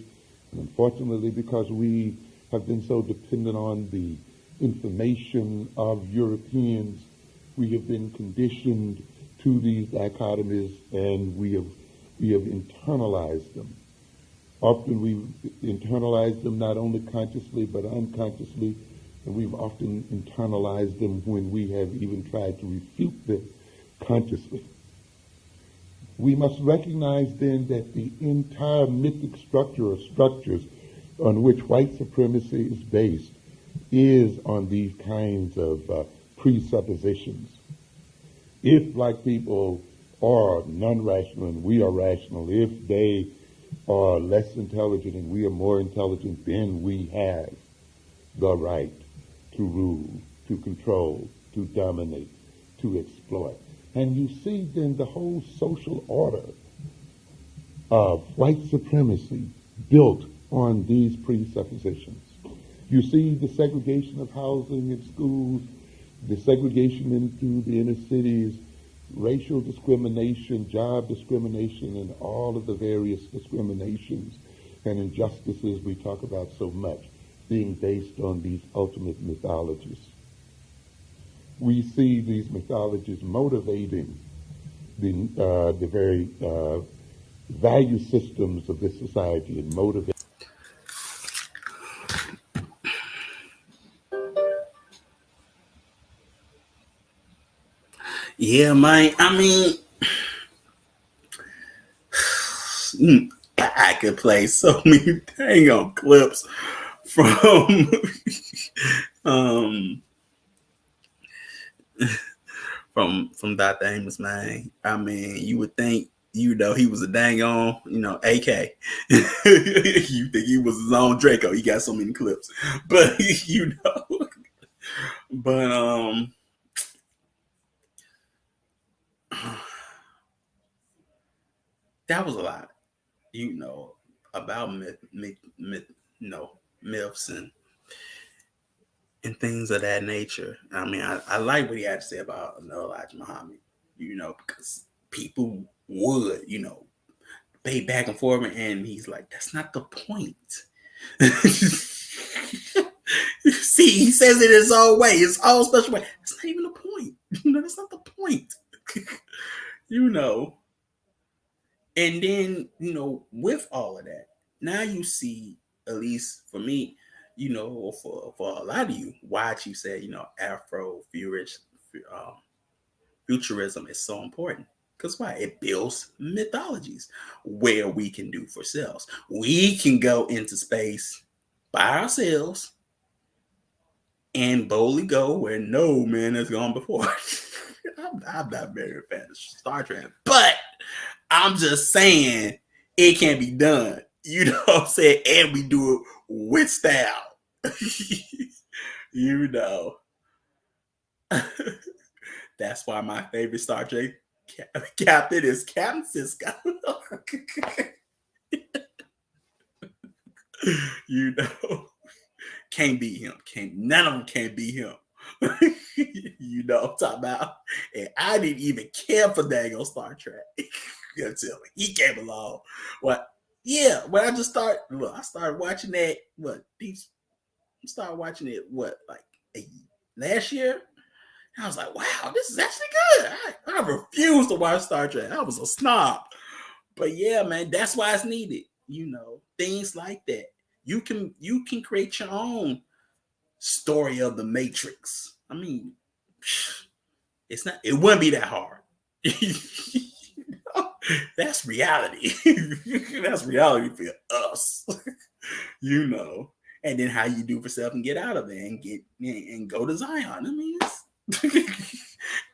and unfortunately because we have been so dependent on the information of Europeans, we have been conditioned to these dichotomies, and we have internalized them. Often we've internalized them not only consciously but unconsciously, and we've often internalized them when we have even tried to refute them consciously. We must recognize then that the entire mythic structure or structures on which white supremacy is based is on these kinds of presuppositions. If black people are non-rational and we are rational, if they are less intelligent and we are more intelligent, then we have the right to rule, to control, to dominate, to exploit. And you see then the whole social order of white supremacy built on these presuppositions. You see the segregation of housing in schools, the segregation into the inner cities, racial discrimination, job discrimination, and all of the various discriminations and injustices we talk about so much being based on these ultimate mythologies. We see these mythologies motivating the very value systems of this society and motivating. Yeah, man. I mean, I could play so many dang on clips from um from Dr. Amos, man. I mean, you would think, he was a dang on, AK. You think he was his own Draco. He got so many clips. But but that was a lot, about myths and things of that nature. I mean, I like what he had to say about Elijah Muhammad, because people would, debate back and forth, and he's like, that's not the point. See, he says it his own way, his own special way. That's not even the point. That's not the point. you know. And then, with all of that, now you see, at least for me, for a lot of you, why you said, Afro futurism is so important. Because why? It builds mythologies where we can do for selves. We can go into space by ourselves and boldly go where no man has gone before. I'm not very a fan of Star Trek, but I'm just saying it can be done. You know what I'm saying? And we do it with style. you know. That's why my favorite Star Trek captain is Captain Sisko. Can't beat him. None of them can beat him. You know what I'm talking about? And I didn't even care for dang on Star Trek until he came along. What? Yeah, when I started watching that. I started watching it. Last year? And I was like, wow, this is actually good. I refused to watch Star Trek. I was a snob. But yeah, man, that's why it's needed. Things like that. You can create your own story of the Matrix. I mean, it wouldn't be that hard. That's reality. That's reality for us. And then how you do for self and get out of there and go to Zion. I mean,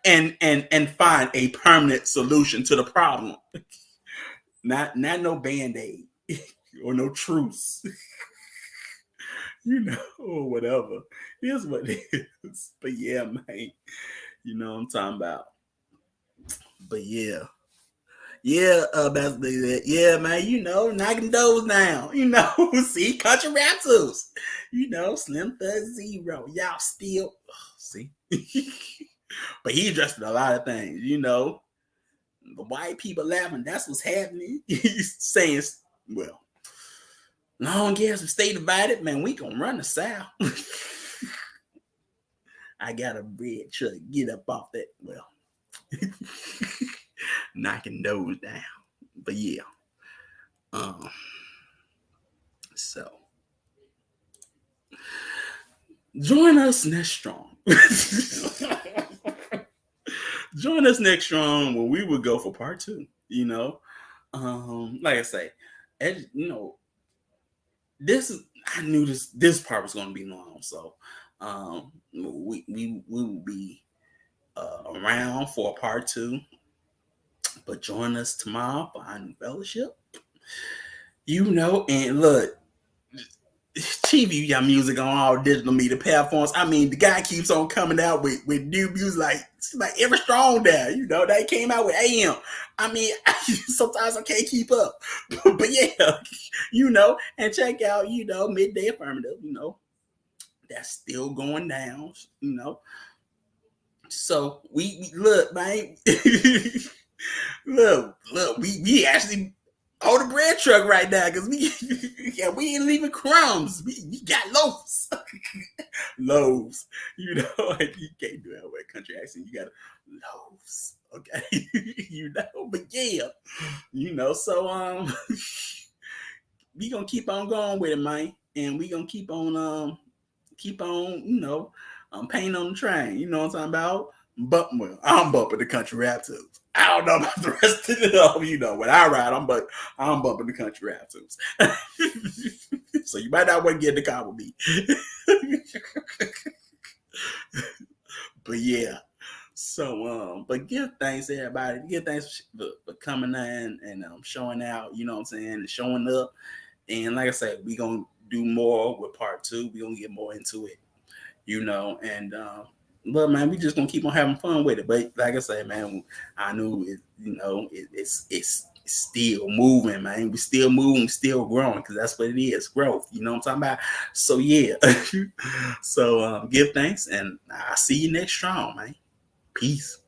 and find a permanent solution to the problem. Not no Band-Aid or no truce. Or whatever. It is what it is. But yeah, man. You know what I'm talking about. But yeah. Yeah, yeah, man, knocking those down. See, country rap tools. Slim Thug Zero. Y'all still see. But he addressed a lot of things, The white people laughing, that's what's happening. He's saying, well, long as we stay divided, man, we gonna run the South. I got a bread truck, get up off that. Well, knocking those down. But yeah. So join us next strong. Join us next strong when we would go for part 2. Like I say, this is, I knew this part was going to be long, so we will be around for part 2. But join us tomorrow for our new fellowship. And look, Chief, you got music on all digital media platforms. I mean, the guy keeps on coming out with new music, like every strong there. They came out with AM. I mean, sometimes I can't keep up, but yeah, and check out, Midday Affirmative. That's still going down. So we look, man. look, we actually on the bread truck right now because we ain't leaving crumbs. We got loaves. Loaves. You can't do that with a country accent. You got loaves. Okay. But yeah. So we gonna keep on going with it, man. And we gonna keep on painting on the train. You know what I'm talking about? But I'm bumping the country rap too. I don't know about the rest of it. When I ride, I'm bumping the country rap too. So you might not want to get in the car with me. But yeah. So but give thanks to everybody. Give thanks for coming in and showing out, you know what I'm saying, and showing up. And like I said, we gonna do more with part 2. We gonna get more into it, and look, man, we just gonna keep on having fun with it. But like I said, man, I knew it. It's still moving, man. We still moving, still growing, because that's what it is, growth. You know what I'm talking about? So yeah. So give thanks, and I'll see you next strong, man. Peace.